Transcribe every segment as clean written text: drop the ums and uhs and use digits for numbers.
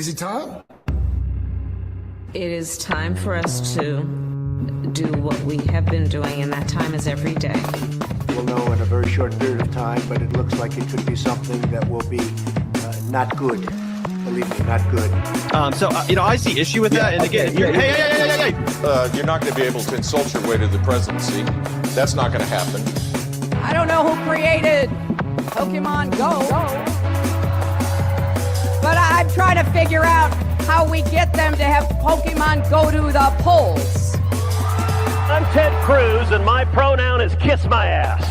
Is it time? It is time for us to do what we have been doing, and that time is every day. We'll know in a very short period of time, but it looks like it could be something that will be not good. Believe me, not good. I see issue with that. And again, hey. You're not going to be able to insult your way to the presidency. That's not going to happen. I don't know who created Pokemon Go, but I'm trying to figure out how we get them to have Pokemon go to the polls. I'm Ted Cruz, and my pronoun is kiss my ass.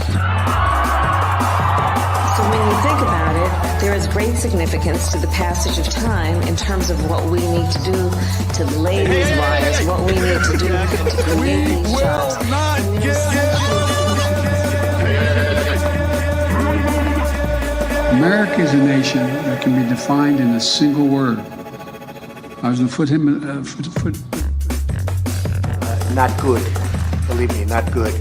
So when you think about it, there is great significance to the passage of time in terms of what we need to do to lay these wires, what we need to do to create these jobs. America is a nation that can be defined in a single word. I was going to put him Not good. Believe me, not good.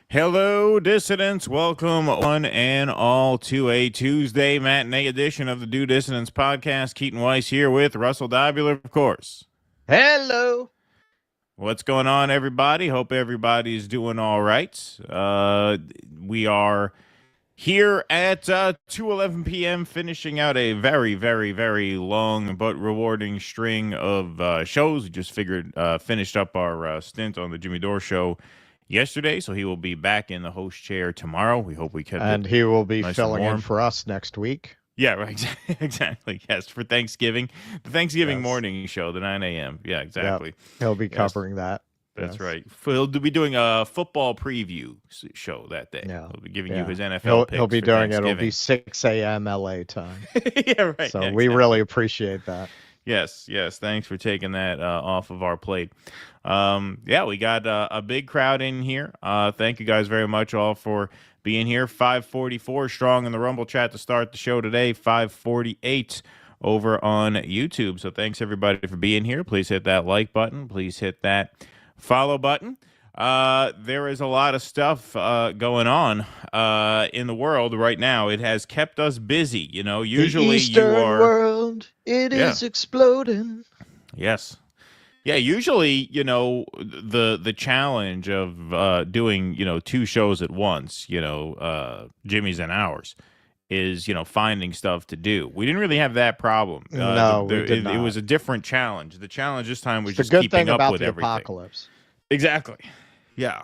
Hello, dissidents. Welcome, one and all, to a Tuesday matinee edition of the Do Dissidents podcast. Keaton Weiss here with Russell Dobular, of course. Hello. What's going on, everybody? Hope everybody's doing all right. We are here at 2:11 p.m., finishing out a very, very, very long but rewarding string of shows. We just finished up our stint on the Jimmy Dore Show yesterday, so he will be back in the host chair tomorrow. We hope we can. And he will be nice filling in for us next week. Yeah, right. Exactly. Yes, for Thanksgiving. The Thanksgiving morning show, the 9 a.m. Yeah, exactly. Yep. He'll be covering that. That's right. He'll be doing a football preview show that day. Yeah. He'll be giving you his NFL picks. He'll be for doing it. It'll be 6 a.m. LA time. Yeah, right. So yeah, we really appreciate that. Yes. Thanks for taking that off of our plate. We got a big crowd in here. Thank you guys very much all for being here. 544 strong in the Rumble chat to start the show today. 548 over on YouTube. So thanks everybody for being here. Please hit that like button. Please hit that follow button. There is a lot of stuff going on in the world right now. It has kept us busy. You know, usually the Eastern world, it is exploding. Yes. Yeah, usually, you know, the challenge of doing, you know, two shows at once, you know, Jimmy's and ours, is, you know, finding stuff to do. We didn't really have that problem. No, we did not. It was a different challenge. The challenge this time was It's just the good keeping thing up about with the everything. apocalypse. Exactly. Yeah.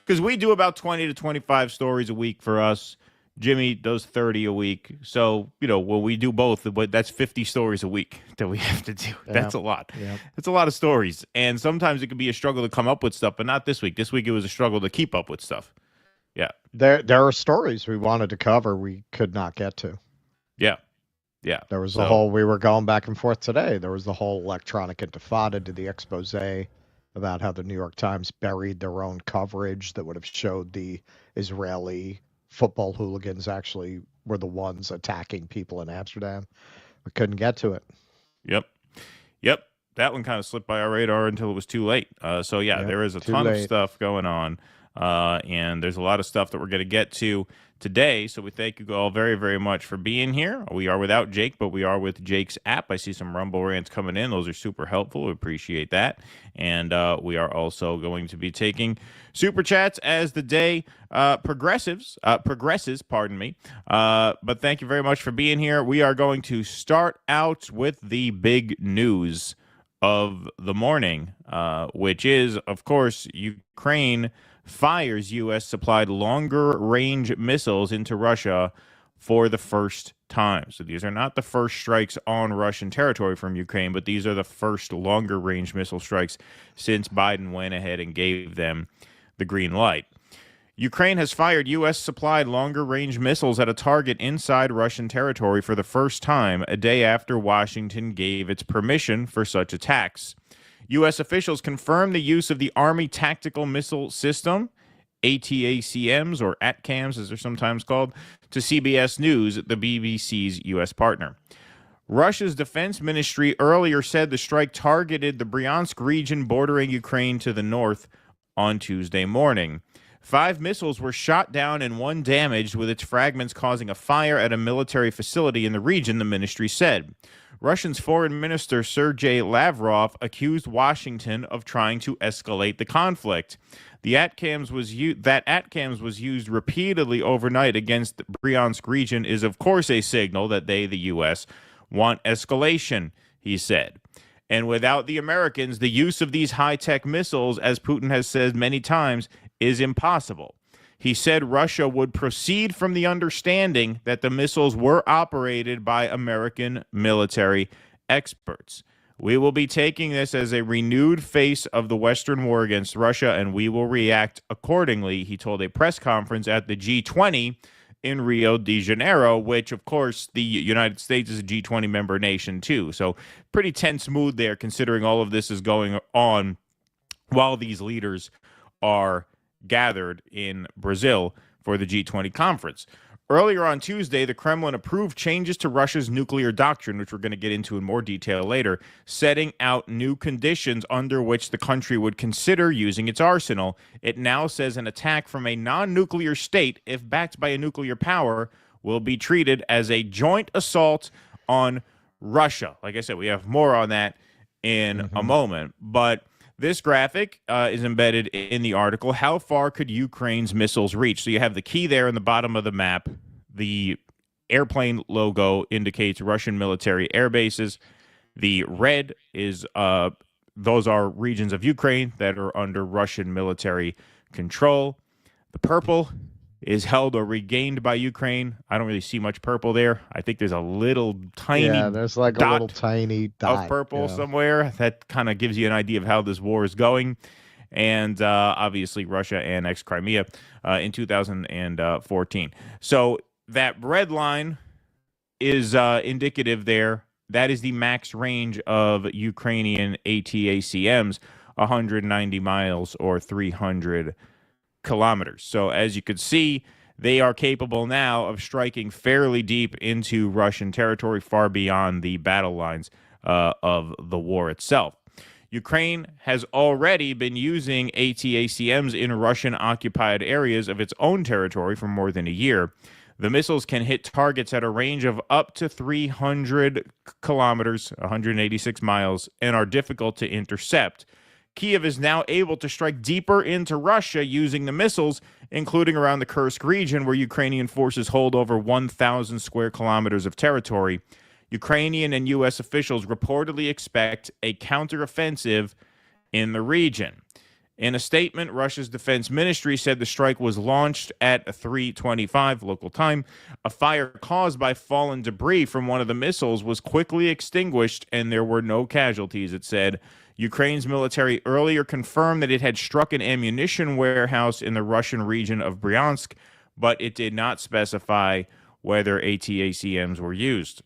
Because we do about 20 to 25 stories a week for us. Jimmy does 30 a week. So, you know, when we do both, that's 50 stories a week that we have to do. Yeah. That's a lot. Yeah. It's a lot of stories. And sometimes it can be a struggle to come up with stuff, but not this week. This week it was a struggle to keep up with stuff. Yeah. There are stories we wanted to cover we could not get to. Yeah. Yeah. There was we were going back and forth today. There was the whole electronic intifada to the expose about how the New York Times buried their own coverage that would have showed the Israeli football hooligans actually were the ones attacking people in Amsterdam. We couldn't get to it. Yep. That one kind of slipped by our radar until it was too late. There is a ton of stuff going on. And there's a lot of stuff that we're going to get to today. So we thank you all very, very much for being here. We are without Jake, but we are with Jake's app. I see some Rumble rants coming in. Those are super helpful. We appreciate that. And we are also going to be taking super chats as the day progresses. Pardon me. But thank you very much for being here. We are going to start out with the big news of the morning, which is, of course, Ukraine fires U.S.-supplied longer-range missiles into Russia for the first time. So these are not the first strikes on Russian territory from Ukraine, but these are the first longer-range missile strikes since Biden went ahead and gave them the green light. Ukraine has fired U.S.-supplied longer-range missiles at a target inside Russian territory for the first time, a day after Washington gave its permission for such attacks. U.S. officials confirmed the use of the Army Tactical Missile System, ATACMs, or ATCAMs as they're sometimes called, to CBS News, the BBC's U.S. partner. Russia's defense ministry earlier said the strike targeted the Bryansk region bordering Ukraine to the north on Tuesday morning. 5 missiles were shot down and 1 damaged, with its fragments causing a fire at a military facility in the region, the ministry said. Russia's Foreign Minister Sergei Lavrov accused Washington of trying to escalate the conflict. That ATACMS was used repeatedly overnight against the Bryansk region is, of course, a signal that they, the U.S., want escalation, he said. And without the Americans, the use of these high-tech missiles, as Putin has said many times, is impossible. He said Russia would proceed from the understanding that the missiles were operated by American military experts. We will be taking this as a renewed face of the Western war against Russia, and we will react accordingly, he told a press conference at the G20 in Rio de Janeiro, which, of course, the United States is a G20 member nation, too. So pretty tense mood there, considering all of this is going on while these leaders are gathered in Brazil for the G20 conference. Earlier on Tuesday, the Kremlin approved changes to Russia's nuclear doctrine, which we're going to get into in more detail later, setting out new conditions under which the country would consider using its arsenal. It now says an attack from a non-nuclear state, if backed by a nuclear power, will be treated as a joint assault on Russia. Like I said, we have more on that in a moment, but this graphic is embedded in the article. How far could Ukraine's missiles reach? So you have the key there in the bottom of the map. The airplane logo indicates Russian military air bases. The red is those are regions of Ukraine that are under Russian military control. The purple is held or regained by Ukraine. I don't really see much purple there. I think there's a little tiny there's like a little tiny dot of purple somewhere. That kind of gives you an idea of how this war is going. And obviously Russia annexed Crimea in 2014. So that red line is indicative there. That is the max range of Ukrainian ATACMs, 190 miles or 300 kilometers. So as you could see, they are capable now of striking fairly deep into Russian territory, far beyond the battle lines of the war itself. Ukraine has already been using ATACMs in Russian-occupied areas of its own territory for more than a year. The missiles can hit targets at a range of up to 300 kilometers, 186 miles, and are difficult to intercept. Kyiv is now able to strike deeper into Russia using the missiles, including around the Kursk region, where Ukrainian forces hold over 1,000 square kilometers of territory. Ukrainian and U.S. officials reportedly expect a counteroffensive in the region. In a statement, Russia's defense ministry said the strike was launched at 3:25 local time. A fire caused by fallen debris from one of the missiles was quickly extinguished, and there were no casualties, it said. Ukraine's military earlier confirmed that it had struck an ammunition warehouse in the Russian region of Bryansk, but it did not specify whether ATACMs were used.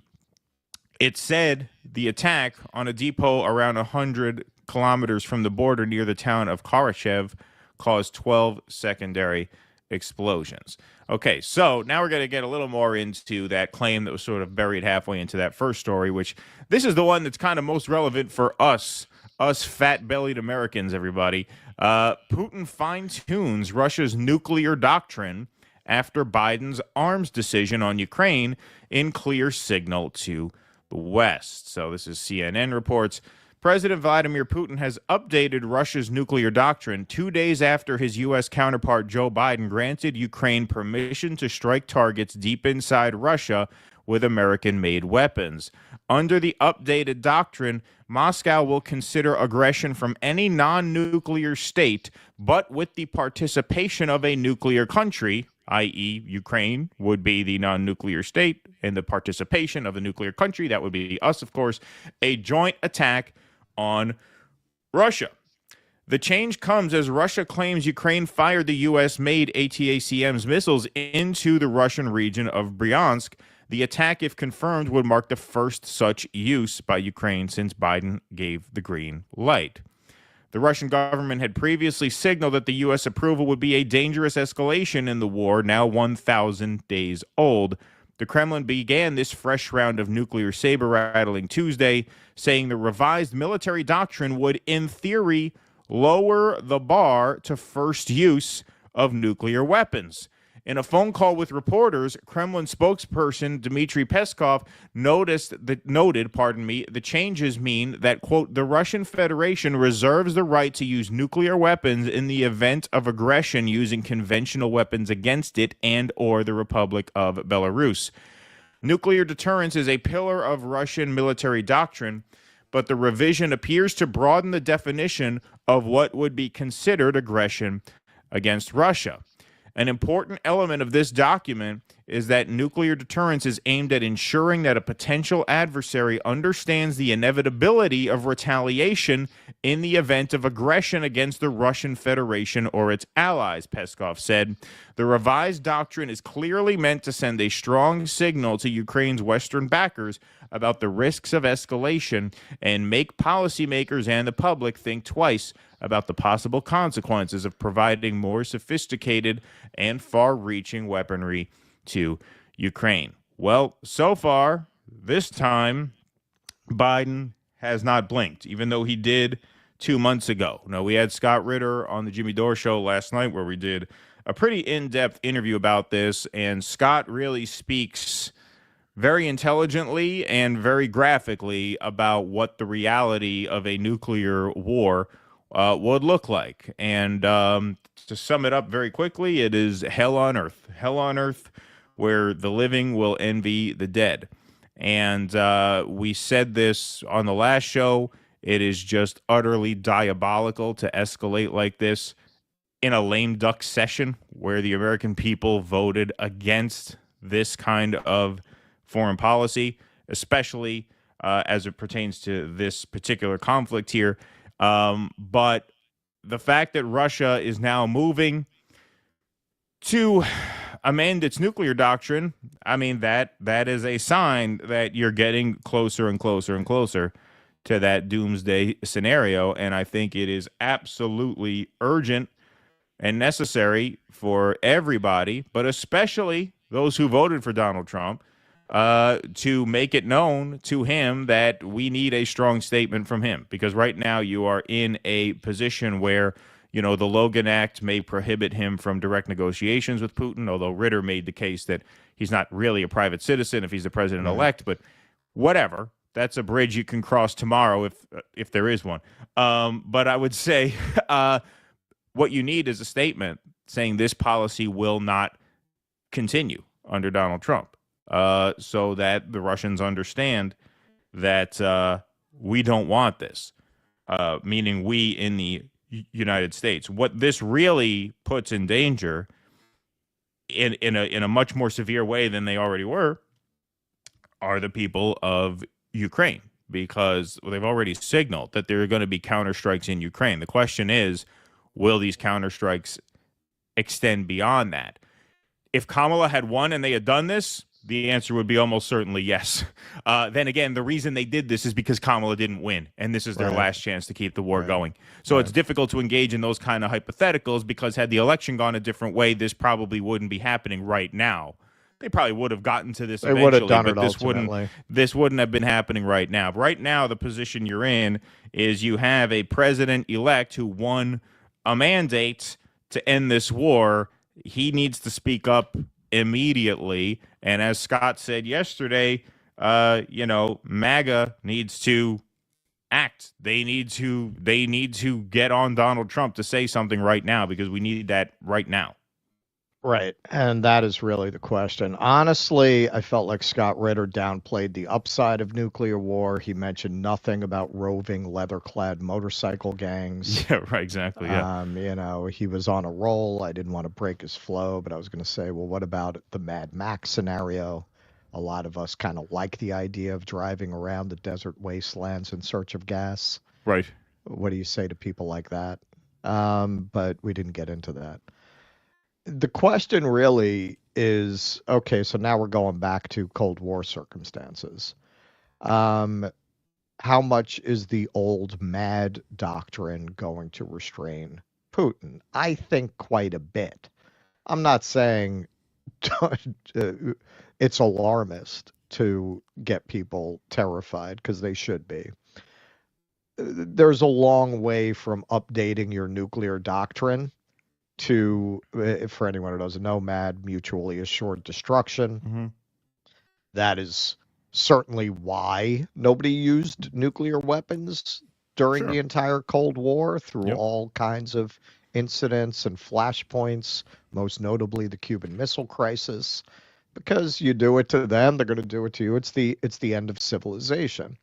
It said the attack on a depot around 100 kilometers from the border near the town of Karachev caused 12 secondary explosions. Okay, so now we're going to get a little more into that claim that was sort of buried halfway into that first story, which this is the one that's kind of most relevant for us fat-bellied Americans, everybody. Putin fine-tunes Russia's nuclear doctrine after Biden's arms decision on Ukraine in clear signal to the West. So this is CNN reports. President Vladimir Putin has updated Russia's nuclear doctrine 2 days after his U.S. counterpart Joe Biden granted Ukraine permission to strike targets deep inside Russia with American-made weapons. Under the updated doctrine, Moscow will consider aggression from any non-nuclear state, but with the participation of a nuclear country, i.e. Ukraine would be the non-nuclear state, and the participation of a nuclear country, that would be us, of course, a joint attack on Russia. The change comes as Russia claims Ukraine fired the U.S.-made ATACMs missiles into the Russian region of Bryansk. The attack, if confirmed, would mark the first such use by Ukraine since Biden gave the green light. The Russian government had previously signaled that the U.S. approval would be a dangerous escalation in the war, now 1,000 days old. The Kremlin began this fresh round of nuclear saber-rattling Tuesday, saying the revised military doctrine would, in theory, lower the bar to first use of nuclear weapons. In a phone call with reporters, Kremlin spokesperson Dmitry Peskov noted, the changes mean that, quote, the Russian Federation reserves the right to use nuclear weapons in the event of aggression using conventional weapons against it and or the Republic of Belarus. Nuclear deterrence is a pillar of Russian military doctrine, but the revision appears to broaden the definition of what would be considered aggression against Russia. An important element of this document is that nuclear deterrence is aimed at ensuring that a potential adversary understands the inevitability of retaliation in the event of aggression against the Russian Federation or its allies, Peskov said. The revised doctrine is clearly meant to send a strong signal to Ukraine's Western backers about the risks of escalation and make policymakers and the public think twice about the possible consequences of providing more sophisticated and far-reaching weaponry to Ukraine. Well, so far, this time, Biden has not blinked, even though he did 2 months ago. Now, we had Scott Ritter on the Jimmy Dore show last night where we did a pretty in-depth interview about this, and Scott really speaks very intelligently and very graphically about what the reality of a nuclear war would look like. And to sum it up very quickly, it is hell on earth where the living will envy the dead. And we said this on the last show. It is just utterly diabolical to escalate like this in a lame duck session where the American people voted against this kind of foreign policy, especially as it pertains to this particular conflict here. But the fact that Russia is now moving to amend its nuclear doctrine, I mean, that is a sign that you're getting closer and closer and closer to that doomsday scenario. And I think it is absolutely urgent and necessary for everybody, but especially those who voted for Donald Trump, to make it known to him that we need a strong statement from him. Because right now you are in a position where, you know, the Logan Act may prohibit him from direct negotiations with Putin, although Ritter made the case that he's not really a private citizen if he's the president-elect, but whatever. That's a bridge you can cross tomorrow if there is one. But I would say what you need is a statement saying this policy will not continue under Donald Trump, so that the Russians understand that we don't want this, meaning we in the United States. What this really puts in danger in a much more severe way than they already were are the people of Ukraine, because they've already signaled that there are going to be counterstrikes in Ukraine. The question is, will these counterstrikes extend beyond that? If Kamala had won and they had done this, the answer would be almost certainly yes. Then again, the reason they did this is because Kamala didn't win, and this is their last chance to keep the war going. So it's difficult to engage in those kind of hypotheticals, because had the election gone a different way, this probably wouldn't be happening right now. They probably would have gotten to this eventually, would have done but it this wouldn't have been happening right now. But right now, the position you're in is you have a president-elect who won a mandate to end this war. He needs to speak up immediately. And as Scott said yesterday, MAGA needs to act. They need to get on Donald Trump to say something right now, because we need that right now. Right. And that is really the question. Honestly, I felt like Scott Ritter downplayed the upside of nuclear war. He mentioned nothing about roving leather-clad motorcycle gangs. Yeah, right, exactly. Yeah. He was on a roll. I didn't want to break his flow, but I was going to say, well, what about the Mad Max scenario? A lot of us kind of like the idea of driving around the desert wastelands in search of gas. Right. What do you say to people like that? But we didn't get into that. The question really is, okay, so now we're going back to Cold War circumstances. How much is the old MAD doctrine going to restrain Putin? I think quite a bit. I'm not saying it's alarmist to get people terrified, because they should be. there's a long way from updating your nuclear doctrine to, for anyone who doesn't know, MAD, mutually assured destruction. Mm-hmm. That is certainly why nobody used nuclear weapons during the entire Cold War through all kinds of incidents and flashpoints, most notably the Cuban Missile Crisis, because you do it to them, they're going to do it to you. It's the end of civilization.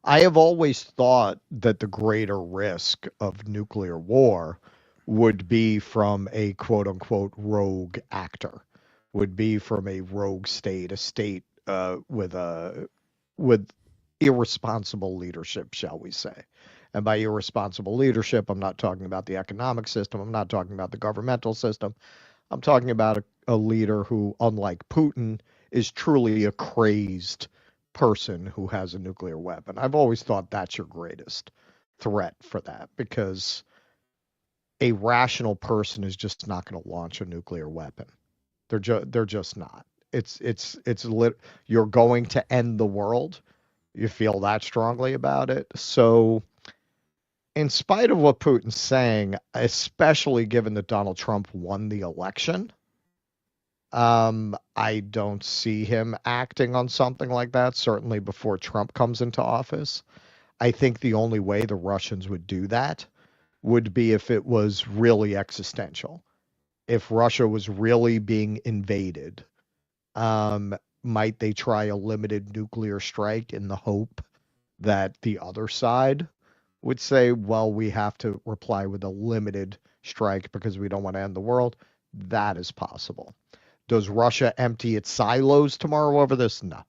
I have always thought that the greater risk of nuclear war would be from a quote unquote rogue actor, would be from a rogue state, a state with irresponsible leadership, shall we say. And by irresponsible leadership, I'm not talking about the economic system. I'm not talking about the governmental system. I'm talking about a leader who, unlike Putin, is truly a crazed person who has a nuclear weapon. I've always thought that's your greatest threat for that, because a rational person is just not going to launch a nuclear weapon. They're just not. You're going to end the world. You feel that strongly about it. So in spite of what Putin's saying, especially given that Donald Trump won the election, I don't see him acting on something like that, certainly before Trump comes into office. I think the only way the Russians would do that would be if it was really existential. If Russia was really being invaded, might they try a limited nuclear strike in the hope that the other side would say, well, we have to reply with a limited strike because we don't want to end the world? That is possible. Does Russia empty its silos tomorrow over this? No.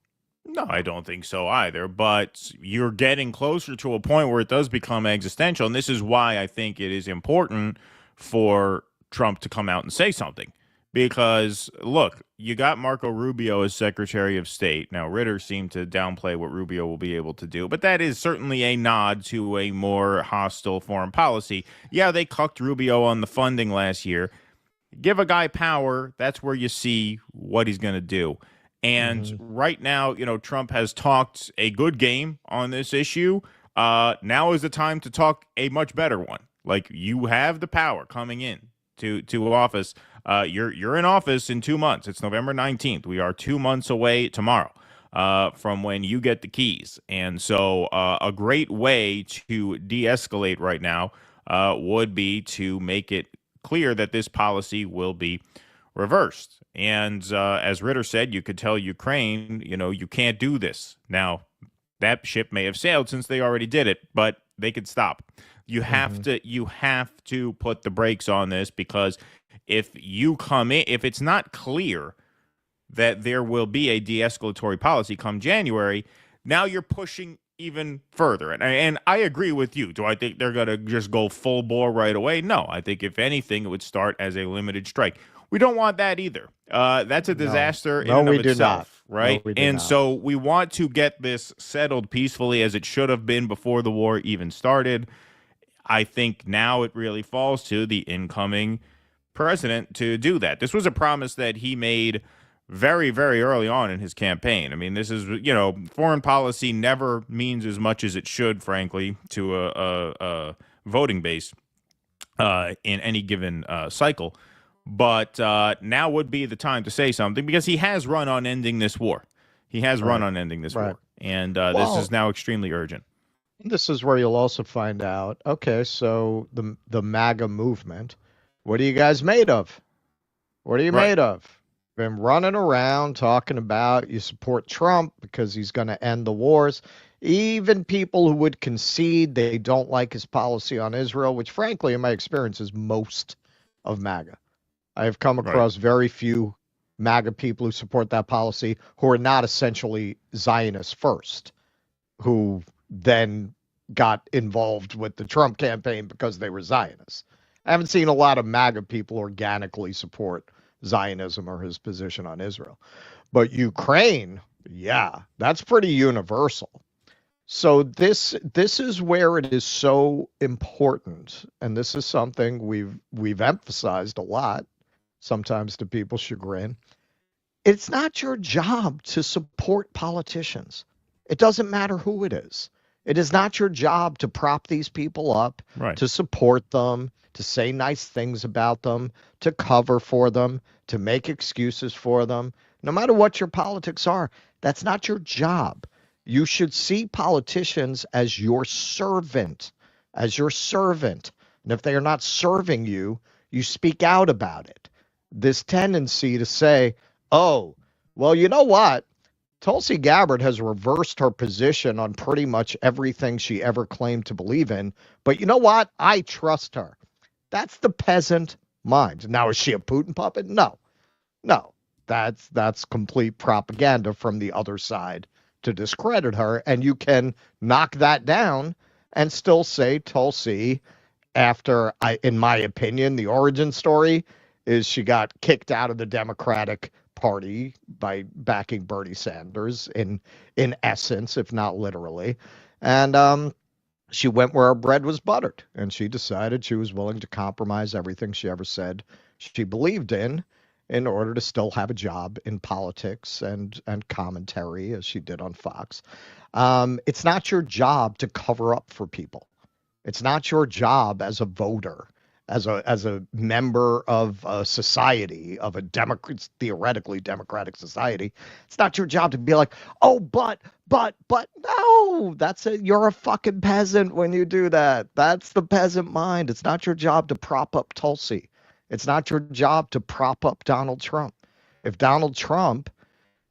No, I don't think so either. But you're getting closer to a point where it does become existential. And this is why I think it is important for Trump to come out and say something. Because, look, you got Marco Rubio as Secretary of State. Now, Ritter seemed to downplay what Rubio will be able to do, but that is certainly a nod to a more hostile foreign policy. Yeah, they cucked Rubio on the funding last year. Give a guy power, that's where you see what he's going to do. And right now, Trump has talked a good game on this issue. Now is the time to talk a much better one. Like, you have the power coming in to office. You're in office in 2 months. It's November 19th. We are 2 months away tomorrow from when you get the keys. And so a great way to de-escalate right now would be to make it clear that this policy will be reversed. And as Ritter said, you could tell Ukraine, you can't do this. Now, that ship may have sailed since they already did it, but they could stop. You have to put the brakes on this, because if you come in, if it's not clear that there will be a de-escalatory policy come January, now you're pushing even further. And I agree with you. Do I think they're going to just go full bore right away? No. I think if anything, it would start as a limited strike. We don't want that either. That's a disaster in and of itself, right? And so we want to get this settled peacefully, as it should have been before the war even started. I think now it really falls to the incoming president to do that. This was a promise that he made very, very early on in his campaign. I mean, this is, foreign policy never means as much as it should, frankly, to a voting base in any given cycle. But now would be the time to say something, because he has run on ending this war. He has run on ending this war. And this is now extremely urgent. This is where you'll also find out, okay, so the MAGA movement, what are you guys made of? What are you made of? Been running around talking about you support Trump because he's going to end the wars. Even people who would concede they don't like his policy on Israel, which frankly, in my experience, is most of MAGA. I have come across very few MAGA people who support that policy who are not essentially Zionists first, who then got involved with the Trump campaign because they were Zionists. I haven't seen a lot of MAGA people organically support Zionism or his position on Israel. But Ukraine, yeah, that's pretty universal. So this is where it is so important, and this is something we've emphasized a lot, sometimes to people's chagrin. It's not your job to support politicians. It doesn't matter who it is. It is not your job to prop these people up, Right. to support them, to say nice things about them, to cover for them, to make excuses for them. No matter what your politics are, that's not your job. You should see politicians as your servant, as your servant. And if they are not serving you, you speak out about it. This tendency to say, oh, well, you know what? Tulsi Gabbard has reversed her position on pretty much everything she ever claimed to believe in. But you know what? I trust her. That's the peasant mind. Now, is she a Putin puppet? No. No. That's complete propaganda from the other side to discredit her. And you can knock that down and still say Tulsi, after, in my opinion, the origin story is she got kicked out of the Democratic Party by backing Bernie Sanders in essence, if not literally. And she went where her bread was buttered, and she decided she was willing to compromise everything she ever said she believed in order to still have a job in politics and commentary, as she did on Fox. It's not your job to cover up for people. It's not your job as a voter, as a member of a society, of a theoretically democratic society. It's not your job to be like, oh, but no, you're a fucking peasant when you do that. That's the peasant mind. It's not your job to prop up Tulsi. It's not your job to prop up Donald Trump. If Donald Trump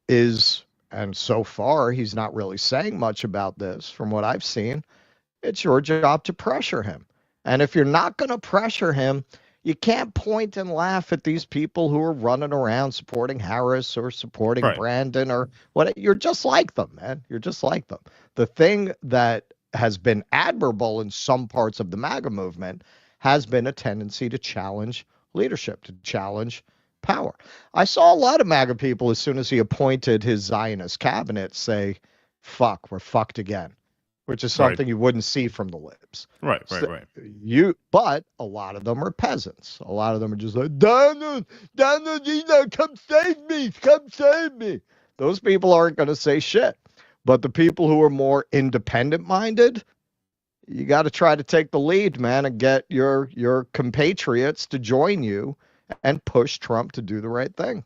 is, and so far he's not really saying much about this from what I've seen, it's your job to pressure him. And if you're not going to pressure him, you can't point and laugh at these people who are running around supporting Harris or supporting Brandon or what. You're just like them, man. You're just like them. The thing that has been admirable in some parts of the MAGA movement has been a tendency to challenge leadership, to challenge power. I saw a lot of MAGA people, as soon as he appointed his Zionist cabinet, say, fuck, we're fucked again. Which is something you wouldn't see from the libs. Right. But a lot of them are peasants. A lot of them are just like, Donald, come save me. Those people aren't going to say shit. But the people who are more independent-minded, you got to try to take the lead, man, and get your compatriots to join you and push Trump to do the right thing.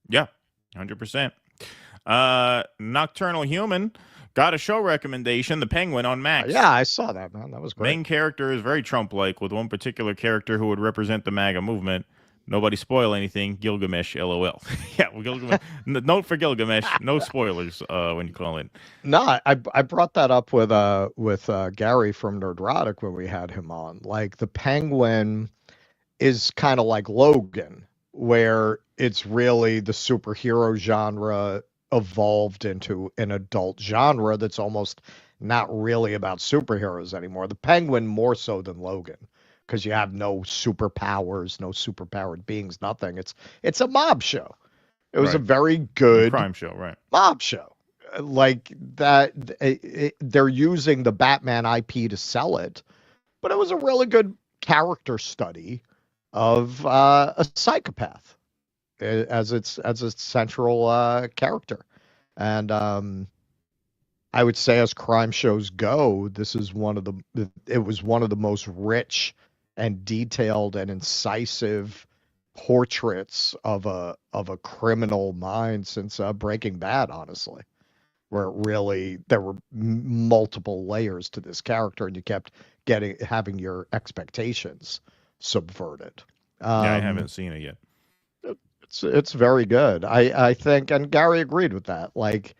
Yeah, 100%. Nocturnal Human got a show recommendation, The Penguin on Max. Yeah, I saw that, man. That was great. Main character is very Trump-like, with one particular character who would represent the MAGA movement. Nobody spoil anything. Gilgamesh, LOL. Yeah, Gilgamesh. Note for Gilgamesh. No spoilers when you call in. No, I brought that up with Gary from Nerdrotic when we had him on. Like, the Penguin is kind of like Logan, where it's really the superhero genre evolved into an adult genre that's almost not really about superheroes anymore. The Penguin more so than Logan, because you have no superpowers, no superpowered beings, nothing. It's a mob show. It was a very good crime show, mob show. Like that, they're using the Batman IP to sell it, but it was a really good character study of a psychopath as its central character. And I would say, as crime shows go, this is it was one of the most rich and detailed and incisive portraits of a criminal mind since Breaking Bad, honestly, where there were multiple layers to this character, and you kept having your expectations subverted. I haven't seen it yet. It's very good. I think, and Gary agreed with that. Like,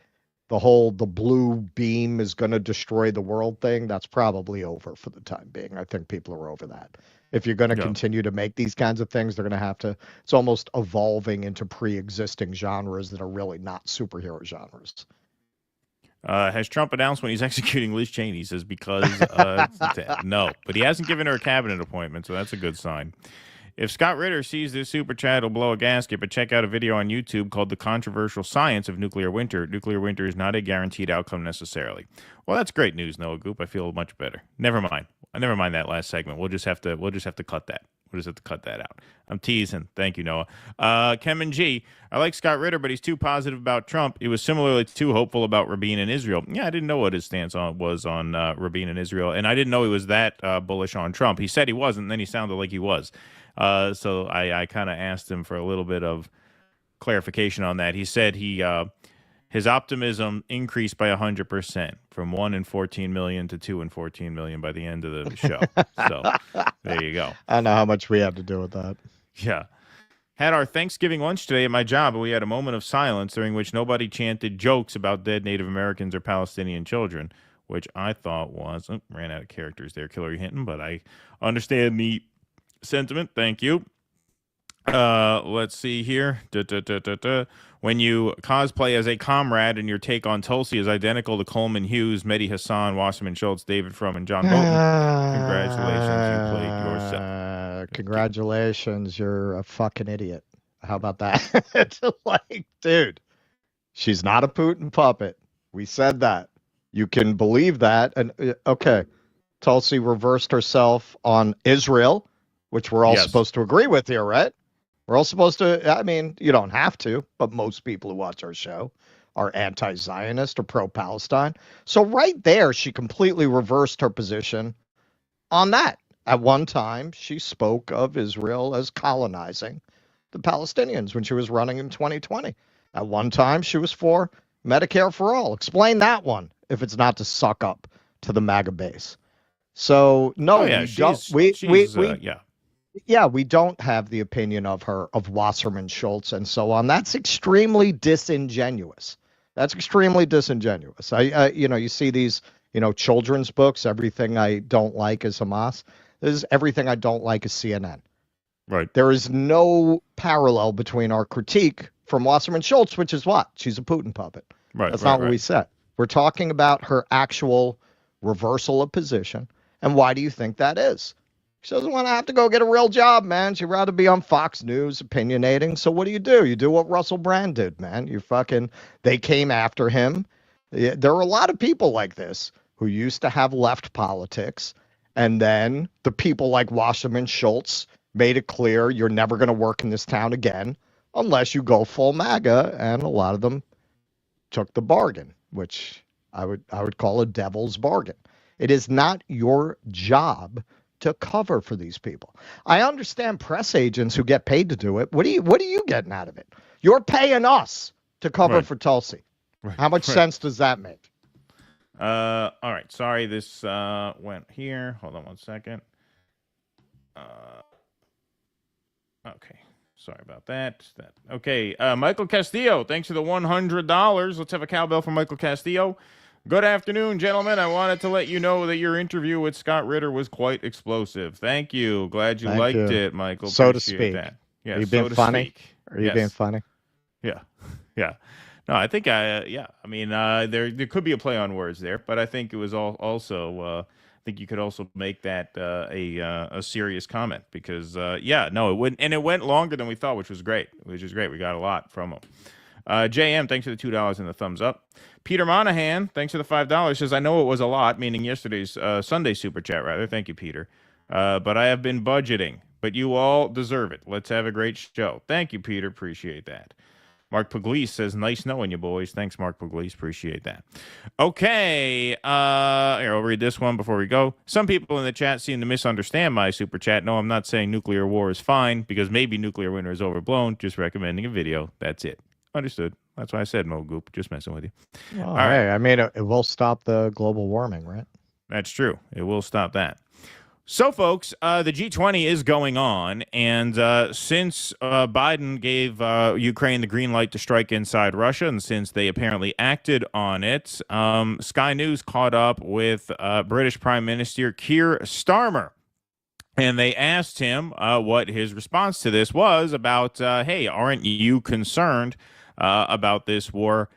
the blue beam is going to destroy the world thing, that's probably over for the time being. I think people are over that. If you're going to continue to make these kinds of things, they're going to have to, it's almost evolving into pre-existing genres that are really not superhero genres. Has Trump announced when he's executing Liz Cheney? He says because no, but he hasn't given her a cabinet appointment, so that's a good sign. If Scott Ritter sees this super chat, he'll blow a gasket, but check out a video on YouTube called The Controversial Science of Nuclear Winter. Nuclear winter is not a guaranteed outcome necessarily. Well, that's great news, Noah Goop. I feel much better. Never mind. Never mind that last segment. We'll just have to cut that. We'll just have to cut that out. I'm teasing. Thank you, Noah. Kem and G. I like Scott Ritter, but he's too positive about Trump. He was similarly too hopeful about Rabin and Israel. Yeah, I didn't know what his stance was on Rabin and Israel, and I didn't know he was that bullish on Trump. He said he wasn't, and then he sounded like he was. So I kind of asked him for a little bit of clarification on that. He said his optimism increased by 100% from 1 in 14 million to 2 in 14 million by the end of the show. So there you go. I don't know how much we had to do with that. Yeah. Had our Thanksgiving lunch today at my job, and we had a moment of silence during which nobody chanted jokes about dead Native Americans or Palestinian children, which I thought was, ran out of characters there, Hillary Hinton, but I understand the sentiment. Thank you. Let's see here. When you cosplay as a comrade and your take on Tulsi is identical to Coleman Hughes, Mehdi Hassan, Wasserman Schultz, David Frum, and John Bolton, congratulations, you played yourself. Congratulations, you're a fucking idiot. How about that? Like, dude, she's not a Putin puppet. We said that. You can believe that. And okay, Tulsi reversed herself on Israel, which we're all supposed to agree with here, right? We're all supposed to, I mean, you don't have to, but most people who watch our show are anti-Zionist or pro-Palestine. So right there, she completely reversed her position on that. At one time, she spoke of Israel as colonizing the Palestinians when she was running in 2020. At one time, she was for Medicare for all. Explain that one if it's not to suck up to the MAGA base. So, no, we don't have the opinion of her, of Wasserman Schultz and so on. That's extremely disingenuous. You see these, children's books, everything I don't like is Hamas. This is everything I don't like is CNN. Right. There is no parallel between our critique from Wasserman Schultz, which is what? She's a Putin puppet. Right. That's not what we said. We're talking about her actual reversal of position. And why do you think that is? She doesn't want to have to go get a real job, man. She'd rather be on Fox News opinionating. So what do? You do what Russell Brand did, man. They came after him. There are a lot of people like this who used to have left politics. And then the people like Wasserman Schultz made it clear you're never going to work in this town again unless you go full MAGA. And a lot of them took the bargain, which I would call a devil's bargain. It is not your job to cover for these people. I understand press agents who get paid to do it. What are you getting out of it? You're paying us to cover for Tulsi. Right. How much sense does that make? All right. Sorry, this went here. Hold on one second. Okay. Sorry about that. Okay. Michael Castillo, thanks for the $100. Let's have a cowbell for Michael Castillo. Good afternoon, gentlemen. I wanted to let you know that your interview with Scott Ritter was quite explosive. Thank you. Glad you liked it, Michael. So to speak. That. Yeah, Are you being funny? Are you being funny? Yeah. Yeah. No, I think I mean, there could be a play on words there, but I think it was also I think you could also make that a serious comment because it went longer than we thought, which is great. We got a lot from him. JM, thanks for the $2 and the thumbs up. Peter Monahan, thanks for the $5, says, I know it was a lot, meaning yesterday's Sunday super chat, rather. Thank you, Peter. But I have been budgeting, but you all deserve it. Let's have a great show. Thank you, Peter. Appreciate that. Mark Pugliese says, nice knowing you, boys. Thanks, Mark Pugliese. Appreciate that. Okay. Here, I'll read this one before we go. Some people in the chat seem to misunderstand my super chat. No, I'm not saying nuclear war is fine because maybe nuclear winter is overblown. Just recommending a video. That's it. Understood. That's why I said Mo Goop. Just messing with you. All right. I mean, it will stop the global warming, right? That's true. It will stop that. So, folks, the G20 is going on, and since Biden gave Ukraine the green light to strike inside Russia, and since they apparently acted on it, Sky News caught up with British Prime Minister Keir Starmer, and they asked him what his response to this was about, hey, aren't you concerned about this war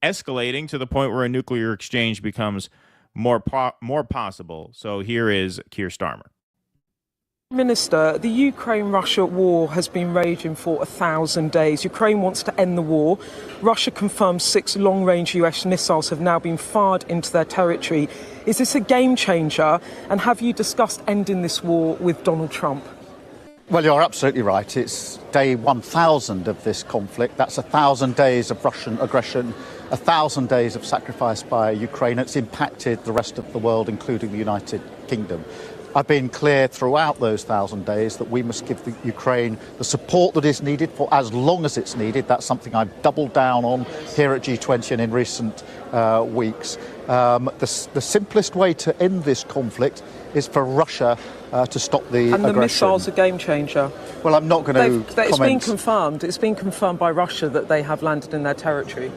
escalating to the point where a nuclear exchange becomes more possible? So here is Keir Starmer. Minister, the Ukraine-Russia war has been raging for 1,000 days. Ukraine wants to end the war. Russia confirms 6 long-range US missiles have now been fired into their territory. Is this a game changer? And have you discussed ending this war with Donald Trump? Well, you're absolutely right. It's day 1,000 of this conflict. That's 1,000 days of Russian aggression, 1,000 days of sacrifice by Ukraine. It's impacted the rest of the world, including the United Kingdom. I've been clear throughout those 1,000 days that we must give the Ukraine the support that is needed for as long as it's needed. That's something I've doubled down on here at G20 and in recent weeks. The simplest way to end this conflict is for Russia to stop the aggression. And the missiles a game changer. Well, I'm not going to comment. It's been confirmed. It's been confirmed by Russia that they have landed in their territory.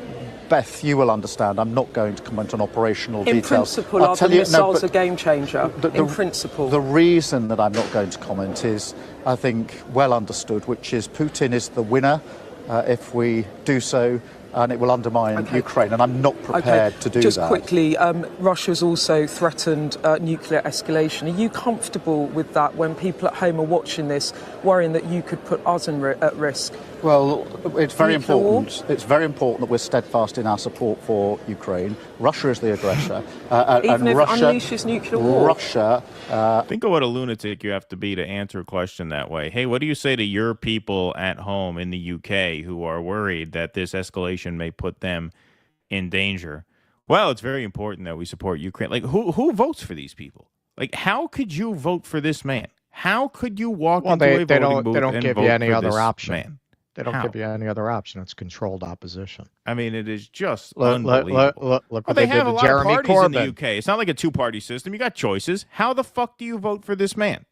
Beth, you will understand. I'm not going to comment on operational details. In principle, are the missiles a game changer? In principle. The reason that I'm not going to comment is, I think, well understood, which is Putin is the winner if we do so, and it will undermine Ukraine, and I'm not prepared to do Just that. Just quickly, Russia's also threatened nuclear escalation. Are you comfortable with that when people at home are watching this, worrying that you could put us at risk? Well, it's very important. It's very important that we're steadfast in our support for Ukraine. Russia is the aggressor, even and if Russia it unleashes nuclear war. Russia. Think of what a lunatic you have to be to answer a question that way. Hey, what do you say to your people at home in the UK who are worried that this escalation may put them in danger? Well, it's very important that we support Ukraine. Like, who votes for these people? Like, how could you vote for this man? How could you walk into a voting booth they don't and give vote you any for other this option. man? They don't give you any other option. It's controlled opposition. I mean, it is just unbelievable. Look what they they have did a to lot Jeremy of parties Corbyn. in the UK. It's not like a two-party system. You got choices. How the fuck do you vote for this man?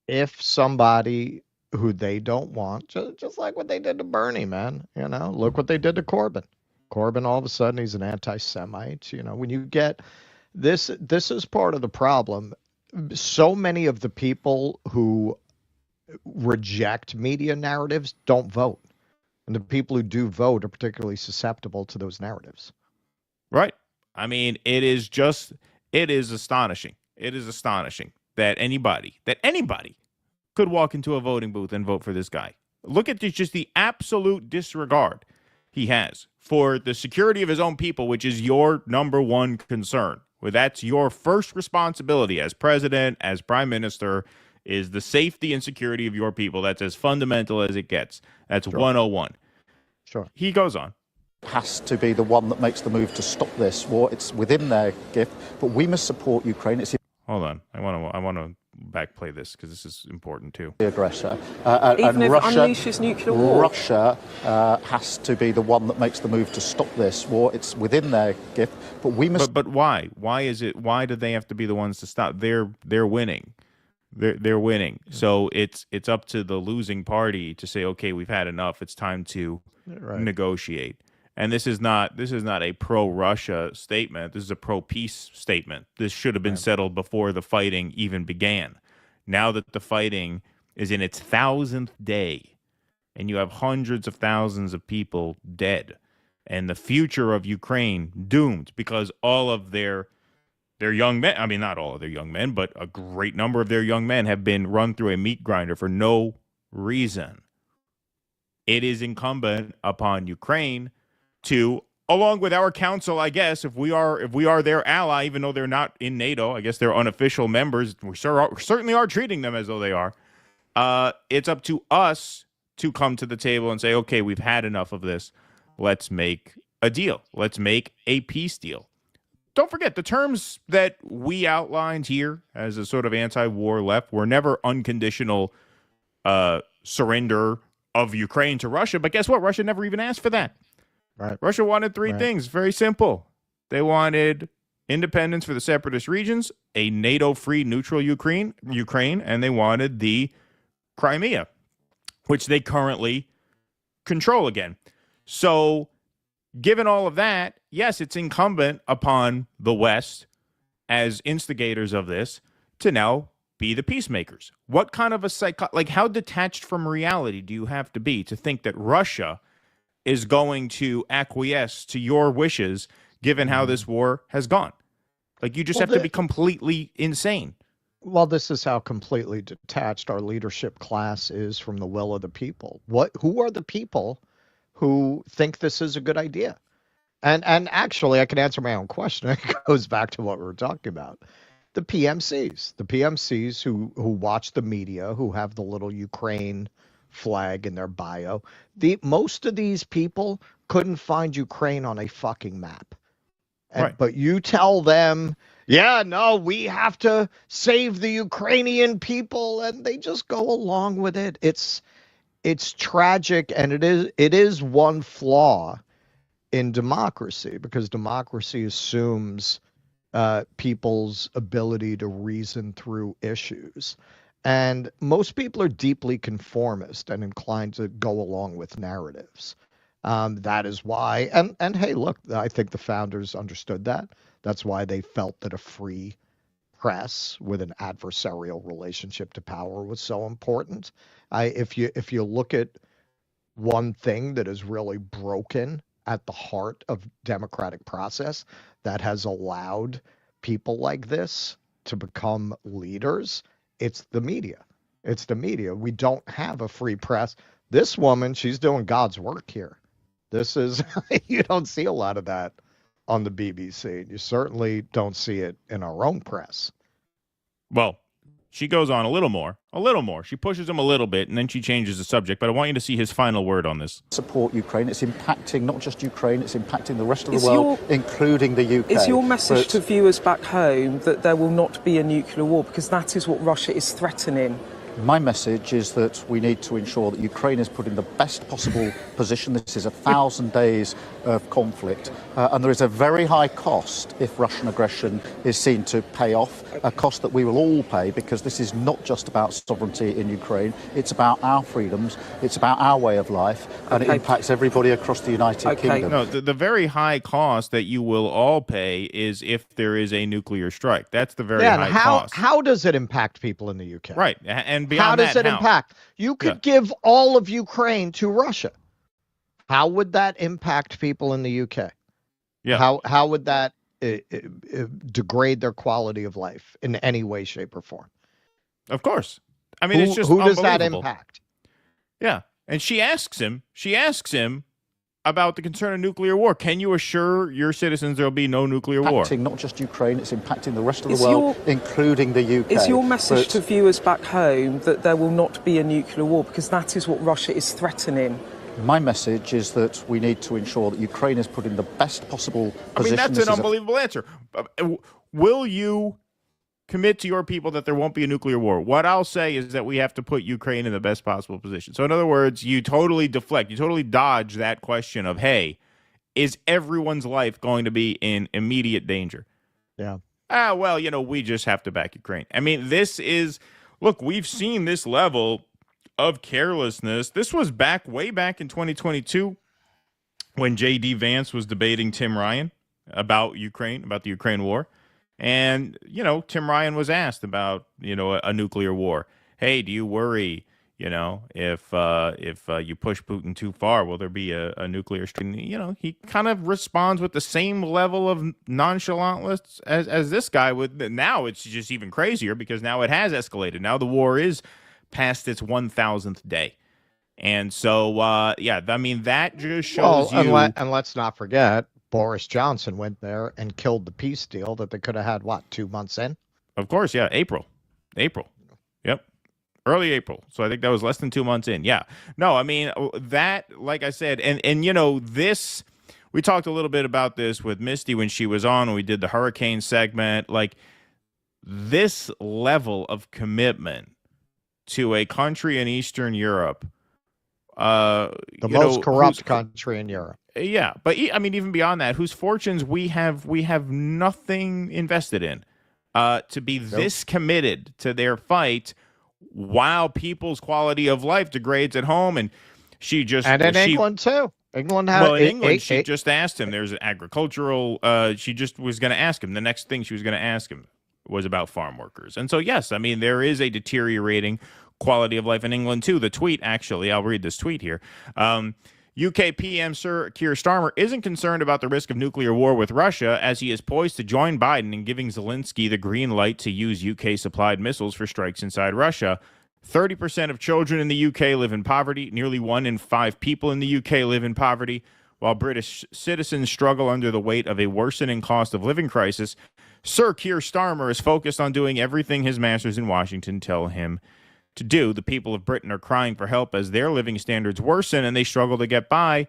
If somebody who they don't want, just like what they did to Bernie, man, look what they did to Corbyn. Corbyn, all of a sudden, he's an anti-Semite. When you get this is part of the problem. So many of the people who reject media narratives don't vote. And the people who do vote are particularly susceptible to those narratives. Right. I mean, it is astonishing. It is astonishing that anybody could walk into a voting booth and vote for this guy. Look at just the absolute disregard he has for the security of his own people, which is your number one concern. Well, that's your first responsibility as president, as prime minister, is the safety and security of your people. That's as fundamental as it gets. That's 101. Sure. He goes on. Has to be the one that makes the move to stop this war. It's within their gift, but we must support Ukraine. It's Hold on. I want to backplay this because this is important too. The aggressor. Even and if Russia, it unleashes nuclear war. Russia has to be the one that makes the move to stop this war. It's within their gift, but we must. But why? Why is it? Why do they have to be the ones to stop? They're winning. They're winning. So it's up to the losing party to say, okay, we've had enough. It's time to negotiate. And this is not a pro-Russia statement. This is a pro-peace statement. This should have been settled before the fighting even began. Now that the fighting is in its 1,000th day, and you have hundreds of thousands of people dead, and the future of Ukraine doomed because all of their young men, I mean, not all of their young men, but a great number of their young men have been run through a meat grinder for no reason. It is incumbent upon Ukraine to, along with our council, I guess, if we are their ally, even though they're not in NATO, I guess they're unofficial members. We certainly are treating them as though they are. It's up to us to come to the table and say, okay, we've had enough of this. Let's make a deal. Let's make a peace deal. Don't forget, the terms that we outlined here as a sort of anti-war left were never unconditional surrender of Ukraine to Russia. But guess what? Russia never even asked for that. Right. Russia wanted three things. Very simple. They wanted independence for the separatist regions, a NATO-free neutral Ukraine, and they wanted the Crimea, which they currently control again. So given all of that, yes, it's incumbent upon the West as instigators of this to now be the peacemakers. What kind of how detached from reality do you have to be to think that Russia is going to acquiesce to your wishes given how this war has gone? Like, you just have to be completely insane. Well, this is how completely detached our leadership class is from the will of the people. Who are the people who think this is a good idea? And actually, I can answer my own question. It goes back to what we were talking about. the PMCs who watch the media, who have the little Ukraine flag in their bio. Most of these people couldn't find Ukraine on a fucking map. Right. But you tell them, yeah, no, we have to save the Ukrainian people, and they just go along with it. It's tragic, and it is one flaw in democracy, because democracy assumes people's ability to reason through issues. And most people are deeply conformist and inclined to go along with narratives. That is why, and hey, look, I think the founders understood that. That's why they felt that a free press with an adversarial relationship to power was so important. If you look at one thing that is really broken at the heart of democratic process that has allowed people like this to become leaders, it's the media. It's the media. We don't have a free press. This woman, she's doing God's work here. This is, you don't see a lot of that on the BBC. You certainly don't see it in our own press. Well, she goes on a little more. She pushes him a little bit, and then she changes the subject. But I want you to see his final word on this. Support Ukraine. It's impacting not just Ukraine, it's impacting the rest of the world, including the UK. Is your message to viewers back home that there will not be a nuclear war? Because that is what Russia is threatening. My message is that we need to ensure that Ukraine is put in the best possible position. This is 1,000 days of conflict, and there is a very high cost if Russian aggression is seen to pay off, a cost that we will all pay, because this is not just about sovereignty in Ukraine, it's about our freedoms, it's about our way of life, and it impacts everybody across the United Kingdom. No, the very high cost that you will all pay is if there is a nuclear strike. That's the very high cost. How does it impact people in the UK? Right, and how does it impact? You could give all of Ukraine to Russia. How would that impact people in the UK? Yeah. How would that degrade their quality of life in any way, shape, or form? Of course. I mean, it's just who does that unbelievable. impact? Yeah, and she asks him about the concern of nuclear war. Can you assure your citizens there will be no nuclear war? Impacting not just Ukraine, it's impacting the rest of the world, including the UK. Is your message to viewers back home that there will not be a nuclear war? Because that is what Russia is threatening. My message is that we need to ensure that Ukraine is put in the best possible position. I mean, that's an unbelievable answer. Will you commit to your people that there won't be a nuclear war? What I'll say is that we have to put Ukraine in the best possible position. So in other words, you totally deflect, you totally dodge that question of, hey, is everyone's life going to be in immediate danger? Yeah. Well, we just have to back Ukraine. I mean, look, we've seen this level of carelessness. This was way back in 2022 when J.D. Vance was debating Tim Ryan about Ukraine, about the Ukraine war. And, Tim Ryan was asked about, a nuclear war. Hey, do you worry, if you push Putin too far, will there be a nuclear strike? He kind of responds with the same level of nonchalantness as this guy would. Now it's just even crazier because now it has escalated. Now the war is past its 1,000th day. And so, I mean, that just shows you. And let's not forget, Boris Johnson went there and killed the peace deal that they could have had, 2 months in? Of course, yeah, April. Yep. Early April. So I think that was less than 2 months in. Yeah. No, I mean, that, like I said, and this, we talked a little bit about this with Misty when she was on, when we did the hurricane segment. Like, this level of commitment to a country in Eastern Europe, the most corrupt country in Europe. Yeah, but I mean, even beyond that, whose fortunes we have nothing invested in, to be this committed to their fight while people's quality of life degrades at home, and she just England too. England had in England. She just asked him. There's an agricultural. She just was going to ask him. The next thing she was going to ask him was about farm workers, and so yes, I mean there is a deteriorating quality of life in England too. The tweet, actually, I'll read this tweet here. UK PM Sir Keir Starmer isn't concerned about the risk of nuclear war with Russia, as he is poised to join Biden in giving Zelensky the green light to use UK-supplied missiles for strikes inside Russia. 30% of children in the UK live in poverty. Nearly 1 in 5 people in the UK live in poverty, while British citizens struggle under the weight of a worsening cost of living crisis. Sir Keir Starmer is focused on doing everything his masters in Washington tell him to do. The people of Britain are crying for help as their living standards worsen and they struggle to get by.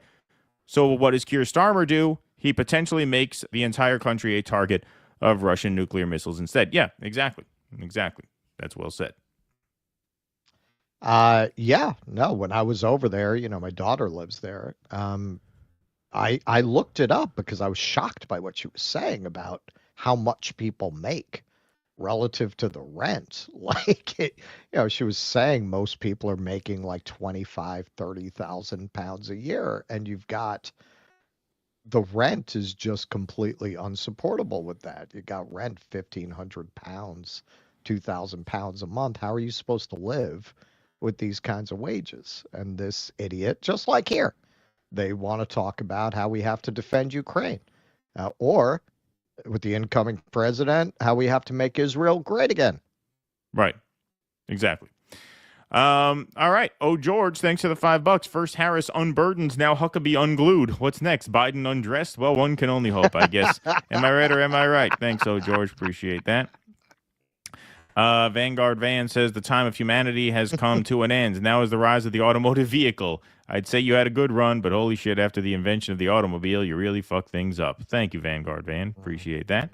So what does Keir Starmer do? He potentially makes the entire country a target of Russian nuclear missiles instead. Yeah, exactly. Exactly. That's well said. Yeah, no, when I was over there, my daughter lives there. I looked it up because I was shocked by what she was saying about how much people make relative to the rent. She was saying most people are making like 25, 30,000 pounds a year, and you've got the rent is just completely unsupportable with that. You got rent 1,500 pounds, 2,000 pounds a month. How are you supposed to live with these kinds of wages? And this idiot, just like here, they want to talk about how we have to defend Ukraine, or with the incoming president, how we have to make Israel great again. Right. Exactly. All right. Oh, George, thanks for the $5. First Harris unburdened, now Huckabee unglued. What's next? Biden undressed? Well, one can only hope, I guess. Am I right or am I right? Thanks, oh, George. Appreciate that. Vanguard Van says the time of humanity has come to an end. Now is the rise of the automotive vehicle. I'd say you had a good run, but holy shit, after the invention of the automobile, you really fucked things up. Thank you, Vanguard Van. Appreciate that.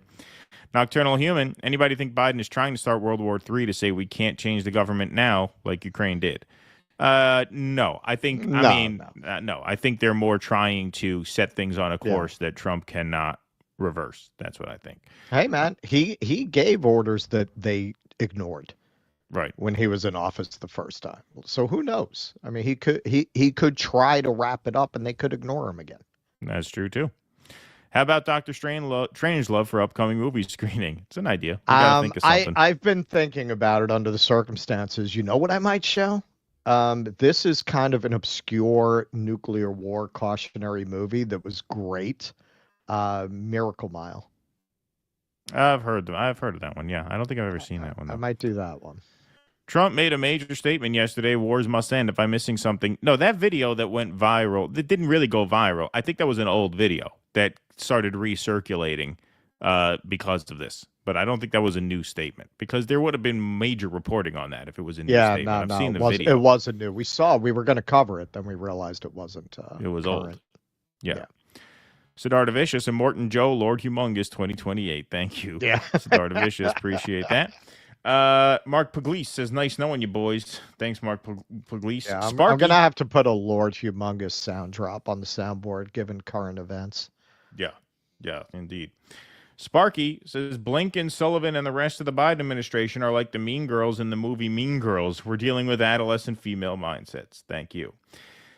Nocturnal Human, anybody think Biden is trying to start World War III to say we can't change the government now like Ukraine did? No. I think, no. I think they're more trying to set things on a course that Trump cannot reverse. That's what I think. Hey, man, he gave orders that they ignored. Right. When he was in office the first time. So who knows? I mean, he could try to wrap it up and they could ignore him again. That's true, too. How about Dr. Strangelove for upcoming movie screening? It's an idea. We gotta think of something. I've been thinking about it under the circumstances. You know what I might show? This is kind of an obscure nuclear war cautionary movie that was great. Miracle Mile. I've heard of that one. Yeah, I don't think I've ever seen that one, though. I might do that one. Trump made a major statement yesterday, wars must end. If I'm missing something. No, that video that went viral, that didn't really go viral. I think that was an old video that started recirculating because of this. But I don't think that was a new statement because there would have been major reporting on that if it was a new statement. No, I've seen the video. It wasn't new. We were going to cover it. Then we realized it wasn't. It was current. old. Yeah. Siddhartha Vicious and Morton Joe, Lord Humongous 2028. Thank you. Yeah. Siddhartha Vicious. Appreciate that. Mark Pugliese says, nice knowing you, boys. Thanks, Mark Pugliese. Yeah, I'm going to have to put a Lord Humongous sound drop on the soundboard given current events. Yeah, indeed. Sparky says, Blinken, Sullivan, and the rest of the Biden administration are like the mean girls in the movie Mean Girls. We're dealing with adolescent female mindsets. Thank you.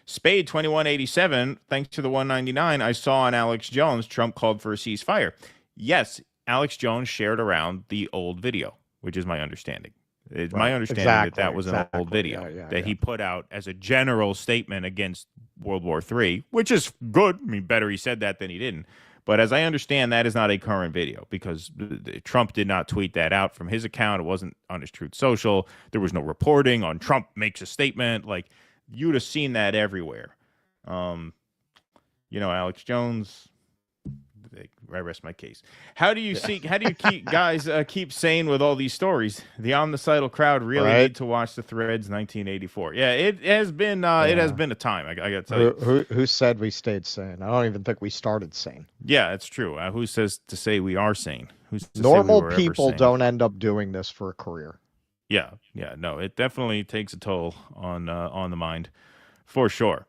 Spade 2187, thanks to the 199, I saw on Alex Jones, Trump called for a ceasefire. Yes, Alex Jones shared around the old video, which is my understanding. It's my understanding that was an old video that he put out as a general statement against World War III, which is good. I mean, better he said that than he didn't. But as I understand, that is not a current video because Trump did not tweet that out from his account. It wasn't on his Truth Social. There was no reporting on Trump makes a statement. Like, you'd have seen that everywhere. Alex Jones, I rest my case. How do you keep guys keep sane with all these stories? The omnicidal crowd really need to watch the Threads 1984. Yeah, it has been a time. I got to tell you. Who said we stayed sane? I don't even think we started sane. Yeah, it's true. Who says to say we are sane? Normal people don't end up doing this for a career. Yeah, no, it definitely takes a toll on the mind, for sure.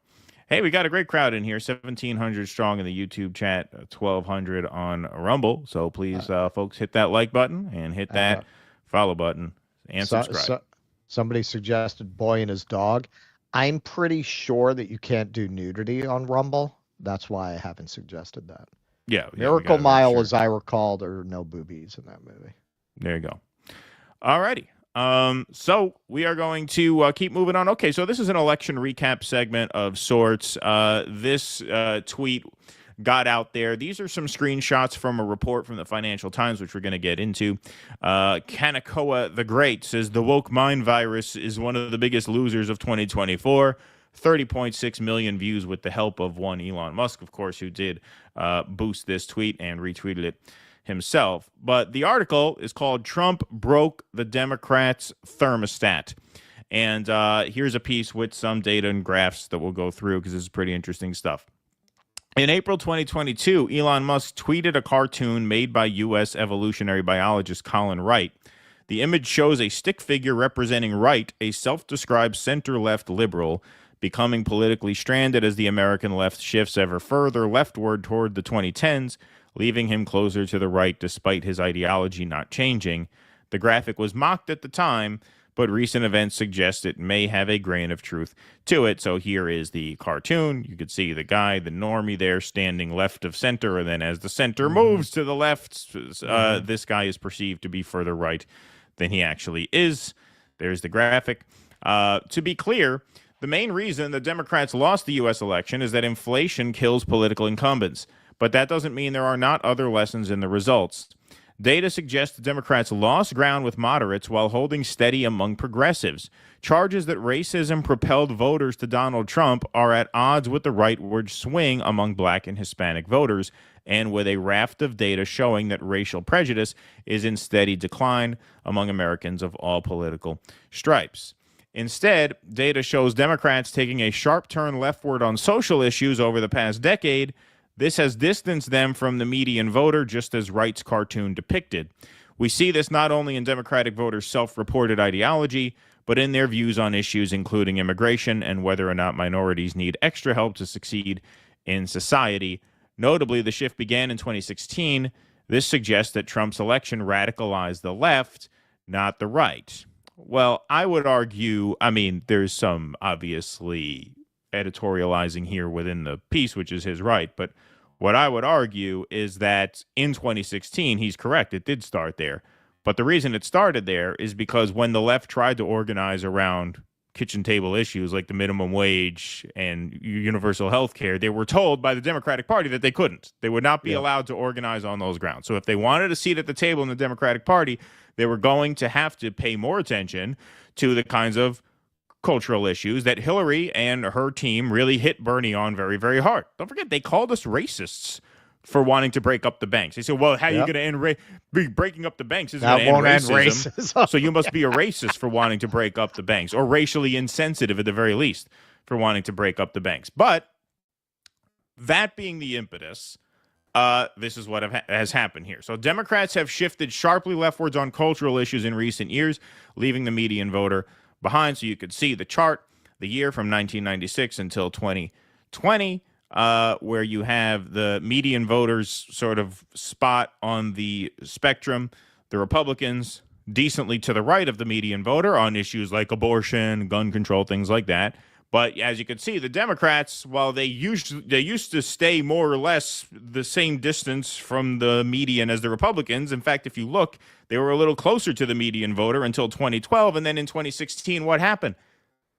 Hey, we got a great crowd in here, 1,700 strong in the YouTube chat, 1,200 on Rumble. So please, folks, hit that like button and hit that follow button and subscribe. Somebody suggested Boy and His Dog. I'm pretty sure that you can't do nudity on Rumble. That's why I haven't suggested that. Yeah. Miracle Mile, as I recall, there are no boobies in that movie. There you go. All righty. So we are going to keep moving on. Okay, so this is an election recap segment of sorts. This tweet got out there. These are some screenshots from a report from the Financial Times, which we're going to get into. Kanakoa the Great says the woke mind virus is one of the biggest losers of 2024. 30.6 million views with the help of one Elon Musk, of course, who did boost this tweet and retweeted it. himself. But the article is called "Trump Broke the Democrats' Thermostat." And here's a piece with some data and graphs that we'll go through because this is pretty interesting stuff. In April 2022, Elon Musk tweeted a cartoon made by U.S. evolutionary biologist Colin Wright. The image shows a stick figure representing Wright, a self-described center-left liberal, becoming politically stranded as the American left shifts ever further leftward toward the 2010s, leaving him closer to the right despite his ideology not changing. The graphic was mocked at the time, but recent events suggest it may have a grain of truth to it. So here is the cartoon. You could see the guy, the normie there, standing left of center, and then as the center moves to the left, this guy is perceived to be further right than he actually is. There's the graphic. To be clear, the main reason the Democrats lost the U.S. election is that inflation kills political incumbents. But that doesn't mean there are not other lessons in the results. Data suggests the Democrats lost ground with moderates while holding steady among progressives. Charges that racism propelled voters to Donald Trump are at odds with the rightward swing among black and Hispanic voters, and with a raft of data showing that racial prejudice is in steady decline among Americans of all political stripes. Instead, data shows Democrats taking a sharp turn leftward on social issues over the past decade. This has distanced them from the median voter, just as Wright's cartoon depicted. We see this not only in Democratic voters' self-reported ideology, but in their views on issues including immigration and whether or not minorities need extra help to succeed in society. Notably, the shift began in 2016. This suggests that Trump's election radicalized the left, not the right. Well, I would argue, there's some obviously editorializing here within the piece, which is his right. But what I would argue is that in 2016, he's correct. It did start there. But the reason it started there is because when the left tried to organize around kitchen table issues like the minimum wage and universal health care, they were told by the Democratic Party that they couldn't. They would not be allowed to organize on those grounds. So if they wanted a seat at the table in the Democratic Party, they were going to have to pay more attention to the kinds of cultural issues that Hillary and her team really hit Bernie on very, very hard. Don't forget, they called us racists for wanting to break up the banks. They said, well, how are you going to end breaking up the banks? Isn't going to end racism. So you must be a racist for wanting to break up the banks, or racially insensitive at the very least for wanting to break up the banks. But that being the impetus, this is what has happened here. So Democrats have shifted sharply leftwards on cultural issues in recent years, leaving the median voter behind. So you could see the chart, the year from 1996 until 2020, where you have the median voters sort of spot on the spectrum. The Republicans decently to the right of the median voter on issues like abortion, gun control, things like that. But as you can see, the Democrats, while they used to stay more or less the same distance from the median as the Republicans. In fact, if you look, they were a little closer to the median voter until 2012. And then in 2016, what happened?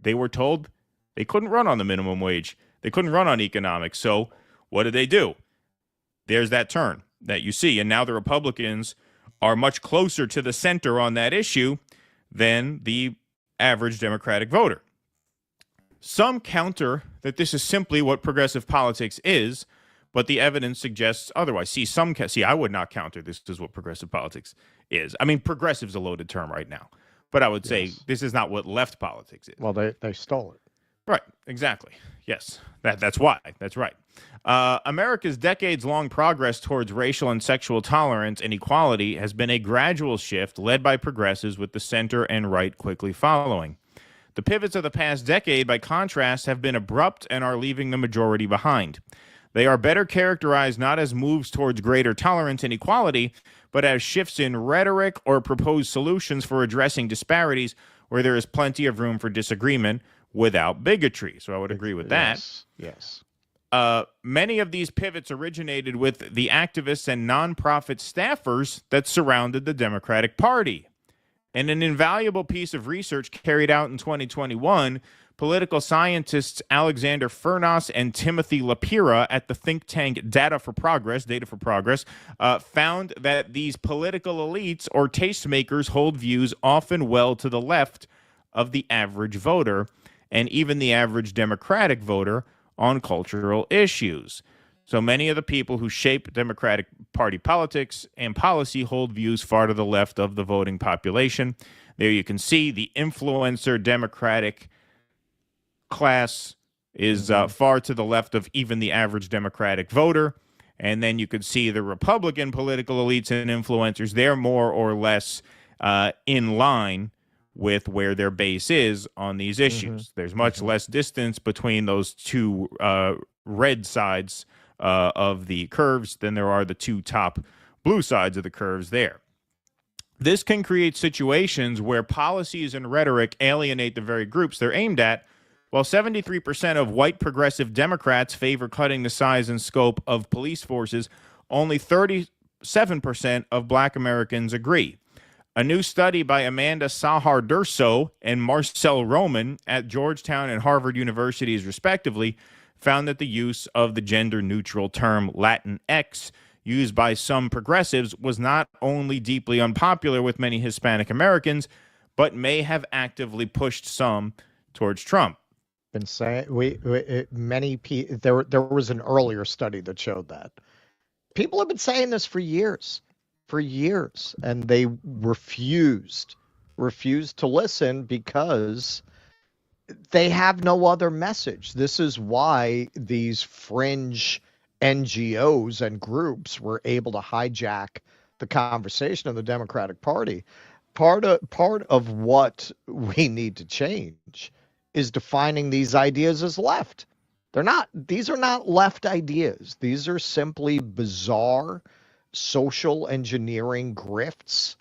They were told they couldn't run on the minimum wage. They couldn't run on economics. So what did they do? There's that turn that you see. And now the Republicans are much closer to the center on that issue than the average Democratic voter. Some counter that this is simply what progressive politics is, but the evidence suggests otherwise. See, I would not counter this is what progressive politics is. Progressive's a loaded term right now, but I would say this is not what left politics is. Well, they stole it. Right, exactly. Yes, that's why. That's right. America's decades-long progress towards racial and sexual tolerance and equality has been a gradual shift led by progressives, with the center and right quickly following. The pivots of the past decade, by contrast, have been abrupt and are leaving the majority behind. They are better characterized not as moves towards greater tolerance and equality, but as shifts in rhetoric or proposed solutions for addressing disparities where there is plenty of room for disagreement without bigotry. So I would agree with that. Yes. Many of these pivots originated with the activists and nonprofit staffers that surrounded the Democratic Party. In an invaluable piece of research carried out in 2021, political scientists Alexander Furnas and Timothy Lapira at the think tank Data for Progress, found that these political elites or tastemakers hold views often well to the left of the average voter and even the average Democratic voter on cultural issues. So many of the people who shape Democratic Party politics and policy hold views far to the left of the voting population. There you can see the influencer Democratic class is far to the left of even the average Democratic voter. And then you could see the Republican political elites and influencers. They're more or less in line with where their base is on these issues. There's much less distance between those two red sides of the curves than there are the two top blue sides of the curves there. This can create situations where policies and rhetoric alienate the very groups they're aimed at. While 73% of white progressive Democrats favor cutting the size and scope of police forces, only 37% of black Americans agree. A new study by Amanda Sahar-Durso and Marcel Roman at Georgetown and Harvard Universities, respectively, found that the use of the gender-neutral term Latinx used by some progressives was not only deeply unpopular with many Hispanic Americans, but may have actively pushed some towards Trump. Been saying many people. There was an earlier study that showed that people have been saying this for years, and they refused to listen because they have no other message. This is why these fringe NGOs and groups were able to hijack the conversation of the Democratic Party. Part of what we need to change is defining these ideas as left. These are not left ideas. These are simply bizarre social engineering grifts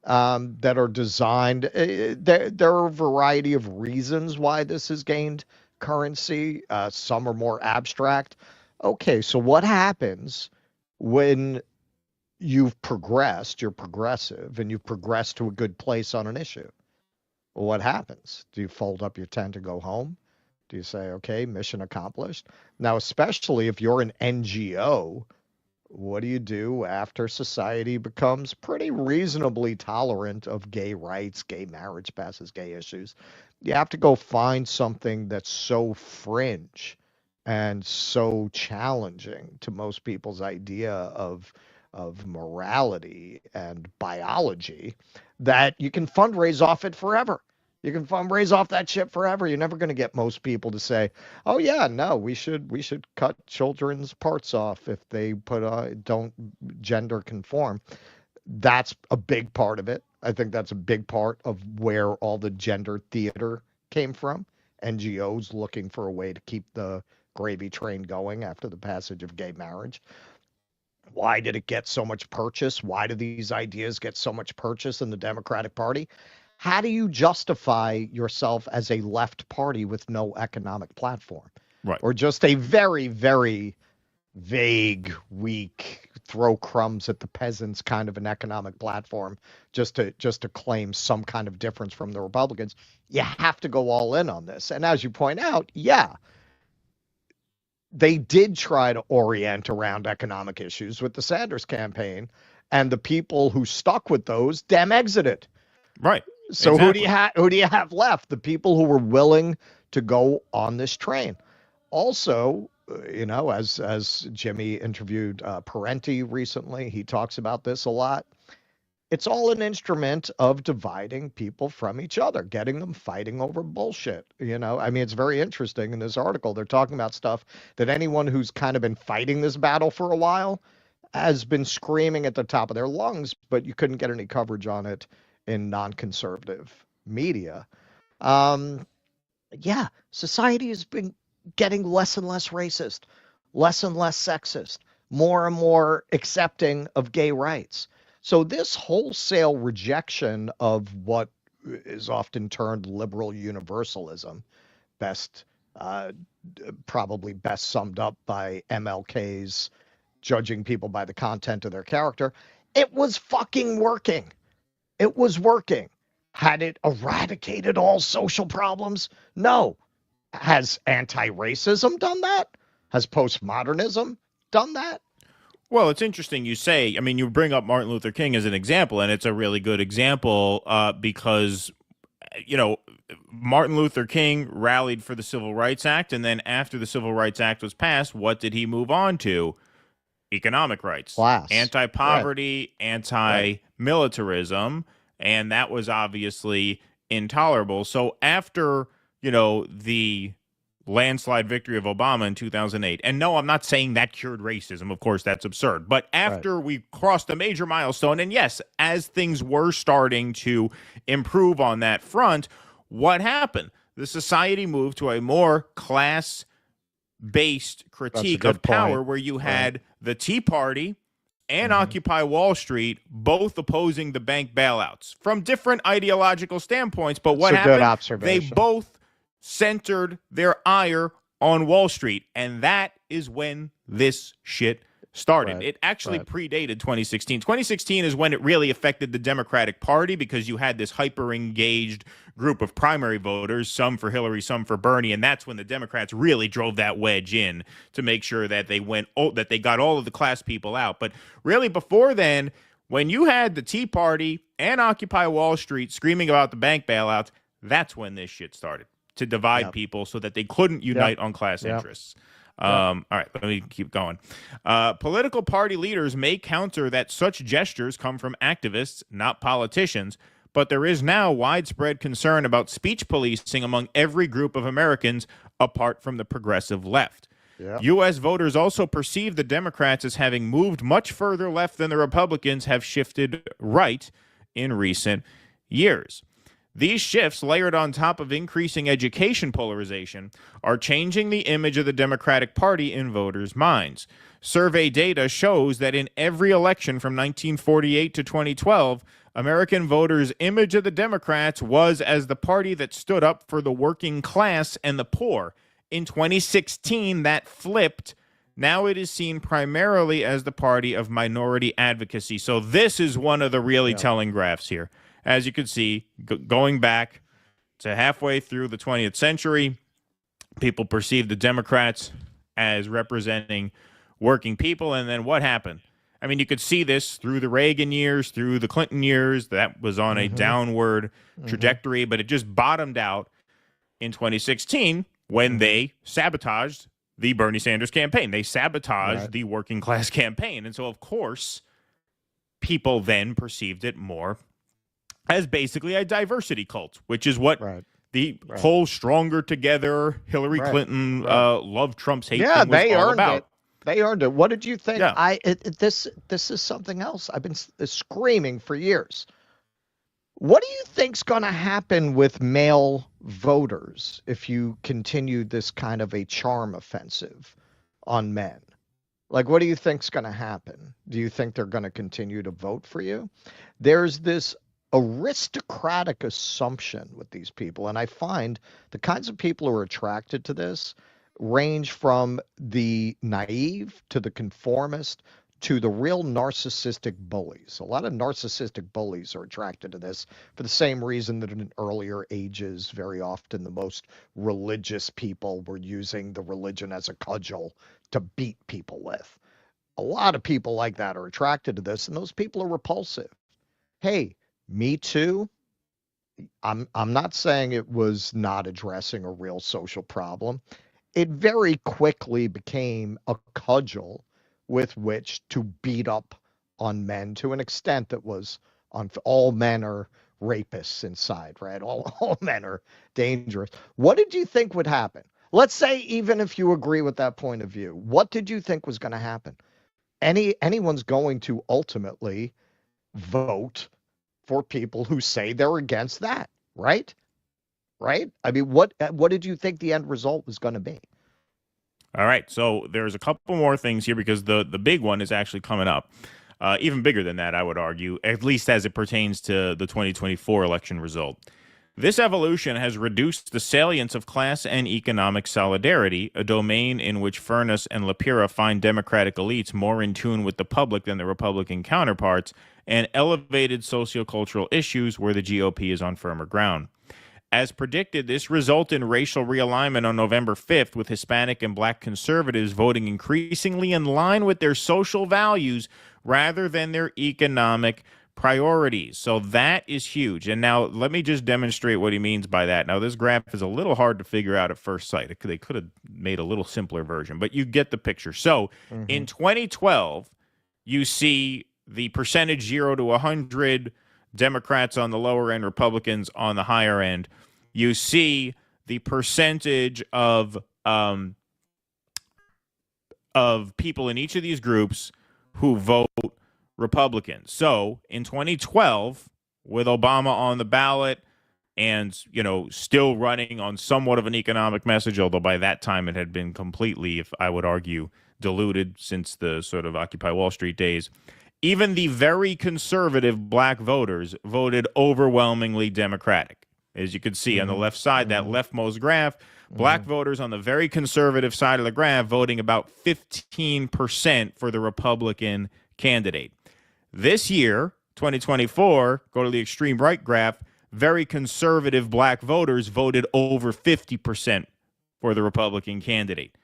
that are designed. There are a variety of reasons why this has gained currency. Some are more abstract. Okay, so what happens when you're progressive, and you've progressed to a good place on an issue? Well, what happens? Do you fold up your tent and go home? Do you say, okay, mission accomplished? Now, especially if you're an NGO, what do you do after society becomes pretty reasonably tolerant of gay rights, gay marriage, passes gay issues? You have to go find something that's so fringe and so challenging to most people's idea of morality and biology that you can fundraise off it forever. You can fundraise off that shit forever. You're never going to get most people to say, "Oh yeah, no, we should cut children's parts off if they don't gender conform." That's a big part of it. I think that's a big part of where all the gender theater came from. NGOs looking for a way to keep the gravy train going after the passage of gay marriage. Why did it get so much purchase? Why do these ideas get so much purchase in the Democratic Party? How do you justify yourself as a left party with no economic platform? Right. Or just a very, very vague, weak, throw crumbs at the peasants kind of an economic platform just to claim some kind of difference from the Republicans? You have to go all in on this. And as you point out, yeah, they did try to orient around economic issues with the Sanders campaign, and the people who stuck with those exited. Right. So exactly. who do you have left? The people who were willing to go on this train. Also, as Jimmy interviewed Parenti recently, he talks about this a lot. It's all an instrument of dividing people from each other, getting them fighting over bullshit. It's very interesting in this article. They're talking about stuff that anyone who's kind of been fighting this battle for a while has been screaming at the top of their lungs, but you couldn't get any coverage on it in non-conservative media. Society has been getting less and less racist, less and less sexist, more and more accepting of gay rights. So this wholesale rejection of what is often termed liberal universalism, probably best summed up by MLK's judging people by the content of their character, it was fucking working. It was working. Had it eradicated all social problems? No. Has anti-racism done that? Has postmodernism done that? Well, it's interesting you say, you bring up Martin Luther King as an example, and it's a really good example because, Martin Luther King rallied for the Civil Rights Act, and then after the Civil Rights Act was passed, what did he move on to? Economic rights, Class. anti-poverty, Right. anti-militarism, and that was obviously intolerable. So after, the landslide victory of Obama in 2008, and no, I'm not saying that cured racism. Of course, that's absurd. But after we crossed a major milestone, and yes, as things were starting to improve on that front, what happened? The society moved to a more class-based critique of power, where you had the Tea Party and Occupy Wall Street both opposing the bank bailouts from different ideological standpoints. But what happened? Good observation. They both centered their ire on Wall Street, and that is when this shit started. It actually predated 2016. 2016 is when it really affected the Democratic Party, because you had this hyper-engaged group of primary voters, some for Hillary, some for Bernie, and that's when the Democrats really drove that wedge in to make sure that they got all of the class people out. But really before then, when you had the Tea Party and Occupy Wall Street screaming about the bank bailouts, that's when this shit started, to divide people so that they couldn't unite on class interests. All right, let me keep going. Political party leaders may counter that such gestures come from activists, not politicians, but there is now widespread concern about speech policing among every group of Americans apart from the progressive left. U.S. voters also perceive the Democrats as having moved much further left than the Republicans have shifted right in recent years. These shifts, layered on top of increasing education polarization, are changing the image of the Democratic Party in voters' minds. Survey data shows that in every election from 1948 to 2012, American voters' image of the Democrats was as the party that stood up for the working class and the poor. In 2016, that flipped. Now it is seen primarily as the party of minority advocacy. So this is one of the really telling graphs here. As you can see, going back to halfway through the 20th century, people perceived the Democrats as representing working people. And then what happened? I mean, you could see this through the Reagan years, through the Clinton years. That was on a downward trajectory, but it just bottomed out in 2016 when they sabotaged the Bernie Sanders campaign. They sabotaged the working class campaign. And so, of course, people then perceived it more as basically a diversity cult, which is what the whole stronger together Hillary Clinton love Trump's hate thing was all about. They earned it. What did you think? This is something else I've been screaming for years. What do you think's going to happen with male voters if you continue this kind of a charm offensive on men? Like, what do you think's going to happen? Do you think they're going to continue to vote for you? There's this aristocratic assumption with these people, and I find the kinds of people who are attracted to this range from the naive to the conformist to the real narcissistic bullies. A lot of narcissistic bullies are attracted to this for the same reason that in earlier ages, very often the most religious people were using the religion as a cudgel to beat people with. A lot of people like that are attracted to this, and those people are repulsive. Hey, Me Too, I'm not saying it was not addressing a real social problem. It very quickly became a cudgel with which to beat up on men to an extent that was on all men are rapists inside, right? All men are dangerous. What did you think would happen? Let's say even if you agree with that point of view, what did you think was going to happen? Anyone's going to ultimately vote for people who say they're against that, right? Right? I mean, what did you think the end result was going to be? All right, so there's a couple more things here because the big one is actually coming up. Even bigger than that, I would argue, at least as it pertains to the 2024 election result. This evolution has reduced the salience of class and economic solidarity, a domain in which Furness and Lapira find Democratic elites more in tune with the public than their Republican counterparts, and elevated sociocultural issues where the GOP is on firmer ground. As predicted, this resulted in racial realignment on November 5th, with Hispanic and Black conservatives voting increasingly in line with their social values rather than their economic priorities. So that is huge. And now let me just demonstrate what he means by that. Now, this graph is a little hard to figure out at first sight. They could have made a little simpler version, but you get the picture. So in 2012, you see the percentage 0 to 100, Democrats on the lower end, Republicans on the higher end. You see the percentage of people in each of these groups who vote Republicans. So in 2012, with Obama on the ballot and, you know, still running on somewhat of an economic message, although by that time it had been completely, if I would argue, diluted since the sort of Occupy Wall Street days, even the very conservative black voters voted overwhelmingly Democratic. As you can see on the left side, that leftmost graph, black voters on the very conservative side of the graph voting about 15% for the Republican candidate. This year, 2024, go to the extreme right graph, very conservative black voters voted over 50% for the Republican candidate,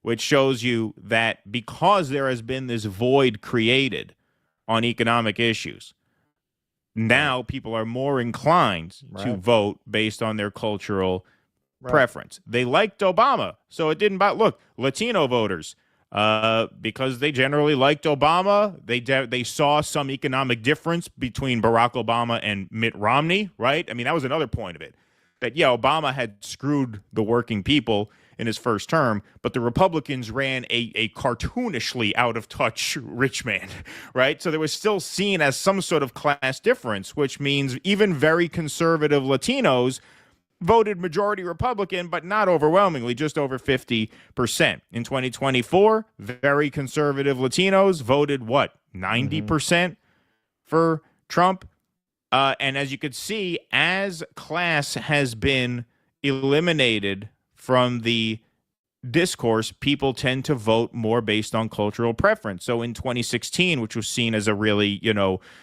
which shows you that because there has been this void created on economic issues, now people are more inclined to vote based on their cultural preference. They liked Obama, so it didn't bother. Look, Latino voters, because they generally liked Obama, they saw some economic difference between Barack Obama and Mitt Romney, right? I mean, that was another point of it. That, yeah, Obama had screwed the working people in his first term, but the Republicans ran a cartoonishly out-of-touch rich man, right? So there was still seen as some sort of class difference, which means even very conservative Latinos voted majority Republican, but not overwhelmingly, just over 50%. In 2024, very conservative Latinos voted, 90% for Trump? And as you could see, as class has been eliminated from the discourse, people tend to vote more based on cultural preference. So in 2016, which was seen as a really,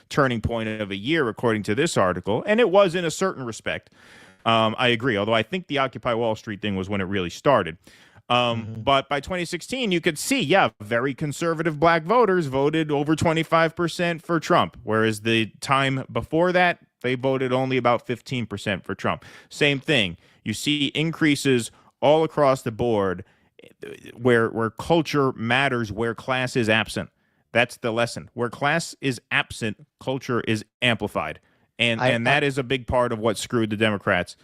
turning point of a year, according to this article, and it was in a certain respect, I agree, although I think the Occupy Wall Street thing was when it really started. But by 2016, you could see, very conservative black voters voted over 25% for Trump, whereas the time before that, they voted only about 15% for Trump. Same thing. You see increases all across the board where culture matters, where class is absent. That's the lesson. Where class is absent, culture is amplified. And that is a big part of what screwed the Democrats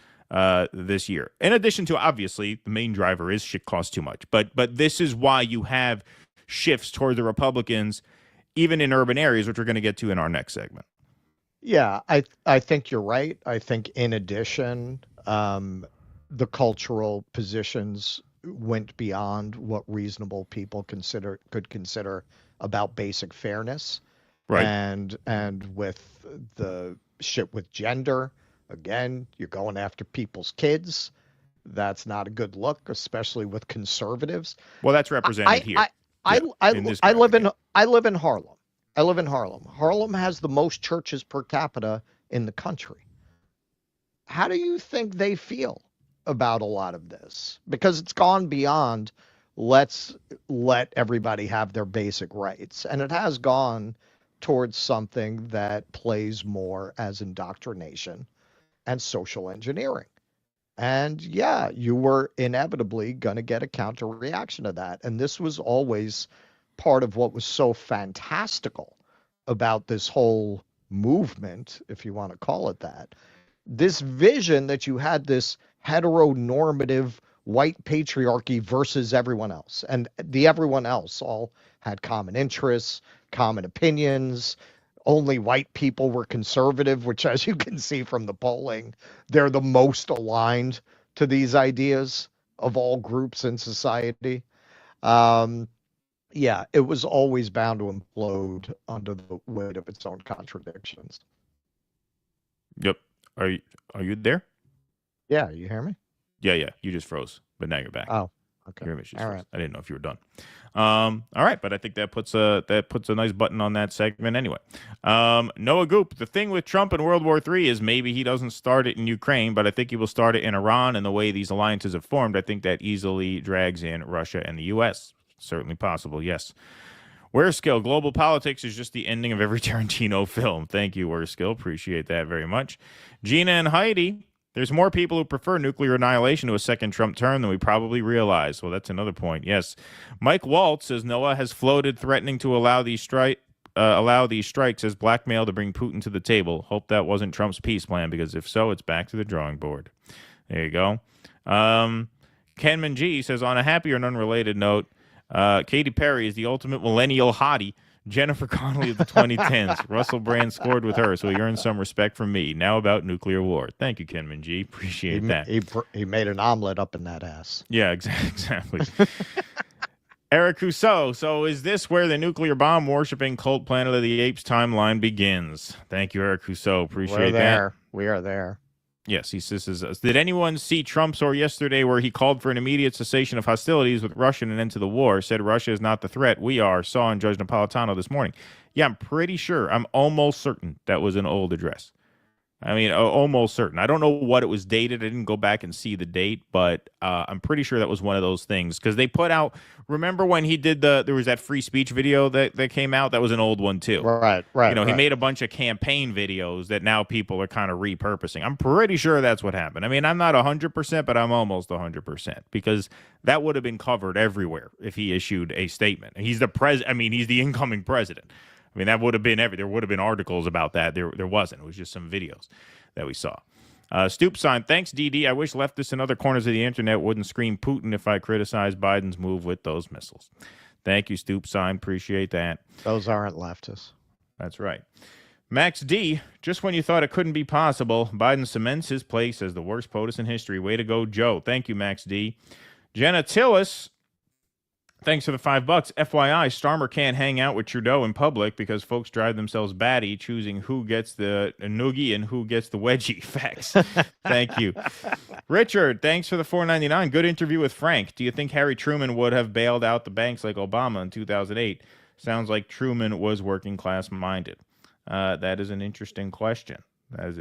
this year. In addition to, obviously, the main driver is shit costs too much. But this is why you have shifts toward the Republicans, even in urban areas, which we're going to get to in our next segment. Yeah, I think you're right. I think in addition, the cultural positions went beyond what reasonable people could consider about basic fairness. Right. And with the shit with gender, again, you're going after people's kids. That's not a good look, especially with conservatives. Well, that's represented here. I live in Harlem. I live in Harlem. Harlem has the most churches per capita in the country. How do you think they feel about a lot of this? Because it's gone beyond let's let everybody have their basic rights. And it has gone towards something that plays more as indoctrination and social engineering. And yeah, you were inevitably going to get a counter reaction to that. And this was always part of what was so fantastical about this whole movement, if you want to call it that. This vision that you had this heteronormative white patriarchy versus everyone else. And the everyone else all had common interests, common opinions. Only white people were conservative, which, as you can see from the polling, they're the most aligned to these ideas of all groups in society. Yeah, it was always bound to implode under the weight of its own contradictions. Yep. Are you there? Yeah, you hear me? Yeah. You just froze, but now you're back. Oh, okay. All right. I didn't know if you were done. All right, but I think that puts a nice button on that segment anyway. Noah Goop, the thing with Trump and World War III is maybe he doesn't start it in Ukraine, but I think he will start it in Iran, and the way these alliances have formed, I think that easily drags in Russia and the U.S. Certainly possible, yes. Whereskill, global politics is just the ending of every Tarantino film. Thank you, Whereskill. Appreciate that very much. Gina and Heidi, there's more people who prefer nuclear annihilation to a second Trump term than we probably realize. Well, that's another point. Yes. Mike Walt says Noah has floated threatening to allow these strikes as blackmail to bring Putin to the table. Hope that wasn't Trump's peace plan, because if so, it's back to the drawing board. There you go. Kenman G says, on a happier and unrelated note, Katy Perry is the ultimate millennial hottie. Jennifer Connelly of the 2010s. Russell Brand scored with her, so he earned some respect from me. Now about nuclear war. Thank you, Kenman G. Appreciate that. He made an omelet up in that ass. Yeah, exactly. Eric Rousseau. So is this where the nuclear bomb worshipping cult Planet of the Apes timeline begins? Thank you, Eric Rousseau. Appreciate that. We are there. Yes, he says, did anyone see Trump's or yesterday where he called for an immediate cessation of hostilities with Russia and an end to the war, said Russia is not the threat? We are, saw on Judge Napolitano this morning. Yeah, I'm pretty sure, I'm almost certain that was an old address. I mean, almost certain. I don't know what it was dated. I didn't go back and see the date, but I'm pretty sure that was one of those things. Because they put out, remember when he did there was that free speech video that came out? That was an old one, too. Right. He made a bunch of campaign videos that now people are kind of repurposing. I'm pretty sure that's what happened. I mean, I'm not 100%, but I'm almost 100%. Because that would have been covered everywhere if he issued a statement. He's he's the incoming president. I mean, that would have been there would have been articles about that. There wasn't. It was just some videos that we saw. Stoop sign, thanks, DD. I wish leftists in other corners of the internet wouldn't scream Putin if I criticized Biden's move with those missiles. Thank you, Stoop sign. Appreciate that. Those aren't leftists. That's right. Max D, just when you thought it couldn't be possible, Biden cements his place as the worst POTUS in history. Way to go, Joe. Thank you, Max D. Jenna Tillis, thanks for the $5. FYI, Starmer can't hang out with Trudeau in public because folks drive themselves batty choosing who gets the noogie and who gets the wedgie. Facts. Thank you. Richard, thanks for the $4.99. Good interview with Frank. Do you think Harry Truman would have bailed out the banks like Obama in 2008? Sounds like Truman was working class minded. That is an interesting question. I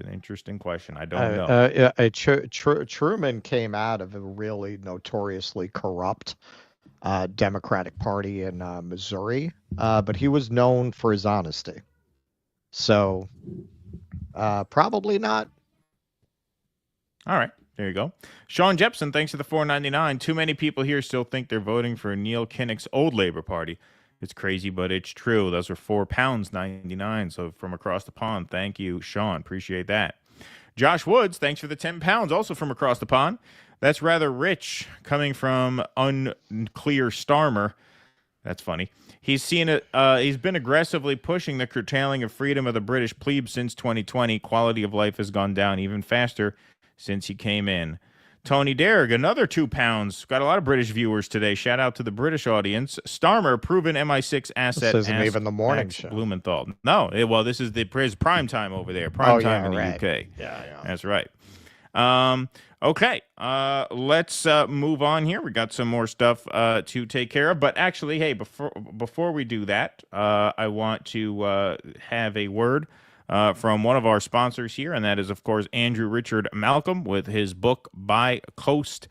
don't know. Truman came out of a really notoriously corrupt Democratic Party in Missouri, but he was known for his honesty. So probably not. All right, there you go. Sean Jepson, thanks for the $4.99. Too many people here still think they're voting for Neil Kinnock's old Labor Party. It's crazy, but it's true. Those are £4.99. So from across the pond, thank you, Sean. Appreciate that. Josh Woods, thanks for the £10, also from across the pond. That's rather rich coming from unclear Starmer. That's funny. He's been aggressively pushing the curtailing of freedom of the British plebe since 2020. Quality of life has gone down even faster since he came in. Tony Derrick, another £2. Got a lot of British viewers today. Shout out to the British audience. Starmer, proven MI6 asset. This isn't even the morning show. Blumenthal. No, this is prime time over there. Prime time in the UK. Yeah. That's right. Okay, let's move on here. We got some more stuff to take care of. But actually, hey, before we do that, I want to have a word from one of our sponsors here, and that is, of course, Andrew Richard Malcolm with his book Die Coast,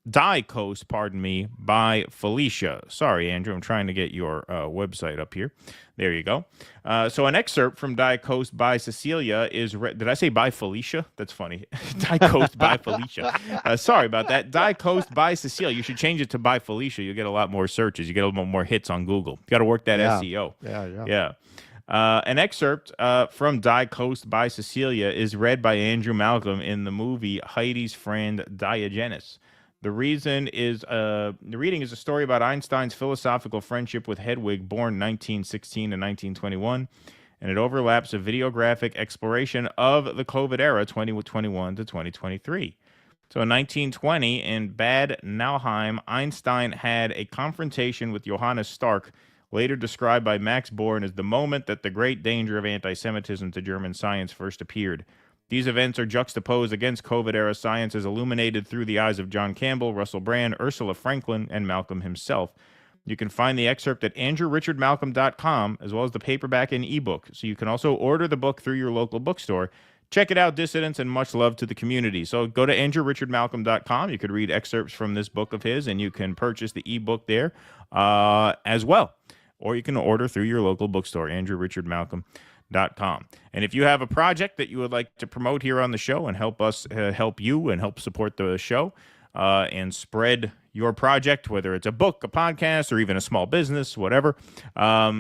by Felicia. Sorry, Andrew, I'm trying to get your website up here. There you go. So an excerpt from Die Coast by Cecilia is... Did I say by Felicia? That's funny. Die Coast by Felicia. Sorry about that. Die Coast by Cecilia. You should change it to by Felicia. You'll get a lot more searches. You get a little more hits on Google. You got to work that SEO. Yeah. An excerpt from Die Coast by Cecilia is read by Andrew Malcolm in the movie Heidi's Friend Diogenes. The reading is a story about Einstein's philosophical friendship with Hedwig, born 1916 to 1921, and it overlaps a videographic exploration of the COVID era, 2021 to 2023. So in 1920, in Bad Nauheim, Einstein had a confrontation with Johannes Stark, later described by Max Born as the moment that the great danger of anti-Semitism to German science first appeared. These events are juxtaposed against COVID-era science as illuminated through the eyes of John Campbell, Russell Brand, Ursula Franklin, and Malcolm himself. You can find the excerpt at andrewrichardmalcolm.com, as well as the paperback and ebook. So you can also order the book through your local bookstore. check it out, dissidents, and much love to the community. So go to andrewrichardmalcolm.com. You could read excerpts from this book of his, and you can purchase the ebook there as well. Or you can order through your local bookstore, andrewrichardmalcolm.com. And if you have a project that you would like to promote here on the show and help us help you and help support the show and spread your project, whether it's a book, a podcast, or even a small business, whatever,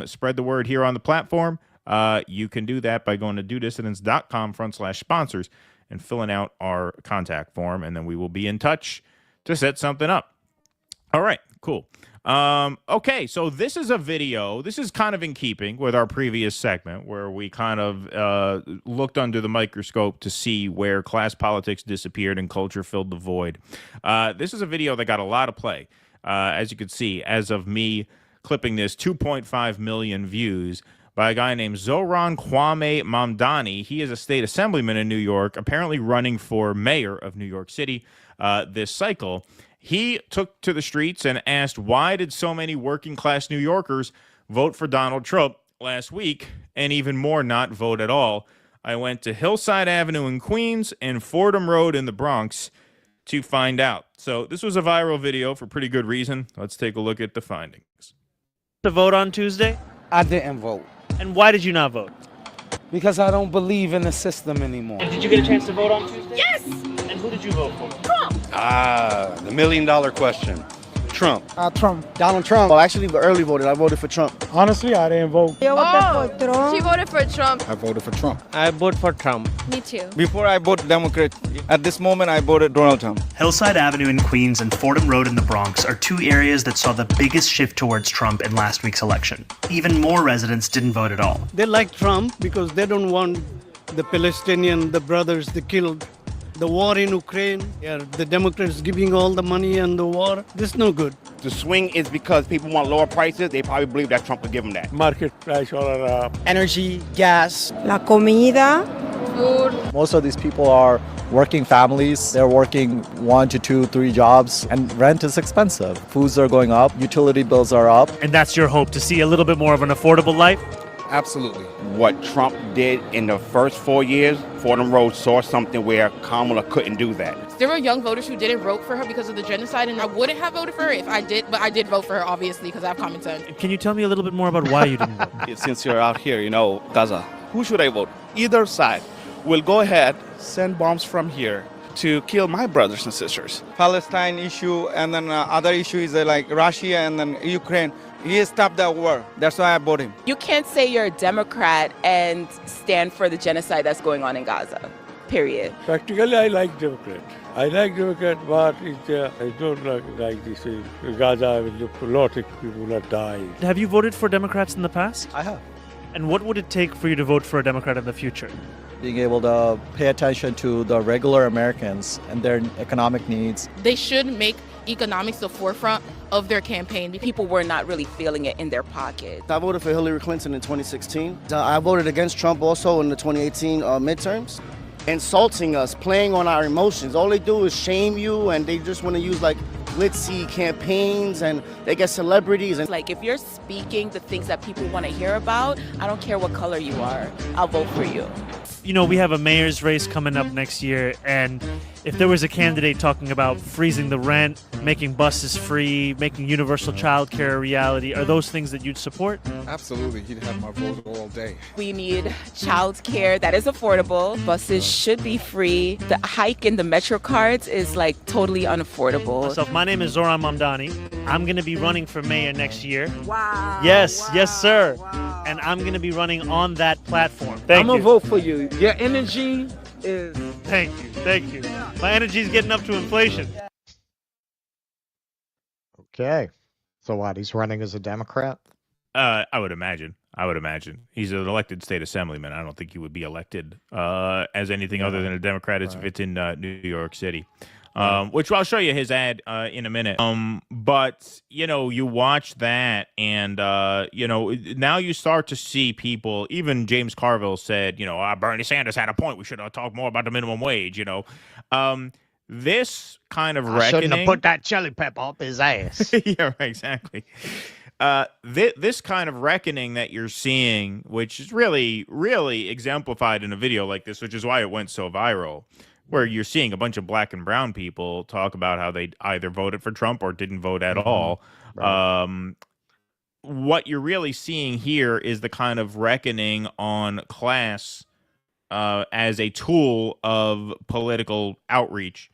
spread the word here on the platform. You can do that by going to dudissidents.com/sponsors and filling out our contact form, and then we will be in touch to set something up. All right, cool. Okay, so this is a video. This is kind of in keeping with our previous segment where we kind of looked under the microscope to see where class politics disappeared and culture filled the void. This is a video that got a lot of play. As you can see, as of me clipping this, 2.5 million views by a guy named Zohran Kwame Mamdani. He is a state assemblyman in New York, apparently running for mayor of New York City this cycle. He took to the streets and asked, why did so many working-class New Yorkers vote for Donald Trump last week, and even more not vote at all? I went to Hillside Avenue in Queens and Fordham Road in the Bronx to find out. So this was a viral video for pretty good reason. Let's take a look at the findings. To vote on Tuesday? I didn't vote. And why did you not vote? Because I don't believe in the system anymore. And did you get a chance to vote on Tuesday? Yes! And who did you vote for? Trump! The $1 million question. Trump. Trump. Donald Trump. Well, actually, early voted. I voted for Trump. Honestly, I didn't vote. She voted for Trump. I voted for Trump. I voted for Trump. Me too. Before I voted Democrat, at this moment I voted Donald Trump. Hillside Avenue in Queens and Fordham Road in the Bronx are two areas that saw the biggest shift towards Trump in last week's election. Even more residents didn't vote at all. They like Trump because they don't want the Palestinian, the brothers they killed. The war in Ukraine, the Democrats giving all the money and the war. This is no good. The swing is because people want lower prices. They probably believe that Trump would give them that. Market price all around. Energy, gas. La comida. Food. Most of these people are working families. They're working 1 to 2, 3 jobs, and rent is expensive. Foods are going up, utility bills are up. And that's your hope, to see a little bit more of an affordable life? Absolutely. What Trump did in the first 4 years, Fordham Road saw something where Kamala couldn't do that. There were young voters who didn't vote for her because of the genocide, and I wouldn't have voted for her if I did, but I did vote for her, obviously, because I have common sense. Can you tell me a little bit more about why you didn't vote? Since you're out here, Gaza, who should I vote? Either side will go ahead, send bombs from here to kill my brothers and sisters. Palestine issue, and then other issue is like Russia and then Ukraine. He stopped that war. That's why I bought him. You can't say you're a Democrat and stand for the genocide that's going on in Gaza, period. Practically, I like Democrat. I like Democrat, but I don't like this. In Gaza, a lot of people are dying. Have you voted for Democrats in the past? I have. And what would it take for you to vote for a Democrat in the future? Being able to pay attention to the regular Americans and their economic needs. They should make economics the forefront of their campaign. People were not really feeling it in their pocket. I voted for Hillary Clinton in 2016. I voted against Trump also in the 2018 midterms. Insulting us, playing on our emotions. All they do is shame you, and they just want to use like glitzy campaigns, and they get celebrities. And like, if you're speaking the things that people want to hear about, I don't care what color you are, I'll vote for you. We have a mayor's race coming up next year, and if there was a candidate talking about freezing the rent, making buses free, making universal child care a reality, are those things that you'd support? Absolutely. He'd have my vote all day. We need child care that is affordable. Buses should be free. The hike in the Metro cards is like totally unaffordable. My name is Zohran Mamdani. I'm going to be running for mayor next year. Wow. Yes, sir. Wow. And I'm going to be running on that platform. I'm going to vote for you. Your energy is... Thank you. My energy is getting up to inflation. Okay. So what, he's running as a Democrat? I would imagine. He's an elected state assemblyman. I don't think he would be elected as anything other than a Democrat if it's in New York City. Which I'll show you his ad in a minute. But, you watch that and, now you start to see people, even James Carville said, Bernie Sanders had a point. We should talk more about the minimum wage, This kind of reckoning. Shouldn't have put that chili pepper up his ass. Yeah, right, exactly. this kind of reckoning that you're seeing, which is really, really exemplified in a video like this, which is why it went so viral, where you're seeing a bunch of black and brown people talk about how they either voted for Trump or didn't vote at all. Right. What you're really seeing here is the kind of reckoning on class as a tool of political outreach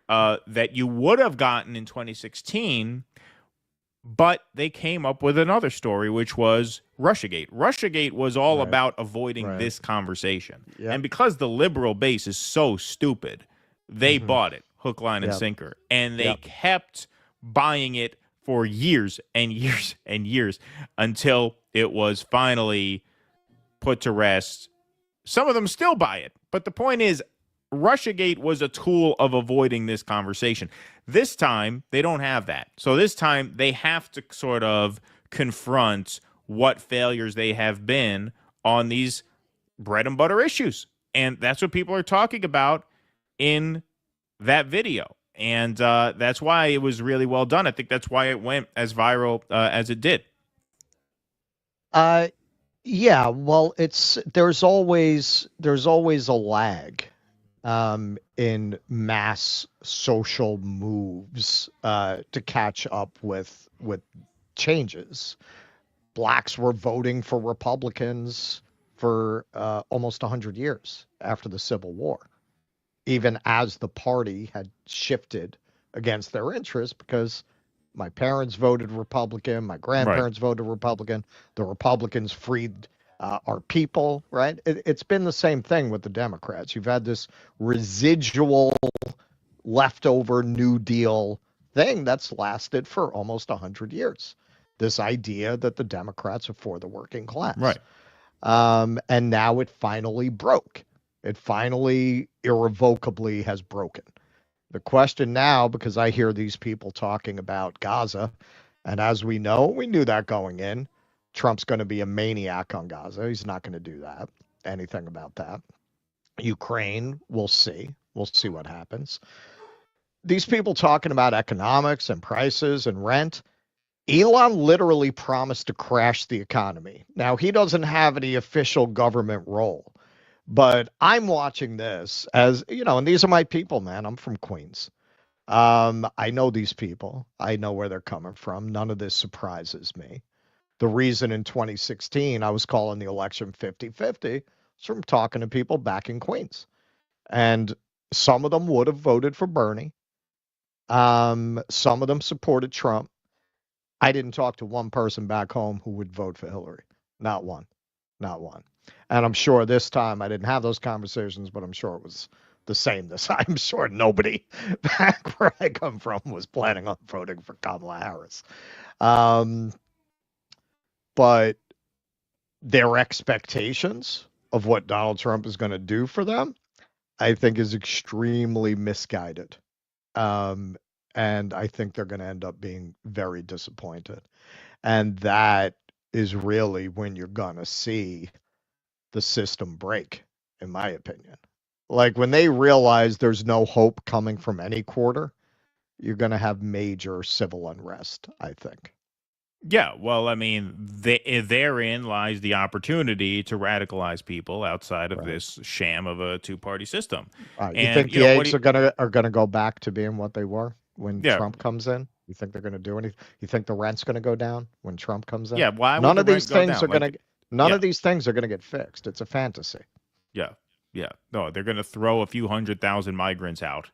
that you would have gotten in 2016, but they came up with another story, which was Russiagate. Russiagate was all about avoiding this conversation. Yep. And because the liberal base is so stupid, they bought it, hook, line, and sinker. And they kept buying it for years and years and years until it was finally put to rest. Some of them still buy it. But the point is, Russiagate was a tool of avoiding this conversation. This time, they don't have that. So this time, they have to sort of confront what failures they have been on these bread and butter issues. And that's what people are talking about in that video. And that's why it was really well done. I think that's why it went as viral as it did. Yeah, well, there's always a lag in mass social moves to catch up with changes. Blacks were voting for Republicans for almost 100 years after the Civil War, even as the party had shifted against their interests, because my parents voted Republican, my grandparents voted Republican, the Republicans freed our people, right? It's been the same thing with the Democrats. You've had this residual leftover New Deal thing that's lasted for almost 100 years. This idea that the Democrats are for the working class. Right. And now it finally broke. It finally irrevocably has broken. The question now, because I hear these people talking about Gaza, and as we know, we knew that going in, Trump's going to be a maniac on Gaza. He's not going to do that, anything about that. Ukraine, we'll see. We'll see what happens. These people talking about economics and prices and rent, Elon literally promised to crash the economy. Now, he doesn't have any official government role, but I'm watching this as, and these are my people, man. I'm from Queens. I know these people. I know where they're coming from. None of this surprises me. The reason in 2016 I was calling the election 50-50 was from talking to people back in Queens. And some of them would have voted for Bernie. Some of them supported Trump. I didn't talk to one person back home who would vote for Hillary. Not one. Not one. And I'm sure this time I didn't have those conversations, but I'm sure it was the same this time. I'm sure nobody back where I come from was planning on voting for Kamala Harris. But their expectations of what Donald Trump is going to do for them, I think, is extremely misguided. And I think they're going to end up being very disappointed. And that is really when you're going to see the system break, in my opinion. Like when they realize there's no hope coming from any quarter, you're going to have major civil unrest, I think. Yeah, well, I mean, therein lies the opportunity to radicalize people outside of this sham of a two-party system. You think the eggs are gonna go back to being what they were when Trump comes in? You think they're going to do anything? You think the rent's going to go down when Trump comes in? Yeah, why would none the of these rent go things down? are going to none of these things are going to get fixed. It's a fantasy. Yeah, yeah. No, they're going to throw a few 100,000 migrants out.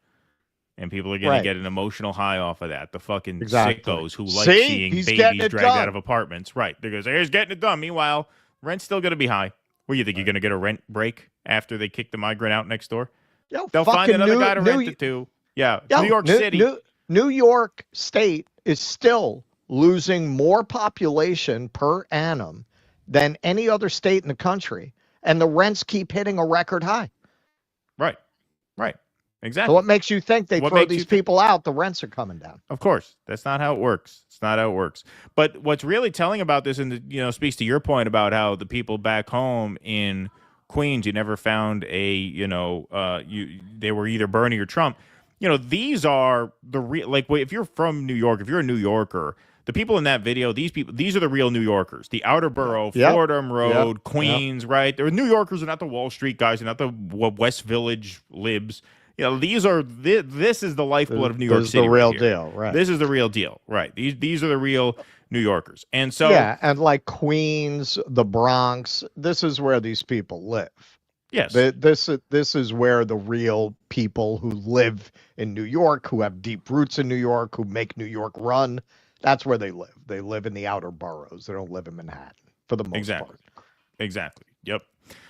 And people are going to get an emotional high off of that. The fucking sickos who like seeing babies dragged out of apartments. Right. They're going to say, he's getting it done. Meanwhile, rent's still going to be high. What do you think? You're going to get a rent break after they kick the migrant out next door? They'll find another guy to rent it to. Yeah. New York City. New York State is still losing more population per annum than any other state in the country. And the rents keep hitting a record high. Right. Right. Exactly. So what makes you think they throw these people out? The rents are coming down. Of course, that's not how it works. It's not how it works. But what's really telling about this, and speaks to your point about how the people back home in Queens, you never found they were either Bernie or Trump. These are the real. Like, if you're from New York, if you're a New Yorker, the people in that video, these are the real New Yorkers. The outer borough, Fordham Road, Queens, right? They're New Yorkers. They're not the Wall Street guys. They're not the West Village libs. This is the lifeblood of New York City. This is the real deal, right? This is the real deal, right? These are the real New Yorkers. And so and like Queens, the Bronx, this is where these people live. Yes. This is where the real people who live in New York, who have deep roots in New York, who make New York run, that's where they live. They live in the outer boroughs. They don't live in Manhattan for the most part. Exactly. Yep.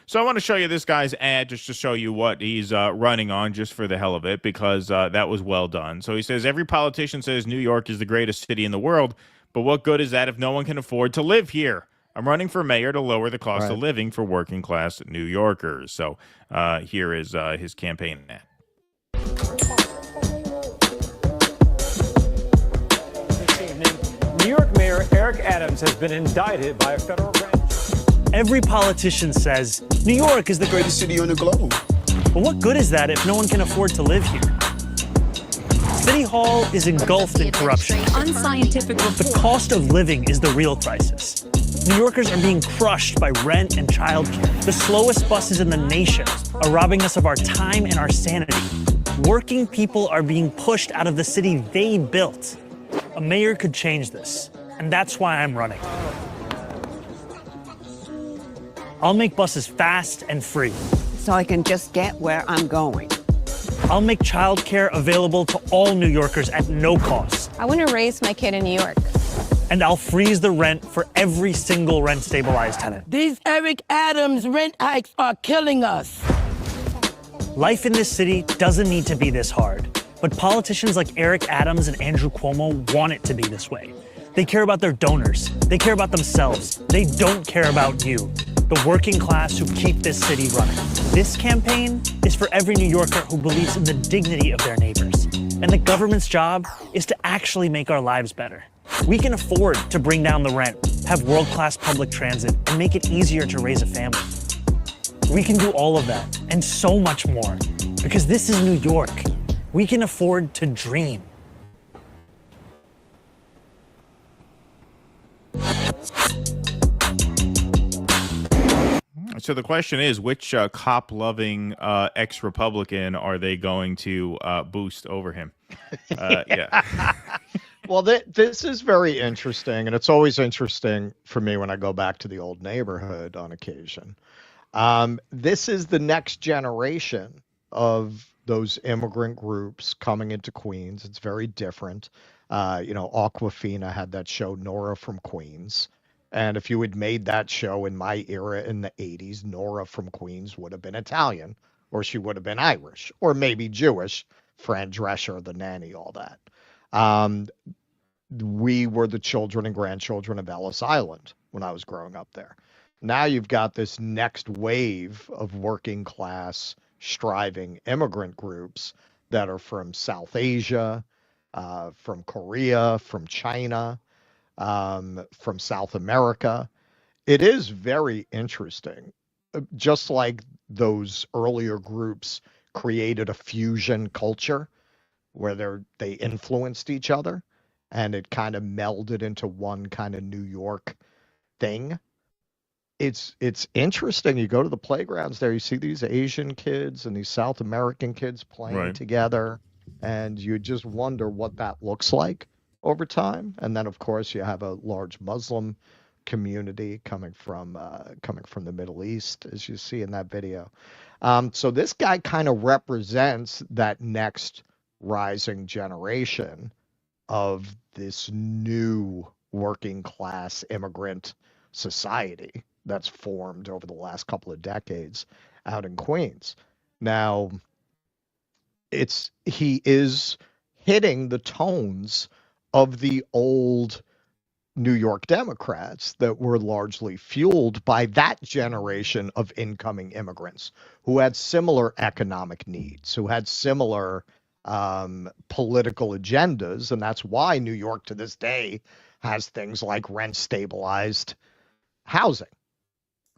So I want to show you this guy's ad just to show you what he's running on just for the hell of it, because that was well done. So he says, every politician says New York is the greatest city in the world, but what good is that if no one can afford to live here? I'm running for mayor to lower the cost of living for working class New Yorkers. So here is his campaign ad. New York Mayor Eric Adams has been indicted by a federal grand jury. Every politician says New York is the greatest city on the globe. But what good is that if no one can afford to live here? City Hall is engulfed in corruption. Unscientific. The cost of living is the real crisis. New Yorkers are being crushed by rent and childcare. The slowest buses in the nation are robbing us of our time and our sanity. Working people are being pushed out of the city they built. A mayor could change this, and that's why I'm running. I'll make buses fast and free. So I can just get where I'm going. I'll make childcare available to all New Yorkers at no cost. I want to raise my kid in New York. And I'll freeze the rent for every single rent-stabilized tenant. These Eric Adams rent hikes are killing us. Life in this city doesn't need to be this hard. But politicians like Eric Adams and Andrew Cuomo want it to be this way. They care about their donors. They care about themselves. They don't care about you, the working class who keep this city running. This campaign is for every New Yorker who believes in the dignity of their neighbors. And the government's job is to actually make our lives better. We can afford to bring down the rent, have world-class public transit, and make it easier to raise a family. We can do all of that and so much more, because this is New York. We can afford to dream. So the question is, which cop-loving ex-Republican are they going to boost over him? Yeah. Well, this is very interesting, and it's always interesting for me when I go back to the old neighborhood on occasion. This is the next generation of those immigrant groups coming into Queens. It's very different. Aquafina had that show, Nora from Queens. And if you had made that show in my era in the 80s, Nora from Queens would have been Italian, or she would have been Irish, or maybe Jewish, Fran Drescher, the nanny, all that. We were the children and grandchildren of Ellis Island when I was growing up there. Now you've got this next wave of working class, striving immigrant groups that are from South Asia, from Korea, from China, from South America. It is very interesting. Just like those earlier groups created a fusion culture where they influenced each other and it kind of melded into one kind of New York thing. It's interesting. You go to the playgrounds there, you see these Asian kids and these South American kids playing together, and you just wonder what that looks like over time. And then, of course, you have a large Muslim community coming from the Middle East, as you see in that video. So this guy kind of represents that next rising generation of this new working class immigrant society that's formed over the last couple of decades out in Queens. Now, he is hitting the tones of the old New York Democrats that were largely fueled by that generation of incoming immigrants who had similar economic needs, who had similar political agendas. And that's why New York to this day has things like rent stabilized housing.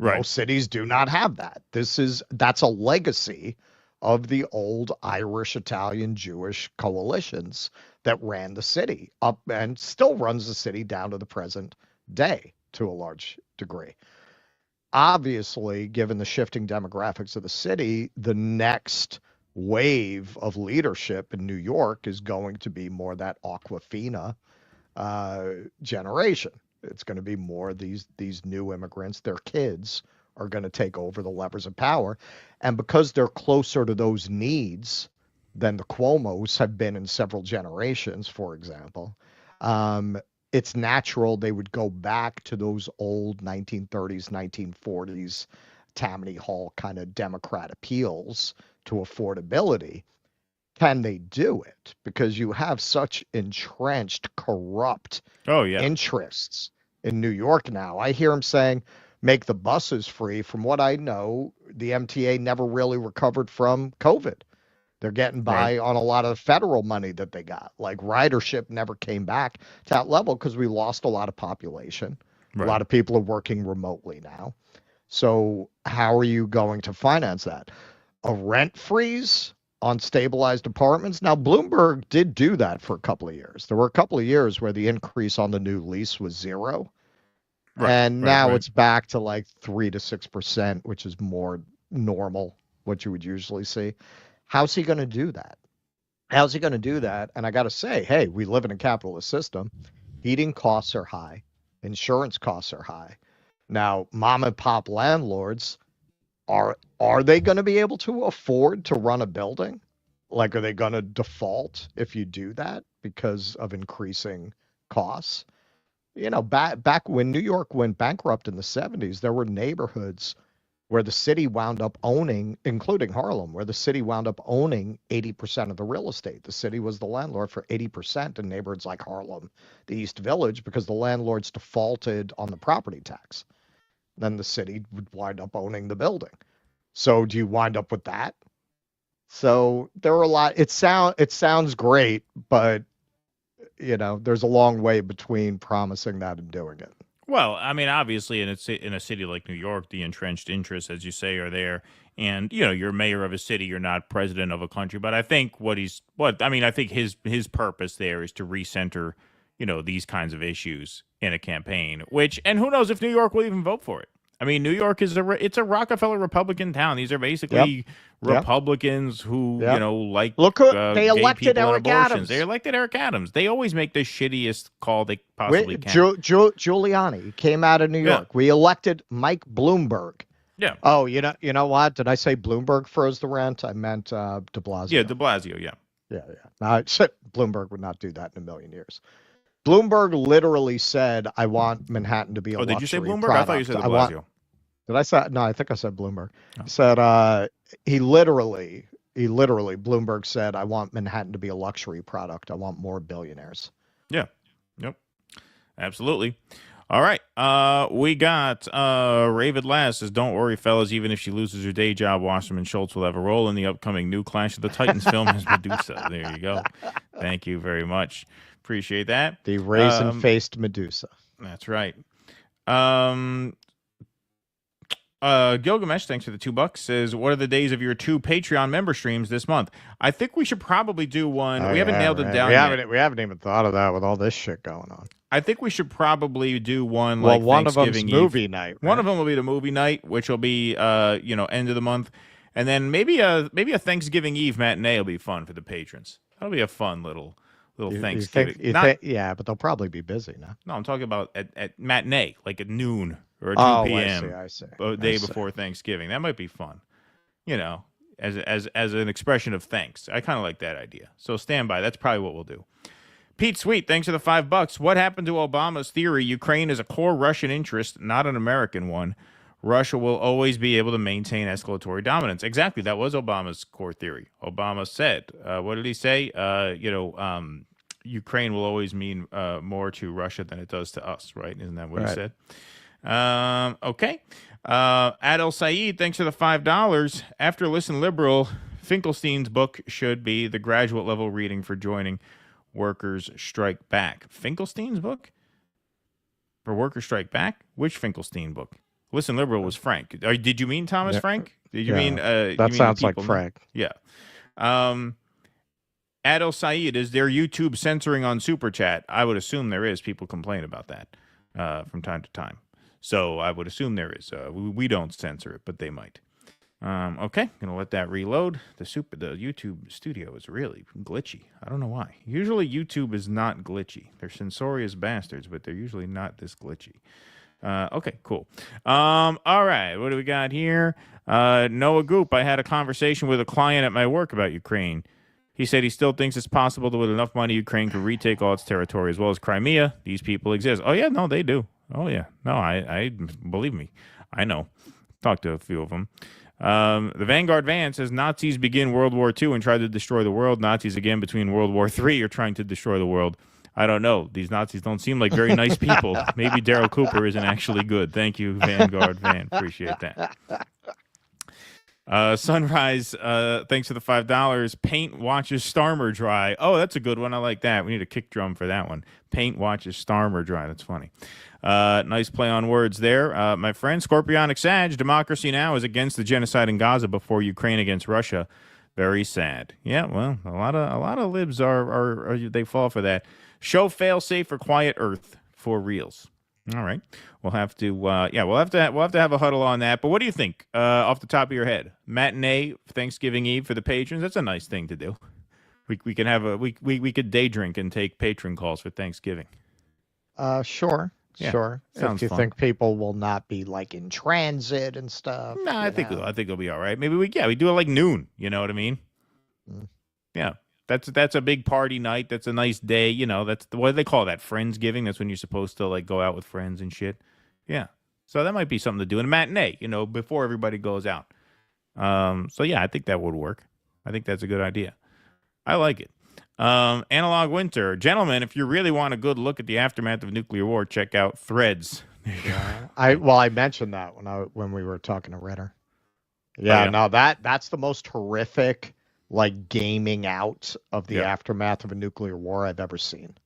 Right. Most cities do not have that. That's a legacy of the old Irish, Italian, Jewish coalitions that ran the city up and still runs the city down to the present day to a large degree. Obviously, given the shifting demographics of the city, the next wave of leadership in New York is going to be more that Aquafina generation. It's going to be more these new immigrants, their kids are going to take over the levers of power. And because they're closer to those needs than the Cuomos have been in several generations, for example, it's natural they would go back to those old 1930s, 1940s Tammany Hall kind of Democrat appeals to affordability. Can they do it? Because you have such entrenched, corrupt interests in New York now. I hear them saying, make the buses free. From what I know, the MTA never really recovered from COVID. They're getting by on a lot of federal money that they got. Like ridership never came back to that level because we lost a lot of population. A lot of people are working remotely now. So how are you going to finance that? A rent freeze on stabilized apartments? Now, Bloomberg did do that for a couple of years. There were a couple of years where the increase on the new lease was 0. And now it's back to like 3 to 6%, which is more normal, what you would usually see. How's he going to do that? How's he going to do that? And I got to say, hey, we live in a capitalist system. Heating costs are high. Insurance costs are high. Now, mom and pop landlords, are they going to be able to afford to run a building? Like, are they going to default if you do that because of increasing costs? You know, back when New York went bankrupt in the 70s, there were neighborhoods where the city wound up owning, including Harlem, where the city wound up owning 80% of the real estate. The city was the landlord for 80% in neighborhoods like Harlem, the East Village, because the landlords defaulted on the property tax. Then the city would wind up owning the building. So do you wind up with that? So there are a lot. It sounds great, but you know, there's a long way between promising that and doing it. Well, I mean, obviously, in a city like New York, the entrenched interests, as you say, are there. And you know, you're mayor of a city, you're not president of a country. But I think I think his purpose there is to recenter, you know, these kinds of issues in a campaign. And who knows if New York will even vote for it. I mean, New York is it's a Rockefeller Republican town. These are basically Republicans who, you know, like they elected Eric Adams. They elected Eric Adams. They always make the shittiest call they possibly can. Giuliani came out of New York. We elected Mike Bloomberg. Yeah. Oh, you know what? Did I say Bloomberg froze the rent? I meant de Blasio. Yeah, de Blasio, yeah. Yeah. Now, Bloomberg would not do that in a million years. Bloomberg literally said, I want Manhattan to be a luxury did you say Bloomberg? product. I thought you said de Blasio. Did I say? No, I think I said Bloomberg. He said, he literally, Bloomberg said, I want Manhattan to be a luxury product. I want more billionaires. Yeah. Yep. Absolutely. All right. We got Raven Last says, don't worry, fellas. Even if she loses her day job, Wasserman Schultz will have a role in the upcoming new Clash of the Titans film as Medusa. There you go. Thank you very much. Appreciate that. The raisin-faced Medusa. That's right. Gilgamesh, thanks for the $2, says, what are the days of your 2 Patreon member streams this month? I think we should probably do one. We haven't nailed it down yet. We haven't even thought of that with all this shit going on. I think we should probably do one like one Thanksgiving of them's movie night. Right? One of them will be the movie night, which will be end of the month. And then maybe a Thanksgiving Eve matinee will be fun for the patrons. That'll be a fun little Thanksgiving. Yeah, but they'll probably be busy now. No, I'm talking about at matinee, like at noon or 2 p.m. I see. A day before Thanksgiving. That might be fun. You know, as an expression of thanks. I kind of like that idea. So stand by. That's probably what we'll do. Pete Sweet, thanks for the $5. What happened to Obama's theory? Ukraine is a core Russian interest, not an American one. Russia will always be able to maintain escalatory dominance. Exactly. That was Obama's core theory. Obama said, what did he say? Ukraine will always mean more to Russia than it does to us, right? Isn't that what he said? Okay. Adel Saeed, thanks for the $5. After Listen Liberal, Finkelstein's book should be the graduate level reading for joining Workers Strike Back. Finkelstein's book? For Workers Strike Back? Which Finkelstein book? Listen Liberal was Frank. Did you mean Thomas Frank? Did you mean that sounds like Frank? Yeah. Adil Saeed, is there YouTube censoring on Super Chat? I would assume there is. People complain about that from time to time. So I would assume there is. We don't censor it, but they might. Okay, gonna let that reload. The YouTube studio is really glitchy. I don't know why. Usually YouTube is not glitchy. They're censorious bastards, but they're usually not this glitchy. Okay, cool. All right, what do we got here? Noah Goop, I had a conversation with a client at my work about Ukraine. He said he still thinks it's possible that with enough money, Ukraine could retake all its territory as well as Crimea. These people exist. Oh, yeah, no, they do. Oh, yeah. No, I believe me. I know. Talked to a few of them. The Vanguard Van says Nazis begin World War II and try to destroy the world. Nazis again between World War III are trying to destroy the world. I don't know. These Nazis don't seem like very nice people. Maybe Daryl Cooper isn't actually good. Thank you, Vanguard Van. Appreciate that. Sunrise, thanks for the $5. Paint watches Starmer dry. Oh, that's a good one. I like that. We need a kick drum for that one. Paint watches Starmer dry. That's funny. Nice play on words there. My friend, Scorpionic Sag, democracy now is against the genocide in Gaza before Ukraine against Russia. Very sad. Yeah, well, a lot of libs are they fall for that. Show fail safe for quiet Earth for reals. All right, we'll have to we'll have to have a huddle on that. But what do you think off the top of your head? Matinee Thanksgiving Eve for the patrons. That's a nice thing to do. We can have we could day drink and take patron calls for Thanksgiving. Sure. Yeah, sure. sounds If you fun. think people will not be like in transit and stuff. No, I think it'll be all right. Maybe we do it like noon. You know what I mean? Yeah. That's a big party night. That's a nice day. You know, that's what do they call that? Friendsgiving. That's when you're supposed to like go out with friends and shit. Yeah. So that might be something to do in a matinee, you know, before everybody goes out. So yeah, I think that would work. I think that's a good idea. I like it. Analog Winter. Gentlemen, if you really want a good look at the aftermath of nuclear war, check out Threads. I mentioned that when we were talking to Ritter. Yeah, yeah. no, that's the most horrific like gaming out of the aftermath of a nuclear war I've ever seen.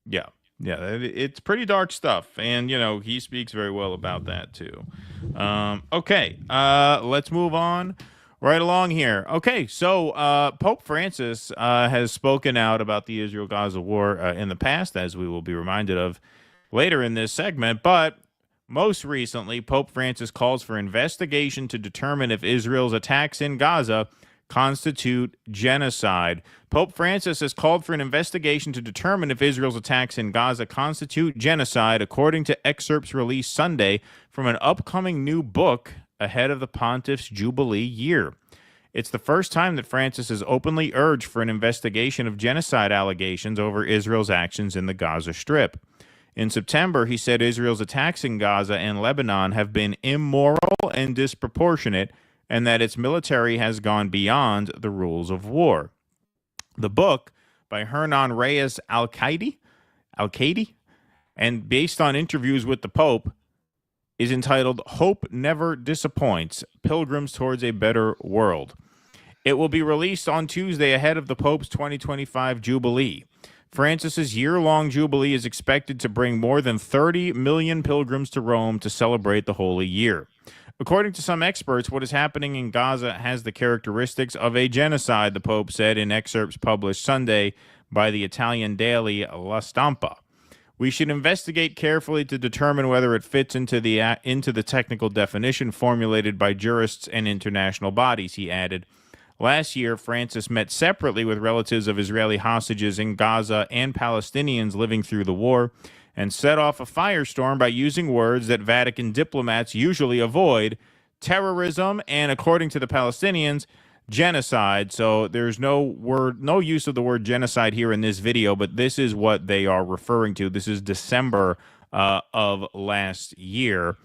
Yeah. Yeah, it's pretty dark stuff. And, you know, he speaks very well about that, too. Okay, let's move on right along here. Okay, so Pope Francis has spoken out about the Israel-Gaza war in the past, as we will be reminded of later in this segment. But most recently, Pope Francis calls for investigation to determine if Israel's attacks in Gaza constitute genocide. Pope Francis has called for an investigation to determine if Israel's attacks in Gaza constitute genocide, according to excerpts released Sunday from an upcoming new book ahead of the Pontiff's Jubilee year. It's the first time that Francis has openly urged for an investigation of genocide allegations over Israel's actions in the Gaza Strip. In September, he said Israel's attacks in Gaza and Lebanon have been immoral and disproportionate, and that its military has gone beyond the rules of war. The book, by Hernan Reyes Al-Qaidi, and based on interviews with the Pope, is entitled Hope Never Disappoints, Pilgrims Towards a Better World. It will be released on Tuesday ahead of the Pope's 2025 Jubilee. Francis's year-long Jubilee is expected to bring more than 30 million pilgrims to Rome to celebrate the Holy Year. According to some experts, what is happening in Gaza has the characteristics of a genocide, the Pope said in excerpts published Sunday by the Italian daily La Stampa. We should investigate carefully to determine whether it fits into the technical definition formulated by jurists and international bodies, he added. Last year, Francis met separately with relatives of Israeli hostages in Gaza and Palestinians living through the war, and set off a firestorm by using words that Vatican diplomats usually avoid: terrorism and, according to the Palestinians, genocide. So there's no use of the word genocide here in this video, but this is what they are referring to. This is December of last year.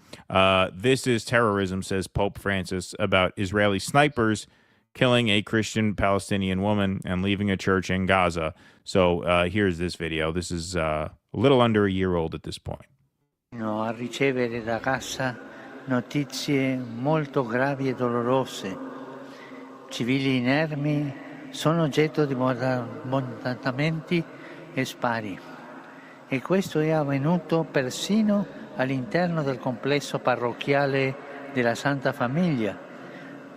This is terrorism, says Pope Francis, about Israeli snipers killing a Christian Palestinian woman and leaving a church in Gaza. So here's this video. This is a little under a year old at this point. A ricevere da Gaza notizie molto gravi e dolorose. Civili inermi sono oggetto di bombardamenti e spari. E questo è avvenuto persino all'interno del complesso parrocchiale della Santa Famiglia,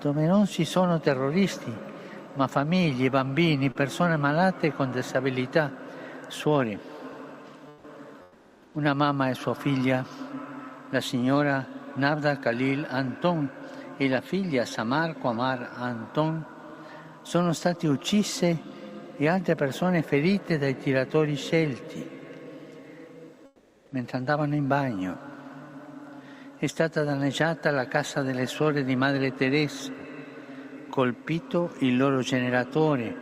dove non ci sono terroristi, ma famiglie, bambini, persone malate con disabilità, suore. Una mamma e sua figlia, la signora Navda Khalil Anton e la figlia Samar Qamar Anton, sono state uccise e altre persone ferite dai tiratori scelti mentre andavano in bagno. È stata danneggiata la casa delle suore di Madre Teresa, colpito il loro generatore.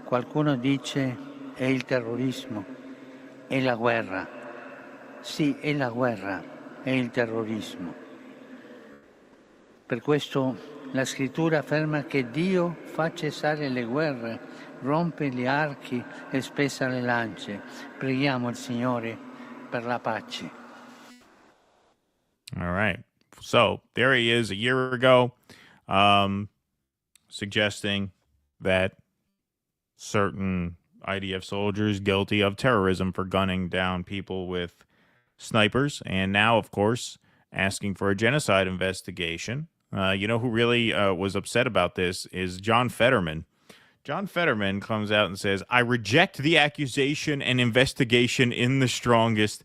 Qualcuno dice è il terrorismo, è la guerra. Sì, è la guerra, è il terrorismo. Per questo la scrittura afferma che Dio fa cessare le guerre, rompe gli archi e spezza le lance. Preghiamo il Signore per la pace. All right. So there he is a year ago, suggesting that certain IDF soldiers guilty of terrorism for gunning down people with snipers. And now, of course, asking for a genocide investigation. You know who really was upset about this is John Fetterman. John Fetterman comes out and says, I reject the accusation and investigation in the strongest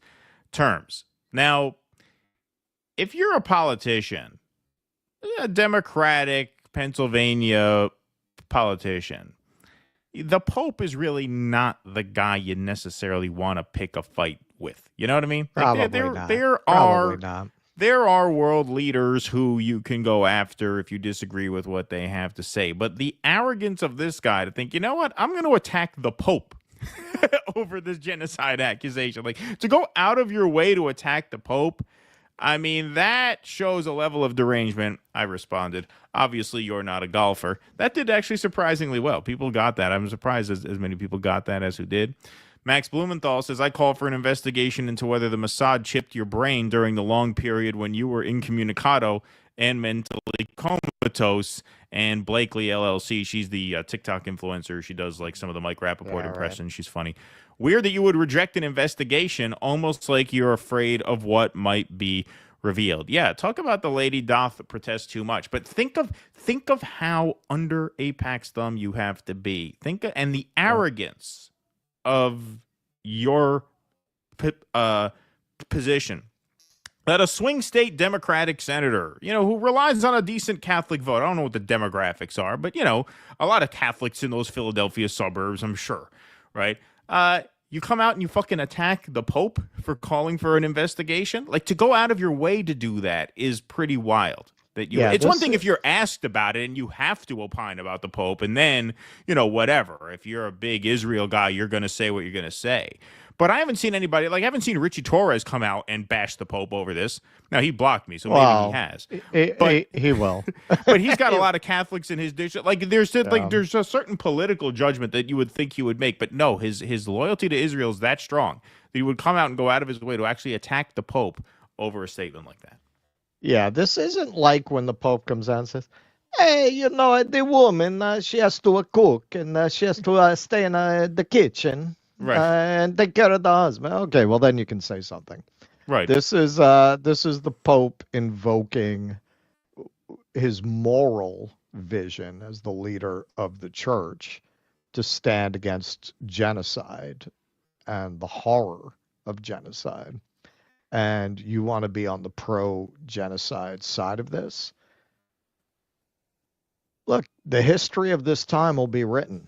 terms. Now, if you're a politician, a Democratic Pennsylvania politician, the Pope is really not the guy you necessarily want to pick a fight with. You know what I mean? Probably not. There are world leaders who you can go after if you disagree with what they have to say. But the arrogance of this guy to think, you know what, I'm going to attack the Pope over this genocide accusation. Like, to go out of your way to attack the Pope, I mean, that shows a level of derangement. I responded, obviously, you're not a golfer. That did actually surprisingly well. People got that. I'm surprised as many people got that as who did. Max Blumenthal says, I call for an investigation into whether the Mossad chipped your brain during the long period when you were incommunicado and mentally comatose. And Blakely LLC, she's the TikTok influencer. She does like some of the Mike Rappaport impressions. She's funny. Weird that you would reject an investigation, almost like you're afraid of what might be revealed. Yeah, talk about the lady doth protest too much. But think of how under Apac's thumb you have to be. And the arrogance of your position that a swing state Democratic senator, who relies on a decent Catholic vote. I don't know what the demographics are, but, a lot of Catholics in those Philadelphia suburbs, I'm sure, right? You come out and you fucking attack the Pope for calling for an investigation? Like, to go out of your way to do that is pretty wild. It's one thing if you're asked about it and you have to opine about the Pope, and then, whatever. If you're a big Israel guy, you're going to say what you're going to say. But I haven't seen anybody, I haven't seen Richie Torres come out and bash the Pope over this. Now, he blocked me, so maybe he has. He will. But he's got a lot of Catholics in his district. There's a certain political judgment that you would think he would make. But no, his loyalty to Israel is that strong that he would come out and go out of his way to actually attack the Pope over a statement like that. Yeah, this isn't like when the Pope comes out and says, hey, the woman, she has to cook and she has to stay in the kitchen. Right. And take care of the husband. Okay, well then you can say something. Right. This is the Pope invoking his moral vision as the leader of the church to stand against genocide and the horror of genocide. And you want to be on the pro-genocide side of this. Look, the history of this time will be written.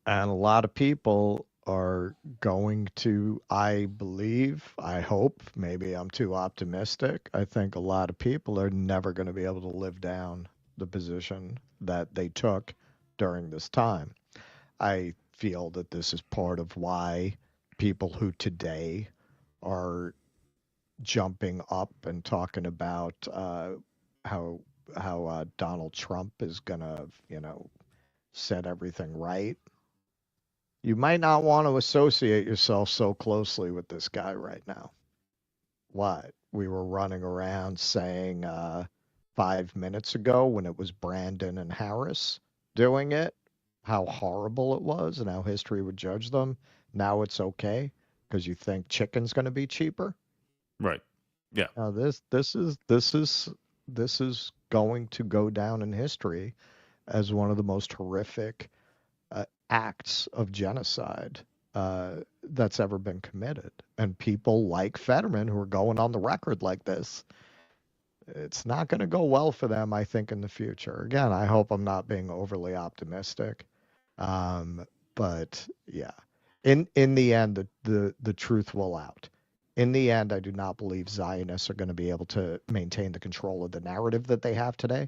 And a lot of people are going to, I believe, I hope, maybe I'm too optimistic. I think a lot of people are never going to be able to live down the position that they took during this time. I feel that this is part of why people who today are jumping up and talking about how Donald Trump is going to, set everything right. You might not want to associate yourself so closely with this guy right now. What? We were running around saying 5 minutes ago when it was Brandon and Harris doing it, how horrible it was and how history would judge them. Now it's okay because you think chicken's going to be cheaper. Right. Yeah. This is this is going to go down in history as one of the most horrific acts of genocide that's ever been committed. And people like Fetterman, who are going on the record like this, it's not going to go well for them, I think, in the future. Again, I hope I'm not being overly optimistic. But yeah, in the end, the truth will out. In the end, I do not believe Zionists are going to be able to maintain the control of the narrative that they have today,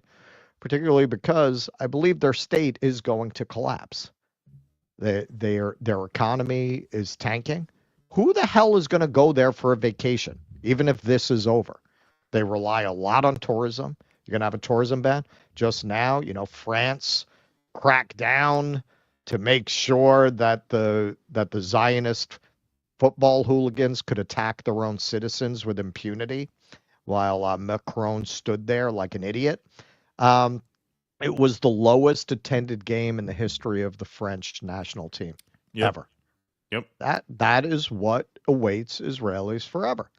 particularly because I believe their state is going to collapse. Their economy is tanking. Who the hell is going to go there for a vacation, even if this is over? They rely a lot on tourism. You're going to have a tourism ban. Just now, France cracked down to make sure that the Zionist football hooligans could attack their own citizens with impunity, while Macron stood there like an idiot. It was the lowest attended game in the history of the French national team ever. Yep. That is what awaits Israelis forever,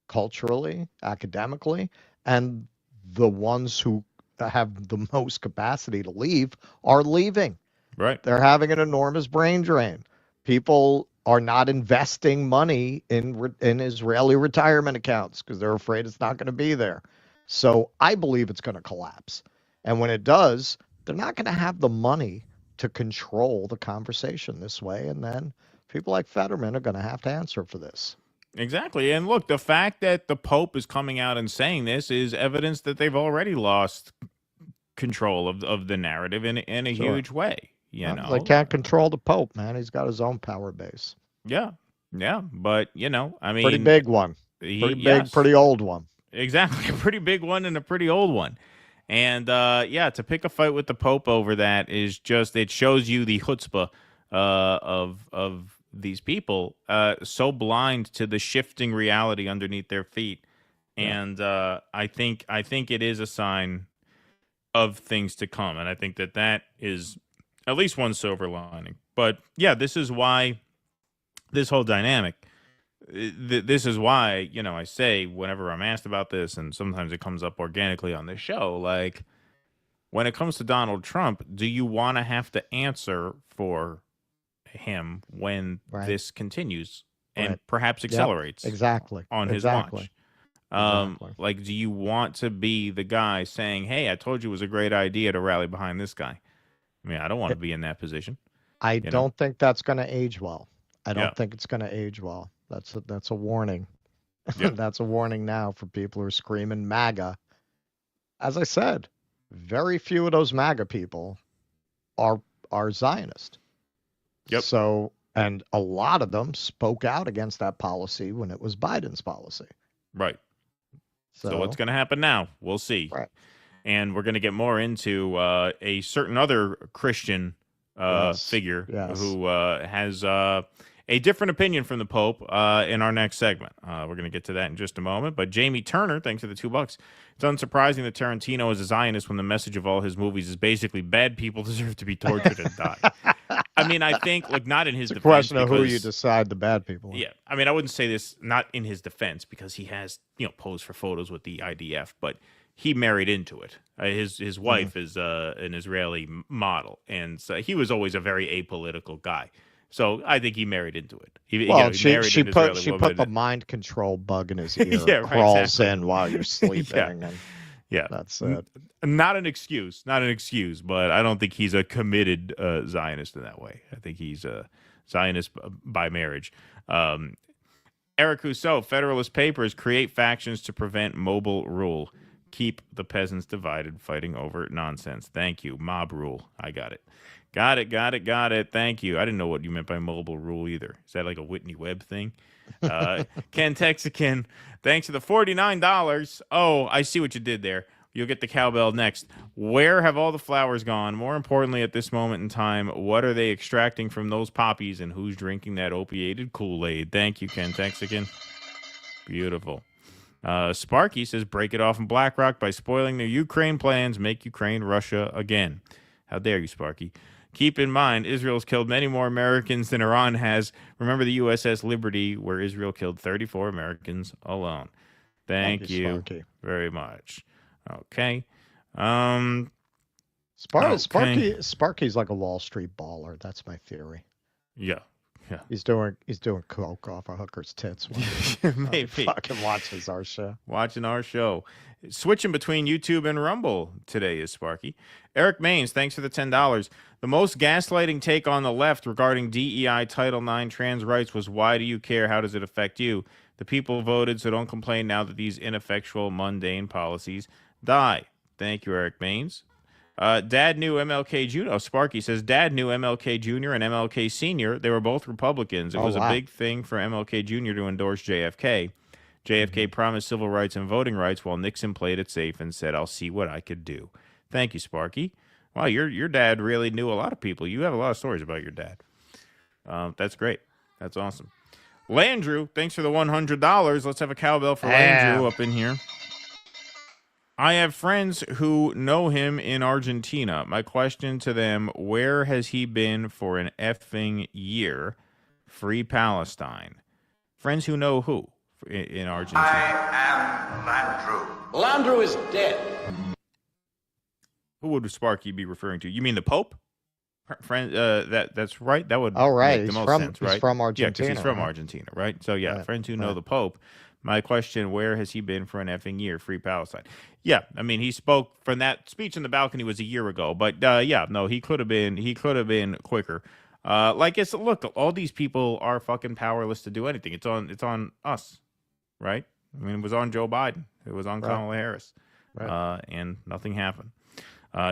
culturally, academically, and the ones who have the most capacity to leave are leaving. Right. They're having an enormous brain drain. People are not investing money in Israeli retirement accounts because they're afraid it's not going to be there. So I believe it's going to collapse. And when it does, they're not going to have the money to control the conversation this way. And then people like Fetterman are going to have to answer for this. Exactly. And look, the fact that the Pope is coming out and saying this is evidence that they've already lost control of the narrative in a huge way. They can't control the Pope, man. He's got his own power base. Yeah. Yeah. But, I mean. Pretty big one. Pretty old one. Exactly. A pretty big one and a pretty old one. And, to pick a fight with the Pope over that is just, it shows you the chutzpah of these people, so blind to the shifting reality underneath their feet. And I think it is a sign of things to come. And I think that is at least one silver lining. But, this is why this whole dynamic, this is why, I say whenever I'm asked about this, and sometimes it comes up organically on this show, like, when it comes to Donald Trump, do you want to have to answer for him when this continues and perhaps accelerates on his watch? Like, do you want to be the guy saying, hey, I told you it was a great idea to rally behind this guy? I mean, I don't want to be in that position. I don't think that's going to age well. I don't think it's going to age well. That's a warning. Yep. That's a warning now for people who are screaming MAGA. As I said, very few of those MAGA people are Zionist. Yep. So, and a lot of them spoke out against that policy when it was Biden's policy. Right. So what's going to happen now? We'll see. Right. And we're going to get more into a certain other Christian figure who has a different opinion from the Pope in our next segment. We're going to get to that in just a moment. But Jamie Turner, thanks for the $2. It's unsurprising that Tarantino is a Zionist when the message of all his movies is basically bad people deserve to be tortured and die. I mean, I think, like, not in his defense. It's a question of who you decide the bad people are. Yeah. I mean, I wouldn't say this not in his defense because he has, posed for photos with the IDF, but he married into it. His wife is an Israeli model, and so he was always a very apolitical guy. So I think he married into it. He put the mind control bug in his ear. Crawls in while you're sleeping. Yeah, that's it. Not an excuse, but I don't think he's a committed Zionist in that way. I think he's a Zionist by marriage. Eric Rousseau, Federalist Papers, create factions to prevent mobile rule. Keep the peasants divided, fighting over nonsense. Thank you. Mob rule. I got it. Got it. Thank you. I didn't know what you meant by mobile rule either. Is that like a Whitney Webb thing? Ken Texican, thanks for the $49. Oh, I see what you did there. You'll get the cowbell next. Where have all the flowers gone? More importantly, at this moment in time, what are they extracting from those poppies, and who's drinking that opiated Kool-Aid? Thank you, Ken Texican. Beautiful. Sparky says, break it off in BlackRock by spoiling their Ukraine plans, make Ukraine Russia again. How dare you, Sparky? Keep in mind, Israel's killed many more Americans than Iran has. Remember the USS Liberty, where Israel killed 34 Americans alone. Thank you Sparky. very much. Okay. Sparky's like a Wall Street baller. That's my theory. Yeah. He's doing coke off a hooker's tits. Maybe. Fucking watches our show. Watching our show. Switching between YouTube and Rumble today is Sparky. Eric Maines, thanks for the $10. The most gaslighting take on the left regarding DEI, Title IX, trans rights was, why do you care? How does it affect you? The people voted, so don't complain now that these ineffectual, mundane policies die. Thank you, Eric Maines. Dad knew MLK Jr. Oh, Sparky says, Dad knew MLK Jr. and MLK Sr. They were both Republicans. It was a big thing for MLK Jr. to endorse JFK. JFK promised civil rights and voting rights while Nixon played it safe and said, I'll see what I could do. Thank you, Sparky. Wow, your dad really knew a lot of people. You have a lot of stories about your dad. That's great. That's awesome. Landrew, thanks for the $100. Let's have a cowbell for Landrew up in here. I have friends who know him in Argentina. My question to them, where has he been for an effing year? Free Palestine. Friends who know who in Argentina? I am Landrew. Landrew is dead. Who would Sparky be referring to? You mean the Pope? Friend, that's right. That would make the most sense, right? He's from Argentina. Yeah, because he's from Argentina, right? So, yeah, friends who know the Pope. My question, where has he been for an effing year? Free Palestine. Yeah, I mean, he spoke from that speech in the balcony was a year ago. But, yeah, no, he could have been quicker. Look, all these people are fucking powerless to do anything. It's on us, right? I mean, it was on Joe Biden. It was on Kamala Harris. Right. And nothing happened.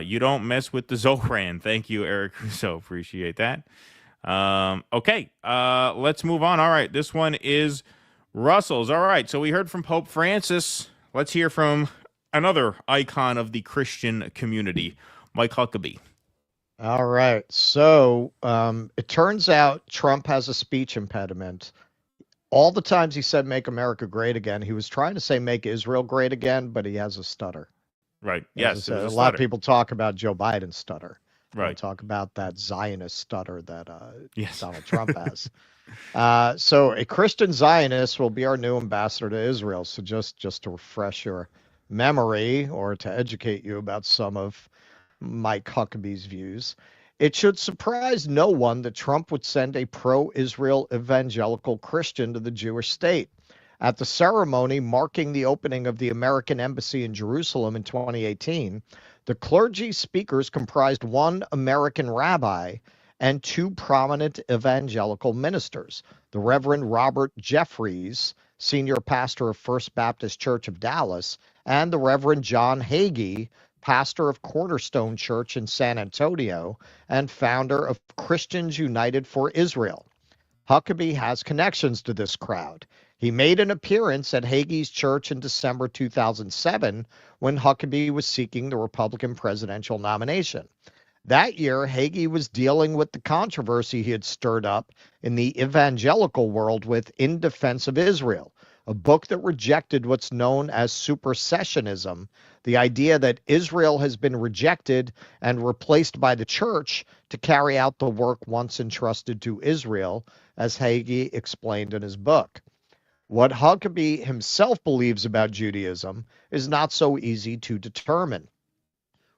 You don't mess with the Zoran. Thank you, Eric Russo. Appreciate that. Okay, let's move on. All right, this one is Russell's. All right, so we heard from Pope Francis. Let's hear from another icon of the Christian community, Mike Huckabee. All right, so it turns out Trump has a speech impediment. All the times he said "Make America Great Again," he was trying to say "Make Israel Great Again," but he has a stutter. Right. Yes. A lot of people talk about Joe Biden's stutter. Right. They talk about that Zionist stutter that yes. Donald Trump has. So a Christian Zionist will be our new ambassador to Israel. So just to refresh your memory or to educate you about some of Mike Huckabee's views, it should surprise no one that Trump would send a pro-Israel evangelical Christian to the Jewish state. At the ceremony marking the opening of the American Embassy in Jerusalem in 2018, the clergy speakers comprised one American rabbi and two prominent evangelical ministers, the Reverend Robert Jeffries, senior pastor of First Baptist Church of Dallas, and the Reverend John Hagee, pastor of Cornerstone Church in San Antonio and founder of Christians United for Israel. Huckabee has connections to this crowd. He made an appearance at Hagee's church in December 2007 when Huckabee was seeking the Republican presidential nomination. That year, Hagee was dealing with the controversy he had stirred up in the evangelical world with In Defense of Israel, a book that rejected what's known as supersessionism, the idea that Israel has been rejected and replaced by the church to carry out the work once entrusted to Israel, as Hagee explained in his book. What Huckabee himself believes about Judaism is not so easy to determine.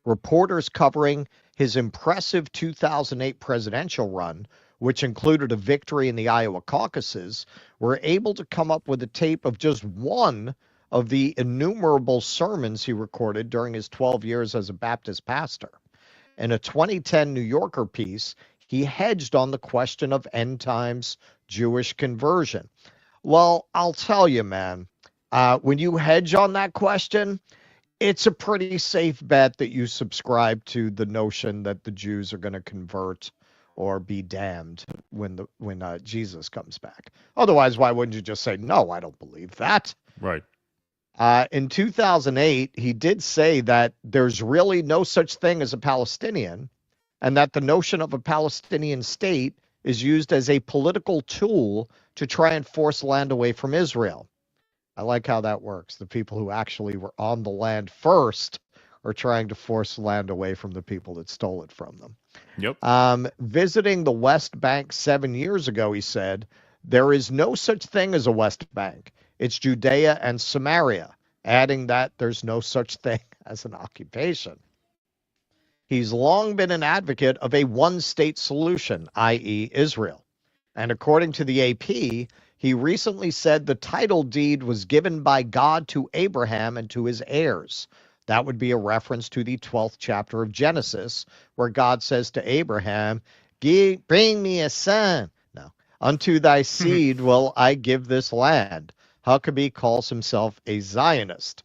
Reporters covering his impressive 2008 presidential run, which included a victory in the Iowa caucuses, were able to come up with a tape of just one of the innumerable sermons he recorded during his 12 years as a Baptist pastor. In a 2010 New Yorker piece, he hedged on the question of end times Jewish conversion. Well, I'll tell you, man, when you hedge on that question, it's a pretty safe bet that you subscribe to the notion that the Jews are going to convert or be damned when Jesus comes back. Otherwise, why wouldn't you just say, no, I don't believe that? Right. In 2008, he did say that there's really no such thing as a Palestinian and that the notion of a Palestinian state is used as a political tool to try and force land away from Israel. I like how that works. The people who actually were on the land first are trying to force land away from the people that stole it from them. Yep. Visiting the West Bank 7 years ago, he said, there is no such thing as a West Bank. It's Judea and Samaria, adding that there's no such thing as an occupation. He's long been an advocate of a one-state solution, i.e. Israel. And according to the AP, he recently said the title deed was given by God to Abraham and to his heirs. That would be a reference to the 12th chapter of Genesis, where God says to Abraham, bring me a son. No. Unto thy seed will I give this land. Huckabee calls himself a Zionist.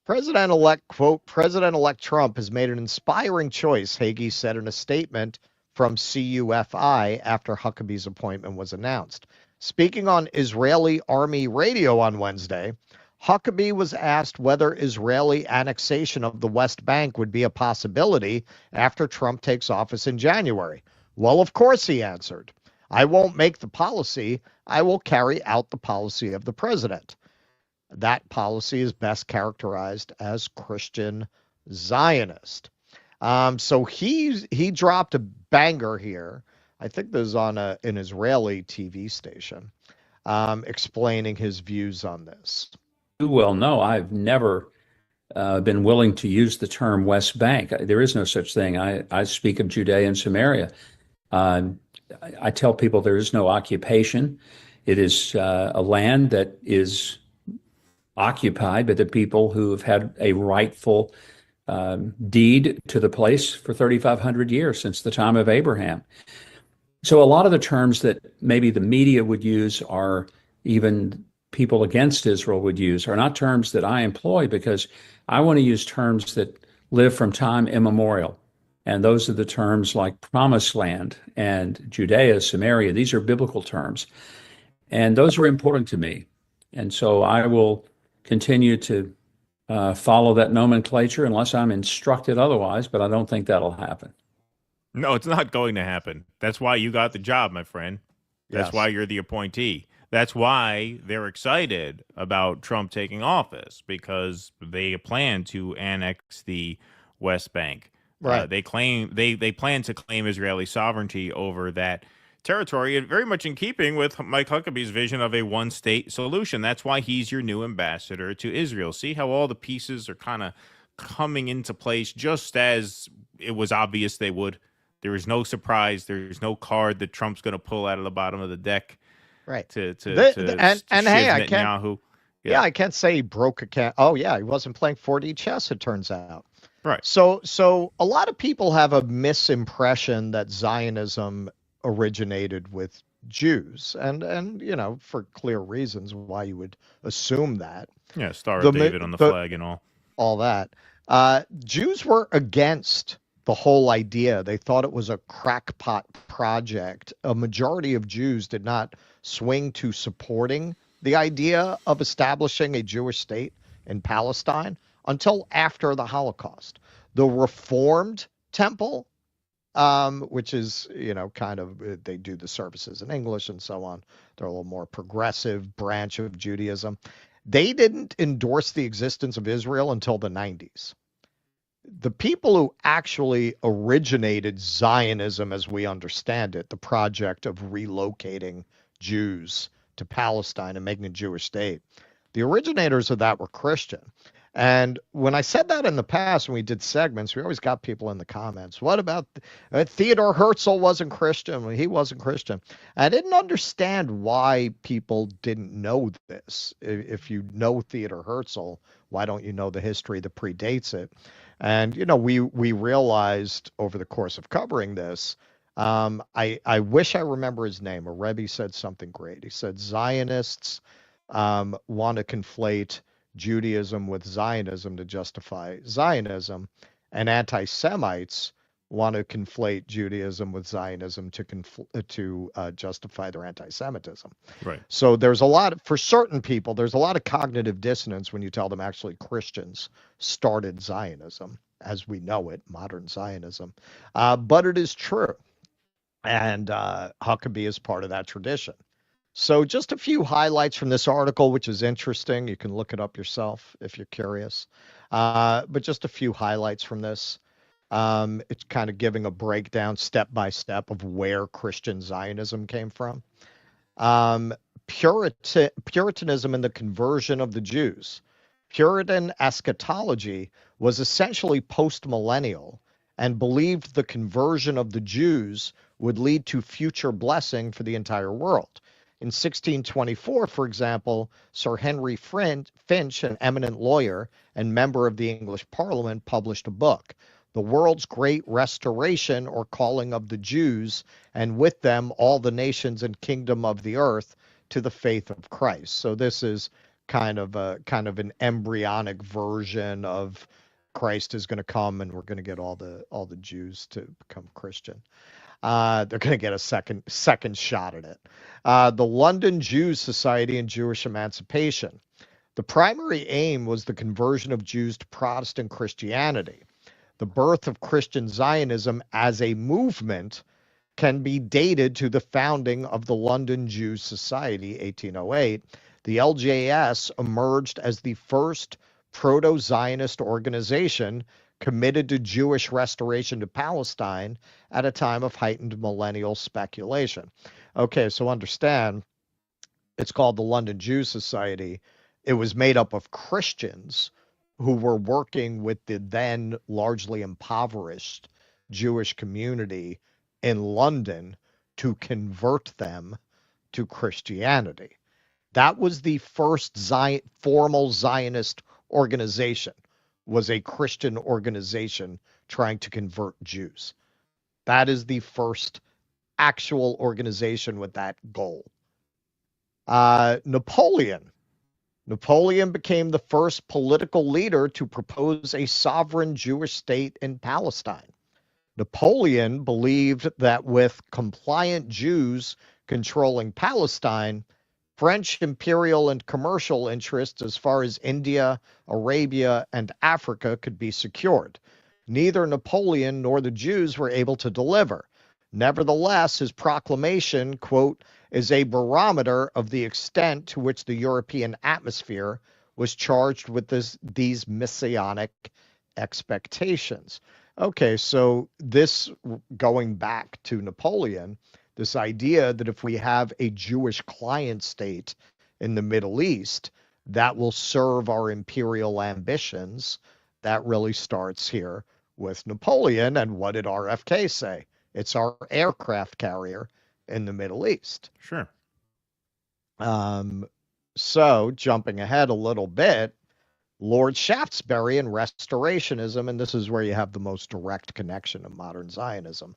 President-elect, quote, President-elect Trump has made an inspiring choice, Hagee said in a statement from CUFI after Huckabee's appointment was announced. Speaking on Israeli Army radio on Wednesday, Huckabee was asked whether Israeli annexation of the West Bank would be a possibility after Trump takes office in January. Well, of course, he answered. I won't make the policy. I will carry out the policy of the president. That policy is best characterized as Christian Zionist. So he dropped a banger here. I think this is on an Israeli TV station, explaining his views on this. You well know I've never been willing to use the term West Bank. There is no such thing. I speak of Judea and Samaria. I tell people there is no occupation. It is a land that is occupied by the people who have had a rightful deed to the place for 3,500 years, since the time of Abraham. So a lot of the terms that maybe the media would use, or even people against Israel would use, are not terms that I employ, because I want to use terms that live from time immemorial. And those are the terms like Promised Land and Judea, Samaria. These are biblical terms. And those are important to me. And so I will continue to follow that nomenclature unless I'm instructed otherwise, but I don't think that'll happen. No, it's not going to happen. That's why you got the job, my friend. That's why you're the appointee. That's why they're excited about Trump taking office, because they plan to annex the West Bank. Right. They plan to claim Israeli sovereignty over that territory, and very much in keeping with Mike Huckabee's vision of a one-state solution. That's why he's your new ambassador to Israel. See how all the pieces are kind of coming into place just as it was obvious they would. There is no surprise. There's no card that Trump's going to pull out of the bottom of the deck. Right. To hey, I can't. Netanyahu. Yeah, I can't say he broke a cat. Oh yeah, he wasn't playing 4D chess, it turns out. Right. So a lot of people have a misimpression that Zionism originated with Jews, and you know, for clear reasons why you would assume that. Yeah, Star of David on the flag and all that. Jews were against the whole idea. They thought it was a crackpot project. A majority of Jews did not swing to supporting the idea of establishing a Jewish state in Palestine until after the Holocaust. The Reformed Temple, which is, you know, kind of, they do the services in English and so on. They're a little more progressive branch of Judaism. They didn't endorse the existence of Israel until the 90s. The people who actually originated Zionism as we understand it, the project of relocating Jews to Palestine and making a Jewish state, the originators of that were Christian. And when I said that in the past, when we did segments, we always got people in the comments. What about Theodore Herzl wasn't Christian? Well, he wasn't Christian. I didn't understand why people didn't know this. If you know Theodore Herzl, why don't you know the history that predates it? And, you know, we realized over the course of covering this, I wish I remember his name. A Rebbe said something great. He said Zionists want to conflate Judaism with Zionism to justify Zionism, and anti-Semites want to conflate Judaism with Zionism to justify their anti-Semitism. Right. So for certain people, there's a lot of cognitive dissonance when you tell them actually Christians started Zionism as we know it, modern Zionism. But it is true. And Huckabee is part of that tradition. So just a few highlights from this article, which is interesting. You can look it up yourself if you're curious. But just a few highlights from this. It's kind of giving a breakdown step by step of where Christian Zionism came from. Puritanism and the conversion of the Jews. Puritan eschatology was essentially post-millennial and believed the conversion of the Jews would lead to future blessing for the entire world. In 1624, for example, Sir Henry Finch, an eminent lawyer and member of the English Parliament, published a book, The World's Great Restoration or Calling of the Jews, and with them all the nations and kingdom of the earth to the faith of Christ. So this is kind of an embryonic version of Christ is going to come and we're going to get all the Jews to become Christian. They're going to get a second shot at it. The London Jews Society and Jewish Emancipation. The primary aim was the conversion of Jews to Protestant Christianity. The birth of Christian Zionism as a movement can be dated to the founding of the London Jews Society, 1808. The LJS emerged as the first proto-Zionist organization committed to Jewish restoration to Palestine at a time of heightened millennial speculation. Okay, so understand, it's called the London Jews Society. It was made up of Christians who were working with the then largely impoverished Jewish community in London to convert them to Christianity. That was the first formal Zionist organization, was a Christian organization trying to convert Jews. That is the first actual organization with that goal. Napoleon became the first political leader to propose a sovereign Jewish state in Palestine. Napoleon believed that with compliant Jews controlling Palestine, French imperial and commercial interests as far as India, Arabia, and Africa could be secured. Neither Napoleon nor the Jews were able to deliver. Nevertheless, his proclamation, quote, is a barometer of the extent to which the European atmosphere was charged with these messianic expectations. Okay, so this, going back to Napoleon, this idea that if we have a Jewish client state in the Middle East, that will serve our imperial ambitions, that really starts here with Napoleon. And what did RFK say? It's our aircraft carrier in the Middle East. Sure. So jumping ahead a little bit, Lord Shaftesbury and Restorationism, and this is where you have the most direct connection to modern Zionism.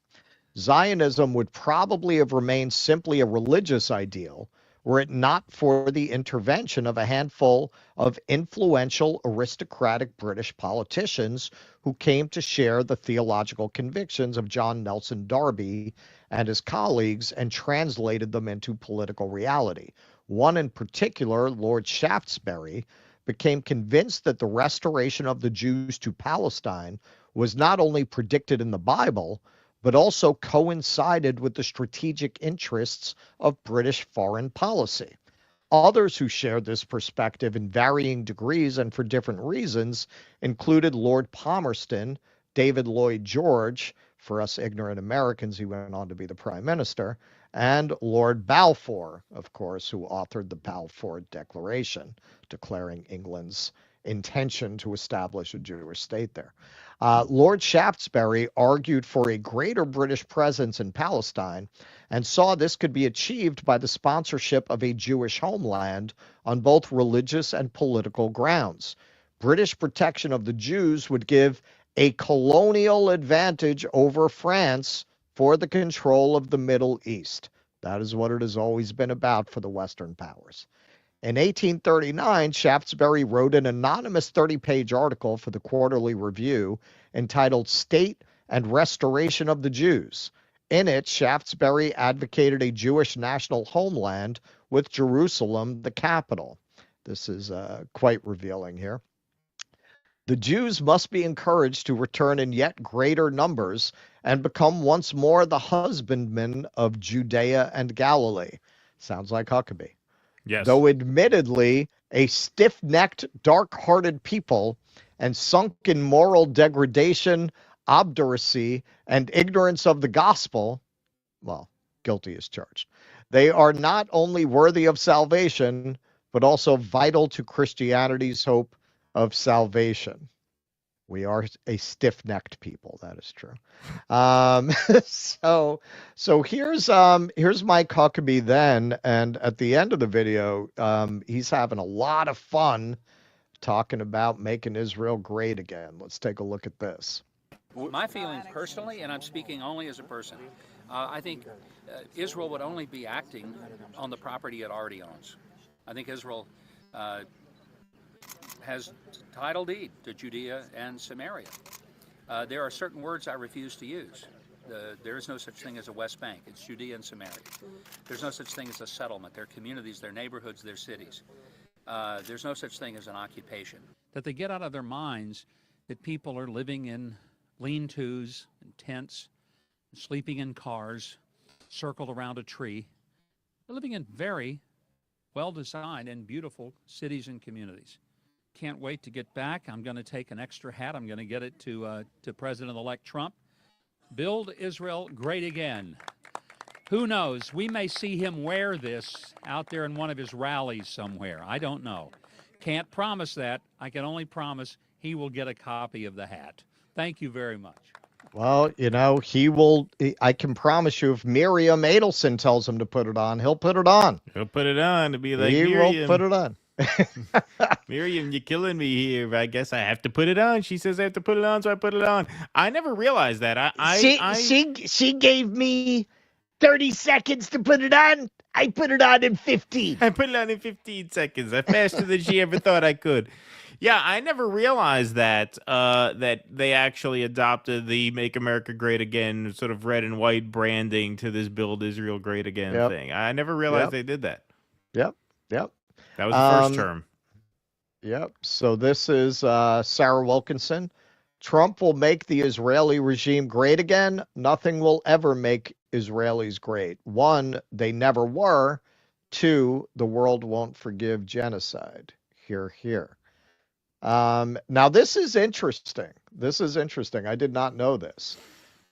Zionism would probably have remained simply a religious ideal were it not for the intervention of a handful of influential aristocratic British politicians who came to share the theological convictions of John Nelson Darby and his colleagues and translated them into political reality. One in particular, Lord Shaftesbury, became convinced that the restoration of the Jews to Palestine was not only predicted in the Bible, but also coincided with the strategic interests of British foreign policy. Others who shared this perspective in varying degrees and for different reasons included Lord Palmerston, David Lloyd George, for us ignorant Americans, he went on to be the Prime Minister, and Lord Balfour, of course, who authored the Balfour Declaration, declaring England's intention to establish a Jewish state there. Lord Shaftesbury argued for a greater British presence in Palestine and saw this could be achieved by the sponsorship of a Jewish homeland on both religious and political grounds. British protection of the Jews would give a colonial advantage over France for the control of the Middle East. That is what it has always been about for the Western powers. In 1839, Shaftesbury wrote an anonymous 30-page article for the Quarterly Review entitled State and Restoration of the Jews. In it, Shaftesbury advocated a Jewish national homeland with Jerusalem the capital. This is quite revealing here. The Jews must be encouraged to return in yet greater numbers and become once more the husbandmen of Judea and Galilee. Sounds like Huckabee. Yes. Though admittedly a stiff-necked, dark-hearted people and sunk in moral degradation, obduracy, and ignorance of the gospel, well, guilty as charged. They are not only worthy of salvation, but also vital to Christianity's hope of salvation. We are a stiff-necked people. That is true. So here's Mike Huckabee then, and at the end of the video, he's having a lot of fun talking about making Israel great again. Let's take a look at this. My feelings personally, and I'm speaking only as a person, I think Israel would only be acting on the property it already owns. I think Israel has title deed to Judea and Samaria. There are certain words I refuse to use. There is no such thing as a West Bank. It's Judea and Samaria. There's no such thing as a settlement. They're communities, they're neighborhoods, they're cities. There's no such thing as an occupation. That they get out of their minds that people are living in lean-tos and tents, sleeping in cars, circled around a tree. They're living in very well-designed and beautiful cities and communities. Can't wait to get back. I'm going to take an extra hat. I'm going to get it to President-elect Trump. Build Israel great again. Who knows? We may see him wear this out there in one of his rallies somewhere. I don't know. Can't promise that. I can only promise he will get a copy of the hat. Thank you very much. Well, you know, I can promise you if Miriam Adelson tells him to put it on, he'll put it on. He'll put it on to be like, he Miriam. will put it on. Miriam, you're killing me here. I guess I have to put it on. She says I have to put it on, so I put it on. I never realized that. She gave me 30 seconds to put it on. I put it on in 15. I put it on in 15 seconds. Faster than she ever thought I could. Yeah, I never realized that that they actually adopted the "Make America Great Again" sort of red and white branding to this "Build Israel Great Again" thing. I never realized they did that. Yep. That was the first term. Yep. So this is Sarah Wilkinson. Trump will make the Israeli regime great again. Nothing will ever make Israelis great. One, they never were. Two, the world won't forgive genocide. Hear, hear. Now, this is interesting. I did not know this.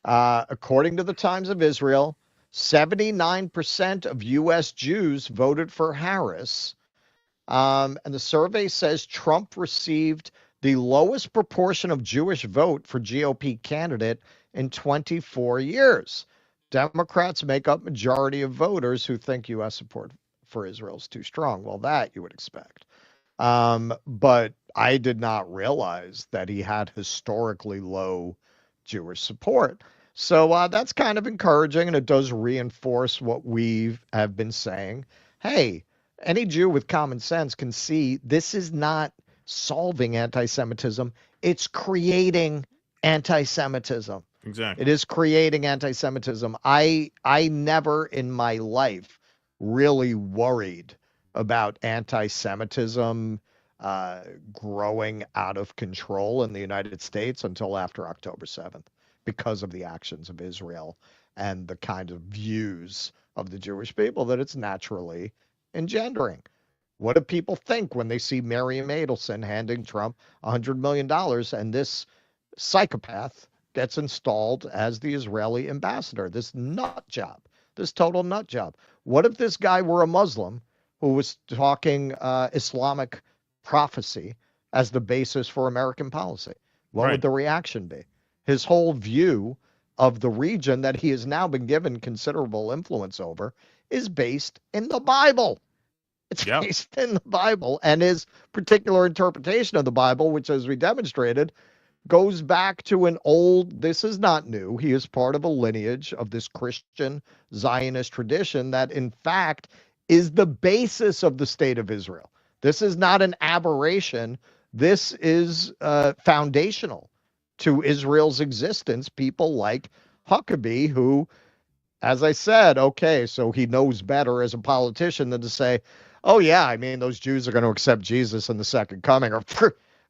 According to the Times of Israel, 79% of U.S. Jews voted for Harris. And the survey says Trump received the lowest proportion of Jewish vote for GOP candidate in 24 years. Democrats make up majority of voters who think U.S. support for Israel is too strong. Well, that you would expect. But I did not realize that he had historically low Jewish support. So that's kind of encouraging, and it does reinforce what we have been saying. Hey, any Jew with common sense can see this is not solving anti-Semitism. It's creating anti-Semitism. Exactly. It is creating anti-Semitism. I never in my life really worried about anti-Semitism growing out of control in the United States until after October 7th because of the actions of Israel and the kind of views of the Jewish people that it's naturally engendering. What do people think when they see Miriam Adelson handing Trump $100 million and this psychopath gets installed as the Israeli ambassador? This nut job, this total nut job. What if this guy were a Muslim who was talking Islamic prophecy as the basis for American policy? What would the reaction be? His whole view of the region that he has now been given considerable influence over is based in the Bible. It's based in the Bible, and his particular interpretation of the Bible, which, as we demonstrated, goes back to an old, this is not new. He is part of a lineage of this Christian Zionist tradition that, in fact, is the basis of the state of Israel. This is not an aberration. This is foundational to Israel's existence. People like Huckabee, who, as I said, okay, so he knows better as a politician than to say, oh, yeah, I mean, those Jews are going to accept Jesus in the second coming, or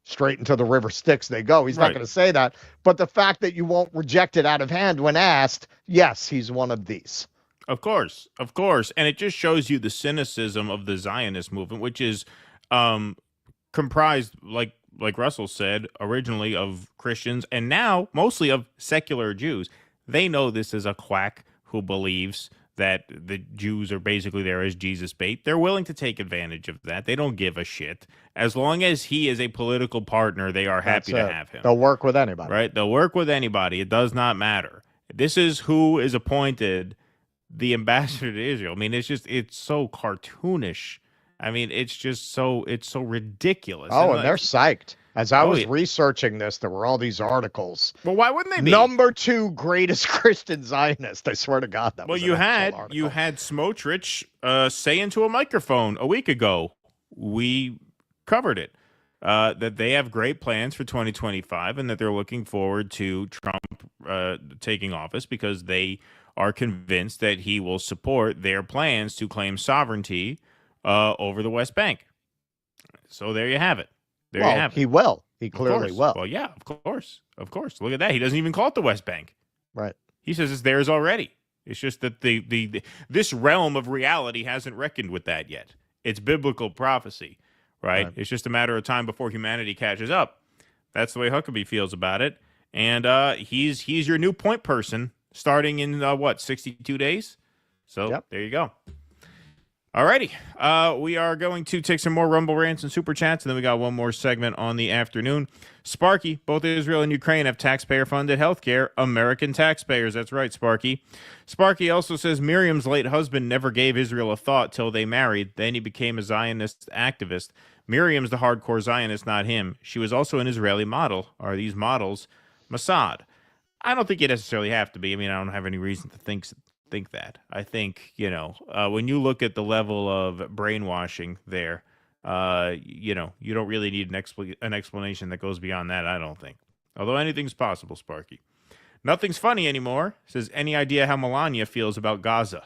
straight into the river Styx they go. He's not going to say that. But the fact that you won't reject it out of hand when asked, yes, he's one of these. Of course. And it just shows you the cynicism of the Zionist movement, which is comprised, like Russell said, originally of Christians and now mostly of secular Jews. They know this is a quack who believes that the Jews are basically there as Jesus bait. They're willing to take advantage of that. They don't give a shit. As long as he is a political partner, they are happy to have him. They'll work with anybody. Right? They'll work with anybody. It does not matter. This is who is appointed the ambassador to Israel. I mean, it's so cartoonish. I mean, it's so ridiculous. And they're psyched. As I was researching this, there were all these articles. Well, why wouldn't they be? Number 2 greatest Christian Zionist. I swear to God, that was you had Smotrich say into a microphone a week ago. We covered it. That they have great plans for 2025 and that they're looking forward to Trump taking office because they are convinced that he will support their plans to claim sovereignty over the West Bank. So there you have it. You have it. He will. He clearly will. Well, yeah, of course. Look at that. He doesn't even call it the West Bank. Right. He says it's theirs already. It's just that this realm of reality hasn't reckoned with that yet. It's biblical prophecy, right? It's just a matter of time before humanity catches up. That's the way Huckabee feels about it. And he's your new point person starting in, 62 days? So There you go. Alrighty, we are going to take some more Rumble rants and Super Chats, and then we got one more segment on the afternoon. Sparky, both Israel and Ukraine have taxpayer-funded healthcare. American taxpayers, that's right, Sparky. Sparky also says Miriam's late husband never gave Israel a thought till they married. Then he became a Zionist activist. Miriam's the hardcore Zionist, not him. She was also an Israeli model. Are these models Mossad? I don't think you necessarily have to be. I mean, I don't have any reason to think that. I think, when you look at the level of brainwashing there, you don't really need an explanation that goes beyond that, I don't think. Although anything's possible, Sparky. Nothing's funny anymore. Says, any idea how Melania feels about Gaza?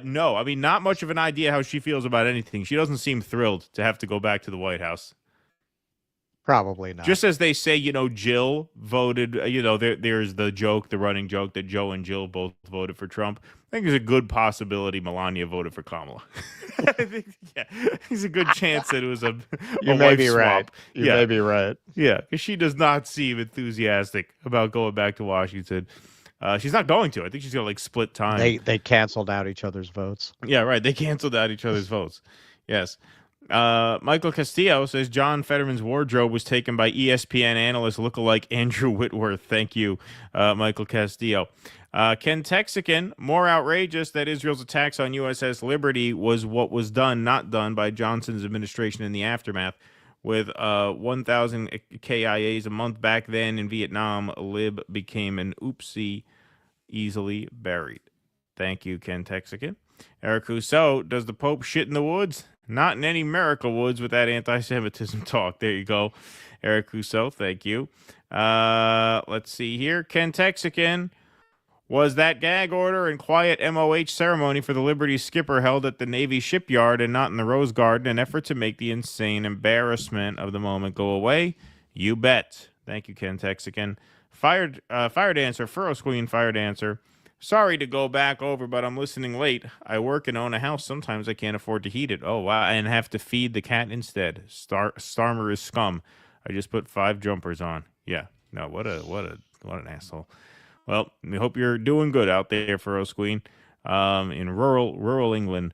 No, I mean, not much of an idea how she feels about anything. She doesn't seem thrilled to have to go back to the White House. Probably not. Just as they say, Jill voted, there's the running joke that Joe and Jill both voted for Trump. I think there's a good possibility Melania voted for Kamala. I think, there's a good chance that it was a You may be right. You may be right. Yeah, because she does not seem enthusiastic about going back to Washington. She's not going to. I think she's going to, split time. They canceled out each other's votes. Yeah, right. They canceled out each other's votes. Yes. Michael Castillo says John Fetterman's wardrobe was taken by ESPN analyst lookalike Andrew Whitworth. Thank you, Michael Castillo. Ken Texican, more outrageous that Israel's attacks on USS Liberty was what was not done by Johnson's administration in the aftermath. With 1,000 KIAs a month back then in Vietnam, Lib became an oopsie, easily buried. Thank you, Ken Texican. Eric Rousseau, does the Pope shit in the woods? Not in any miracle woods with that anti-Semitism talk. There you go. Eric Rousseau, thank you. Let's see here. Ken Texican, was that gag order and quiet MOH ceremony for the Liberty skipper held at the Navy shipyard and not in the Rose Garden an effort to make the insane embarrassment of the moment go away? You bet. Thank you, Ken Texican. Fire dancer, Furrow Queen fire dancer. Sorry to go back over, but I'm listening late. I work and own a house. Sometimes I can't afford to heat it. Oh, wow. And have to feed the cat instead. Starmer is scum. I just put 5 jumpers on. Yeah. No, what an asshole. Well, we hope you're doing good out there, Furrow Queen, in rural England.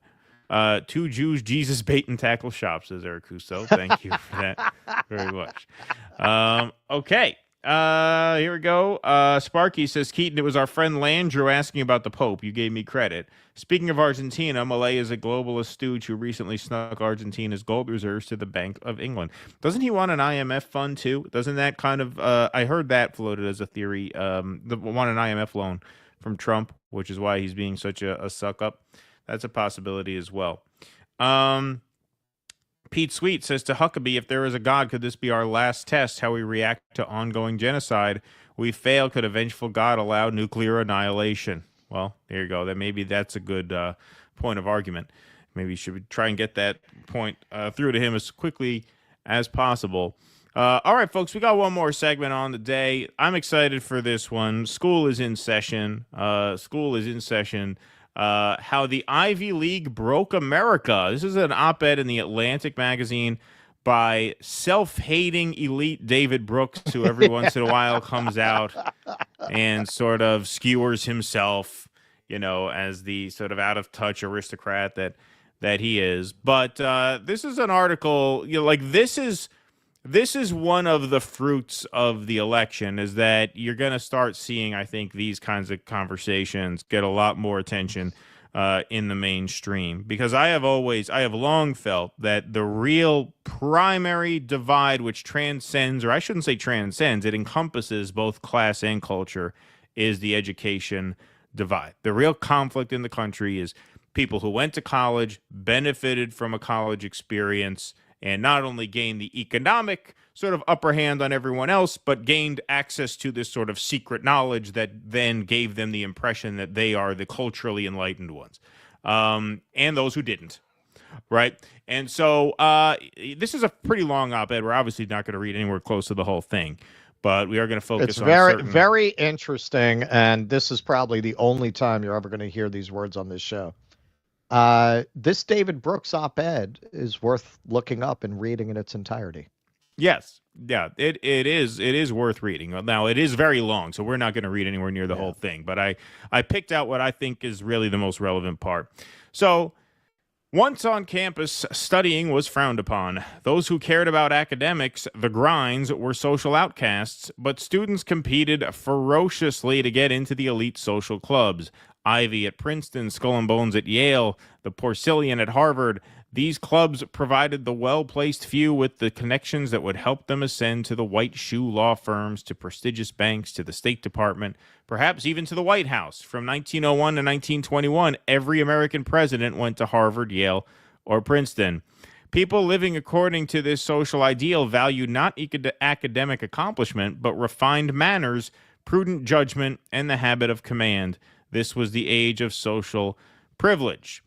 2 Jews, Jesus bait and tackle shop, says Eric Rousseau. Thank you for that very much. Okay. Here we go. Sparky says, Keaton, it was our friend Landrew asking about the Pope. You gave me credit. Speaking of Argentina, Milei is a globalist stooge who recently snuck Argentina's gold reserves to the Bank of England. Doesn't he want an IMF fund too? Doesn't that kind of, I heard that floated as a theory, want an IMF loan from Trump, which is why he's being such a suck up. That's a possibility as well. Pete Sweet says to Huckabee, if there is a God, could this be our last test, how we react to ongoing genocide? We fail. Could a vengeful God allow nuclear annihilation? Well, there you go. Maybe that's a good point of argument. Maybe you should try and get that point through to him as quickly as possible. All right, folks, we got one more segment on the day. I'm excited for this one. School is in session. How the Ivy League broke America. This is an op-ed in the Atlantic magazine by self-hating elite David Brooks, who every once in a while comes out and sort of skewers himself. as the sort of out of touch aristocrat that he is. But this is an article, this is one of the fruits of the election, is that you're going to start seeing, I think, these kinds of conversations get a lot more attention in the mainstream, because I have long felt that the real primary divide, which transcends, or I shouldn't say transcends, it encompasses both class and culture, is the education divide. The real conflict in the country is people who went to college, benefited from a college experience, and not only gained the economic sort of upper hand on everyone else, but gained access to this sort of secret knowledge that then gave them the impression that they are the culturally enlightened ones, and those who didn't, right? And so this is a pretty long op-ed. We're obviously not going to read anywhere close to the whole thing, but we are going to focus on certain... very interesting, and this is probably the only time you're ever going to hear these words on this show. This David Brooks op-ed is worth looking up and reading in its entirety. Yes. Yeah, it is worth reading. Now, it is very long, so we're not going to read anywhere near the whole thing, but I picked out what I think is really the most relevant part. So, once on campus, studying was frowned upon. Those who cared about academics, the grinds, were social outcasts, but students competed ferociously to get into the elite social clubs. Ivy at Princeton, Skull and Bones at Yale, the Porcellian at Harvard. These clubs provided the well-placed few with the connections that would help them ascend to the white shoe law firms, to prestigious banks, to the State Department, perhaps even to the White House. From 1901 to 1921, every American president went to Harvard, Yale, or Princeton. People living according to this social ideal valued not academic accomplishment, but refined manners, prudent judgment, and the habit of command. This was the age of social privilege.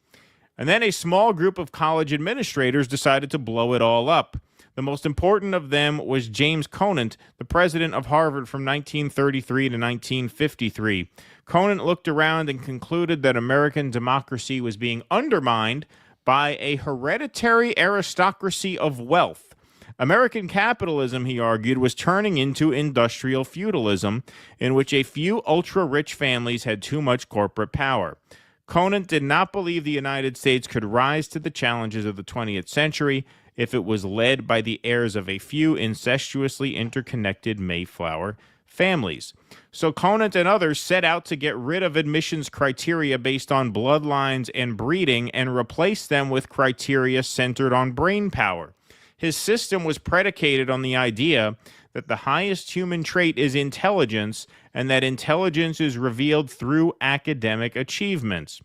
And then a small group of college administrators decided to blow it all up. The most important of them was James Conant, the president of Harvard from 1933 to 1953. Conant looked around and concluded that American democracy was being undermined by a hereditary aristocracy of wealth. American capitalism, he argued, was turning into industrial feudalism, in which a few ultra-rich families had too much corporate power. Conant did not believe the United States could rise to the challenges of the 20th century if it was led by the heirs of a few incestuously interconnected Mayflower families. So Conant and others set out to get rid of admissions criteria based on bloodlines and breeding and replace them with criteria centered on brain power. His system was predicated on the idea that the highest human trait is intelligence, and that intelligence is revealed through academic achievements.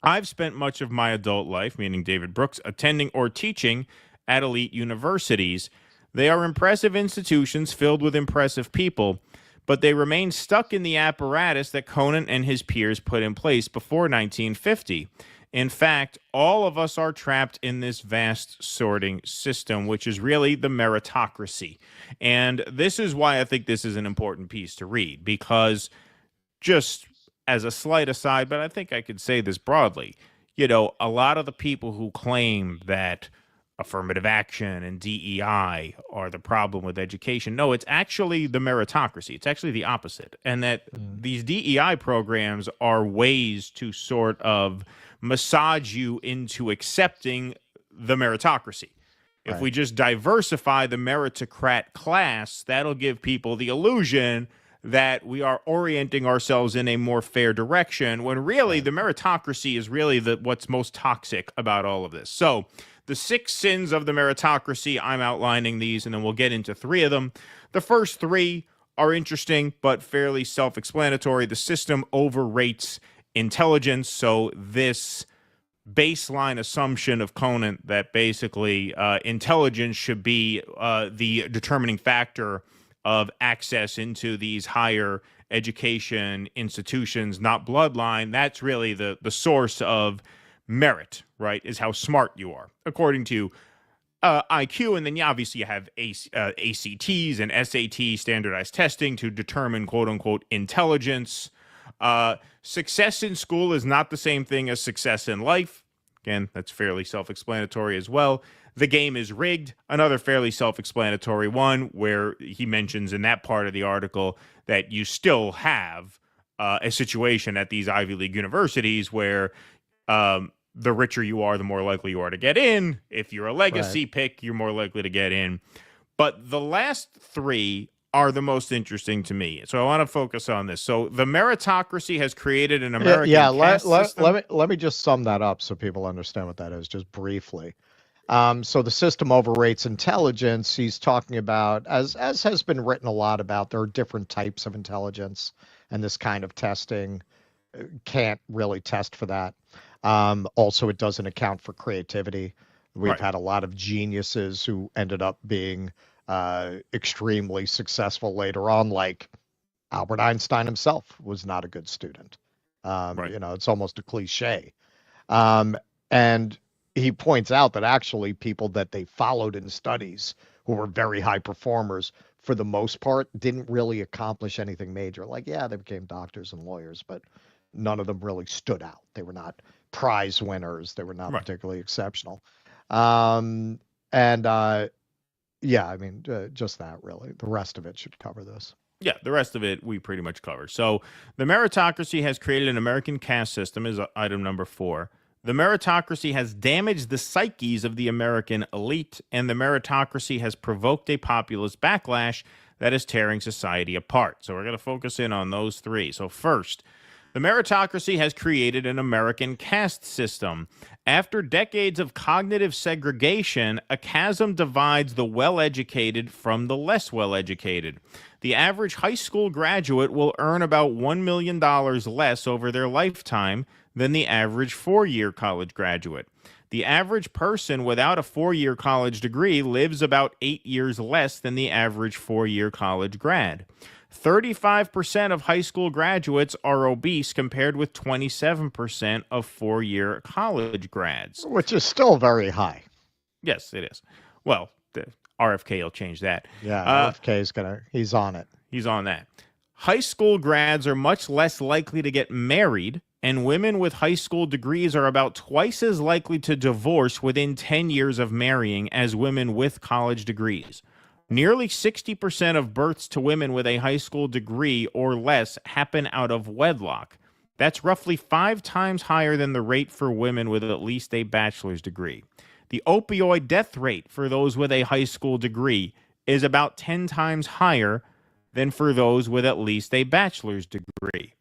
I've spent much of my adult life, meaning David Brooks, attending or teaching at elite universities. They are impressive institutions filled with impressive people, but they remain stuck in the apparatus that Conant and his peers put in place before 1950. In fact, all of us are trapped in this vast sorting system, which is really the meritocracy. And this is why I think this is an important piece to read, because just as a slight aside, but I think I could say this broadly, a lot of the people who claim that affirmative action and DEI are the problem with education, no, it's actually the meritocracy. It's actually the opposite. And that these DEI programs are ways to sort of massage you into accepting the meritocracy. If we just diversify the meritocrat class, that'll give people the illusion that we are orienting ourselves in a more fair direction, when really the meritocracy is really what's most toxic about all of this. So the 6 sins of the meritocracy, I'm outlining these, and then we'll get into 3 of them. The first 3 are interesting, but fairly self-explanatory. The system overrates intelligence, so this baseline assumption of Conant that basically intelligence should be the determining factor of access into these higher education institutions, not bloodline, that's really the source of merit, right, is how smart you are, according to IQ. And then obviously you have ACTs and SAT, standardized testing, to determine quote-unquote intelligence. Success in school is not the same thing as success in life. Again, that's fairly self-explanatory as well. The game is rigged, another fairly self-explanatory one, where he mentions in that part of the article that you still have a situation at these Ivy League universities where the richer you are, the more likely you are to get in. If you're a legacy pick, you're more likely to get in. But the last three are the most interesting to me. So I want to focus on this. So the meritocracy has created an American caste system. Let me just sum that up so people understand what that is, just briefly. So the system overrates intelligence. He's talking about, as has been written a lot about, there are different types of intelligence, and this kind of testing can't really test for that. Also, it doesn't account for creativity. We've had a lot of geniuses who ended up being extremely successful later on, like Albert Einstein himself was not a good student. You know, it's almost a cliche. And he points out that actually people that they followed in studies who were very high performers, for the most part, didn't really accomplish anything major. Like, yeah, they became doctors and lawyers, but none of them really stood out. They were not prize winners. They were not particularly exceptional. Yeah, I mean, just that, really. The rest of it should cover this. Yeah, the rest of it we pretty much cover. So the meritocracy has created an American caste system is item number 4. The meritocracy has damaged the psyches of the American elite, and the meritocracy has provoked a populist backlash that is tearing society apart. So we're going to focus in on those three. So first, the meritocracy has created an American caste system. After decades of cognitive segregation, a chasm divides the well-educated from the less well-educated. The average high school graduate will earn about $1 million less over their lifetime than the average 4-year college graduate. The average person without a 4-year college degree lives about 8 years less than the average 4-year college grad. 35% of high school graduates are obese compared with 27% of 4-year college grads. Which is still very high. Yes, it is. Well, the RFK will change that. Yeah, RFK is he's on it. He's on that. High school grads are much less likely to get married, and women with high school degrees are about twice as likely to divorce within 10 years of marrying as women with college degrees. Nearly 60% of births to women with a high school degree or less happen out of wedlock. That's roughly 5 times higher than the rate for women with at least a bachelor's degree. The opioid death rate for those with a high school degree is about 10 times higher than for those with at least a bachelor's degree.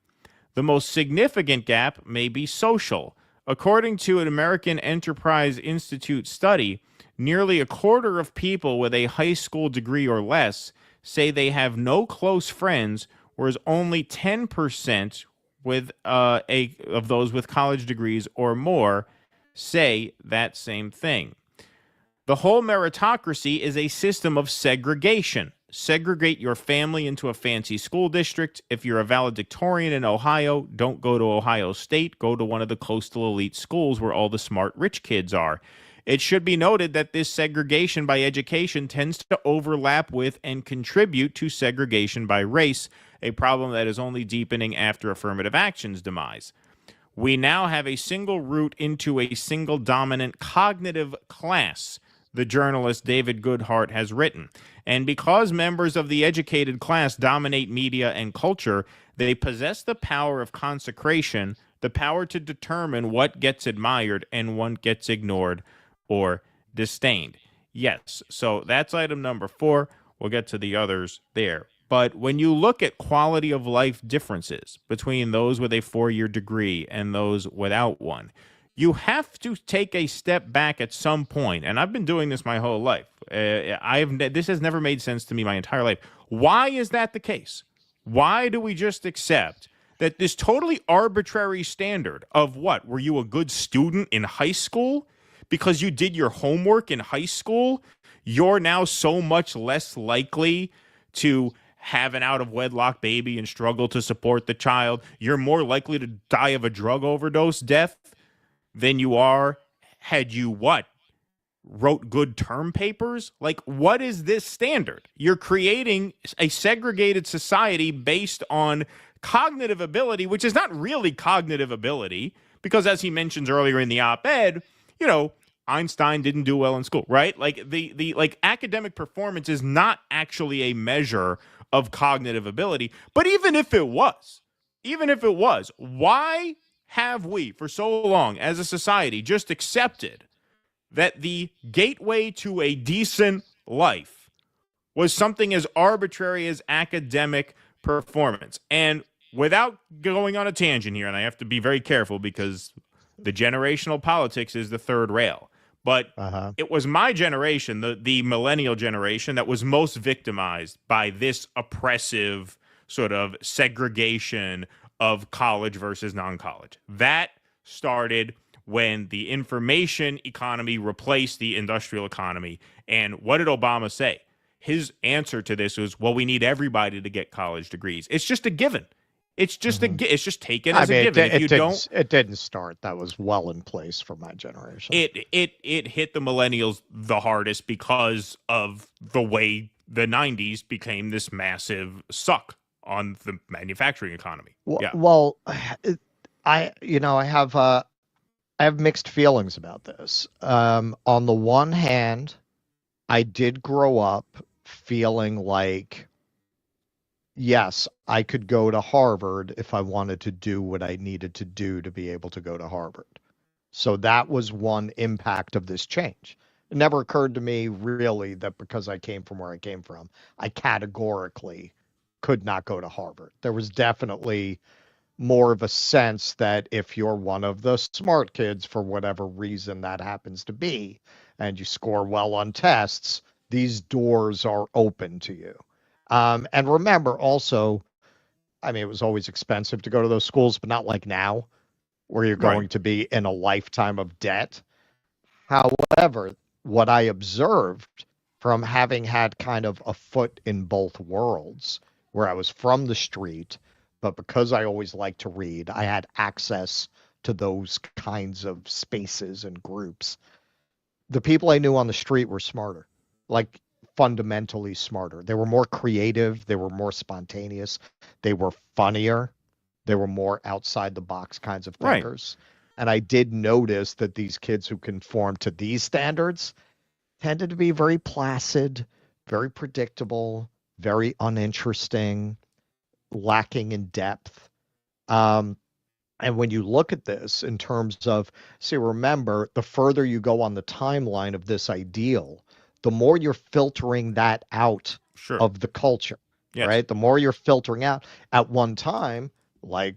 The most significant gap may be social. According to an American Enterprise Institute study, nearly a quarter of people with a high school degree or less say they have no close friends, whereas only 10% of those with college degrees or more say that same thing. The whole meritocracy is a system of segregation. Segregate your family into a fancy school district. If you're a valedictorian in Ohio, don't go to Ohio State. Go to one of the coastal elite schools where all the smart rich kids are. It should be noted that this segregation by education tends to overlap with and contribute to segregation by race, a problem that is only deepening after affirmative action's demise. We now have a single route into a single dominant cognitive class, the journalist David Goodhart has written. And because members of the educated class dominate media and culture, they possess the power of consecration, the power to determine what gets admired and what gets ignored or disdained. Yes, so that's item number 4. We'll get to the others there. But when you look at quality of life differences between those with a 4-year degree and those without one, you have to take a step back at some point. And I've been doing this my whole life. This has never made sense to me my entire life. Why is that the case? Why do we just accept that this totally arbitrary standard of what? Were you a good student in high school? Because you did your homework in high school, you're now so much less likely to have an out-of-wedlock baby and struggle to support the child. You're more likely to die of a drug overdose death than you are had you wrote good term papers? Like, what is this standard? You're creating a segregated society based on cognitive ability, which is not really cognitive ability, because as he mentions earlier in the op-ed, Einstein didn't do well in school, right? Like the academic performance is not actually a measure of cognitive ability. But even if it was, even if it was, why have we, for so long as a society, just accepted that the gateway to a decent life was something as arbitrary as academic performance? And without going on a tangent here, and I have to be very careful because the generational politics is the third rail, but it was my generation, the millennial generation, that was most victimized by this oppressive sort of segregation of college versus non-college. That started when the information economy replaced the industrial economy. And what did Obama say? His answer to this was, well, we need everybody to get college degrees. It's just a given. It's just it's just taken as a given. It didn't start. That was well in place for my generation. It hit the millennials the hardest because of the way the 90s became this massive suck on the manufacturing economy. Well, I have mixed feelings about this. On the one hand, I did grow up feeling like, yes, I could go to Harvard if I wanted to do what I needed to do to be able to go to Harvard. So that was one impact of this change. It never occurred to me really that because I came from where I came from, I categorically could not go to Harvard. There was definitely more of a sense that if you're one of the smart kids, for whatever reason that happens to be, and you score well on tests, these doors are open to you. And remember also, I mean, it was always expensive to go to those schools, but not like now, where you're going to be in a lifetime of debt. However, what I observed from having had kind of a foot in both worlds, where I was from the street, but because I always liked to read, I had access to those kinds of spaces and groups. The people I knew on the street were smarter, like fundamentally smarter. They were more creative. They were more spontaneous. They were funnier. They were more outside the box kinds of thinkers. Right. And I did notice that these kids who conformed to these standards tended to be very placid, very predictable, very uninteresting, lacking in depth. And when you look at this in terms of, see, remember, the further you go on the timeline of this ideal, the more you're filtering that out of the culture, right? The more you're filtering out. At one time, like,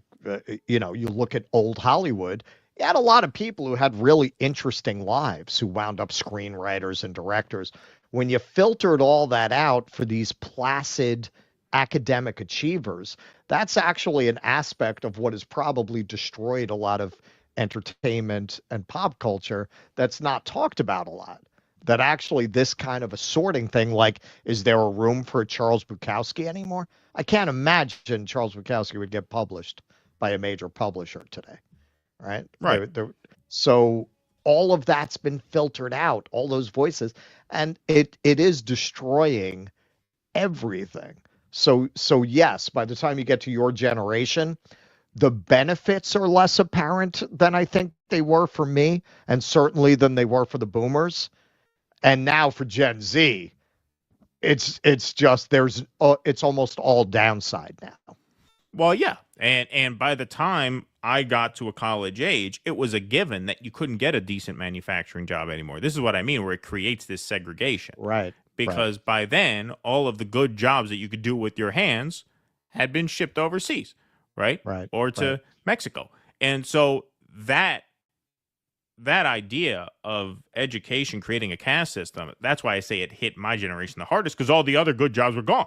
you look at old Hollywood, you had a lot of people who had really interesting lives who wound up screenwriters and directors. When you filtered all that out for these placid academic achievers, that's actually an aspect of what has probably destroyed a lot of entertainment and pop culture that's not talked about a lot. That actually this kind of a sorting thing, like, is there a room for Charles Bukowski anymore? I can't imagine Charles Bukowski would get published by a major publisher today, right? So all of that's been filtered out, all those voices, and it is destroying everything. So yes, by the time you get to your generation, the benefits are less apparent than I think they were for me, and certainly than they were for the boomers. And now for Gen Z, it's just it's almost all downside now. Well, yeah, and by the time I got to a college age, it was a given that you couldn't get a decent manufacturing job anymore. This is what I mean, where it creates this segregation, right? Because by then, all of the good jobs that you could do with your hands had been shipped overseas, right? Or to Mexico, and so that idea of education creating a caste system, that's why I say it hit my generation the hardest, because all the other good jobs were gone,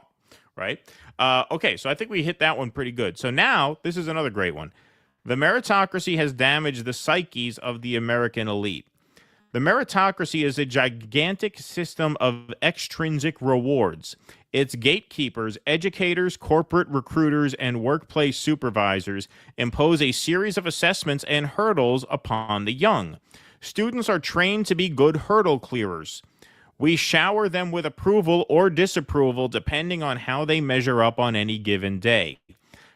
right? Okay, so I think we hit that one pretty good. So now, this is another great one. The meritocracy has damaged the psyches of the American elite. The meritocracy is a gigantic system of extrinsic rewards. Its gatekeepers, educators, corporate recruiters, and workplace supervisors impose a series of assessments and hurdles upon the young. Students are trained to be good hurdle clearers. We shower them with approval or disapproval depending on how they measure up on any given day.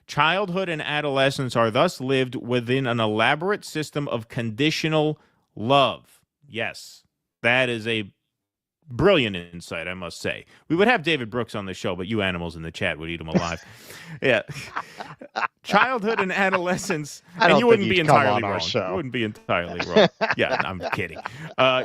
Childhood and adolescence are thus lived within an elaborate system of conditional love. Yes, that is a brilliant insight, I must say. We would have David Brooks on the show, but you animals in the chat would eat him alive. Yeah. Childhood and adolescence, and you wouldn't be entirely wrong. You wouldn't be entirely wrong. Yeah, I'm kidding.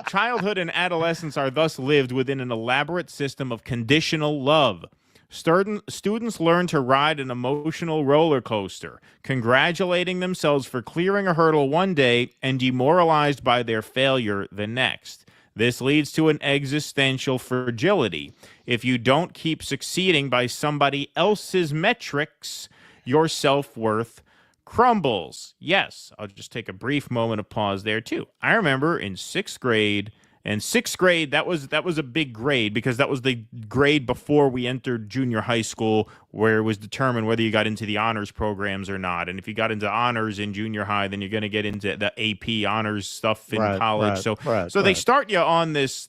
Childhood and adolescence are thus lived within an elaborate system of conditional love. Students learn to ride an emotional roller coaster, congratulating themselves for clearing a hurdle one day and demoralized by their failure the next. This leads to an existential fragility. If you don't keep succeeding by somebody else's metrics, your self-worth crumbles. Yes, I'll just take a brief moment of pause there, too. I remember in 6th grade, and 6th grade, that was a big grade because that was the grade before we entered junior high school, where it was determined whether you got into the honors programs or not. And if you got into honors in junior high, then you're going to get into the AP honors stuff in college. So they start you on this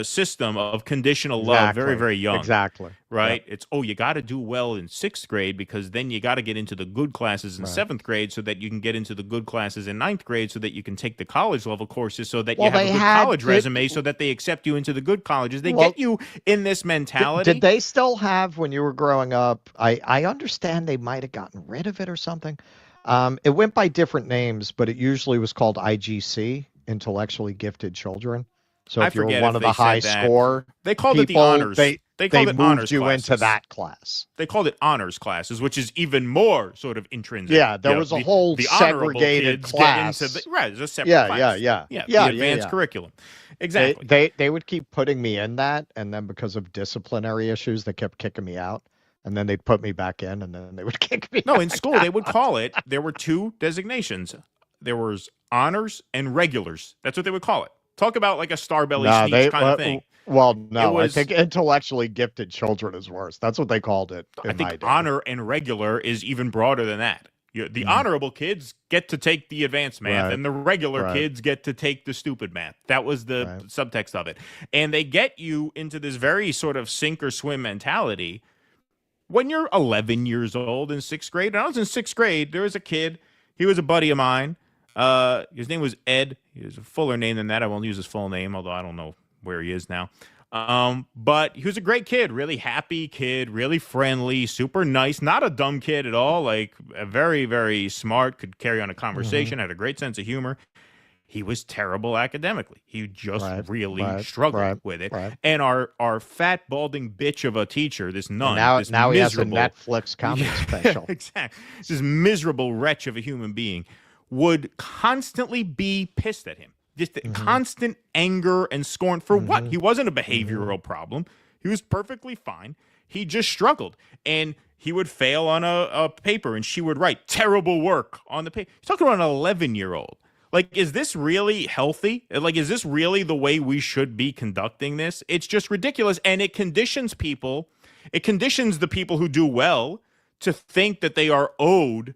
system of conditional love very, very young. Exactly. Right? Yep. It's, you got to do well in 6th grade because then you got to get into the good classes in 7th grade so that you can get into the good classes in 9th grade so that you can take the college level courses so that you have a good college resume so that they accept you into the good colleges. They get you in this mentality. Did they still have, when you were growing up, I understand they might have gotten rid of it or something. It went by different names, but it usually was called IGC, Intellectually Gifted Children. So if you're one of the high score, they called it the honors. They called it honors you classes. Into that class. They called it honors classes, which is even more sort of intrinsic. Yeah, there was a whole segregated class. Right, there's a separate class. Yeah, the advanced curriculum. Exactly. They would keep putting me in that, and then because of disciplinary issues, they kept kicking me out. And then they'd put me back in, and then they would kick me No, in school, they would call it, there were 2 designations. There was honors and regulars. That's what they would call it. Talk about like a Starbelly Sneaks kind of thing. Well, no, I think intellectually gifted children is worse. That's what they called it. I think honor and regular is even broader than that. The honorable kids get to take the advanced math, and the regular kids get to take the stupid math. That was the subtext of it. And they get you into this very sort of sink or swim mentality when you're 11 years old in 6th grade. When I was in 6th grade, there was a kid. He was a buddy of mine. His name was Ed. He has a fuller name than that. I won't use his full name, although I don't know where he is now. But he was a great kid, really happy kid, really friendly, super nice, not a dumb kid at all, like a very, very smart, could carry on a conversation, had a great sense of humor. He was terrible academically. He just really struggled with it. And our fat, balding bitch of a teacher, this nun, now he has a Netflix comedy special. Exactly. This miserable wretch of a human being would constantly be pissed at him. Just constant anger and scorn for what? He wasn't a behavioral problem. He was perfectly fine. He just struggled. And he would fail on a paper, and she would write terrible work on the paper. He's talking about an 11-year-old. Like, is this really healthy? Like, is this really the way we should be conducting this? It's just ridiculous. And it conditions people. It conditions the people who do well to think that they are owed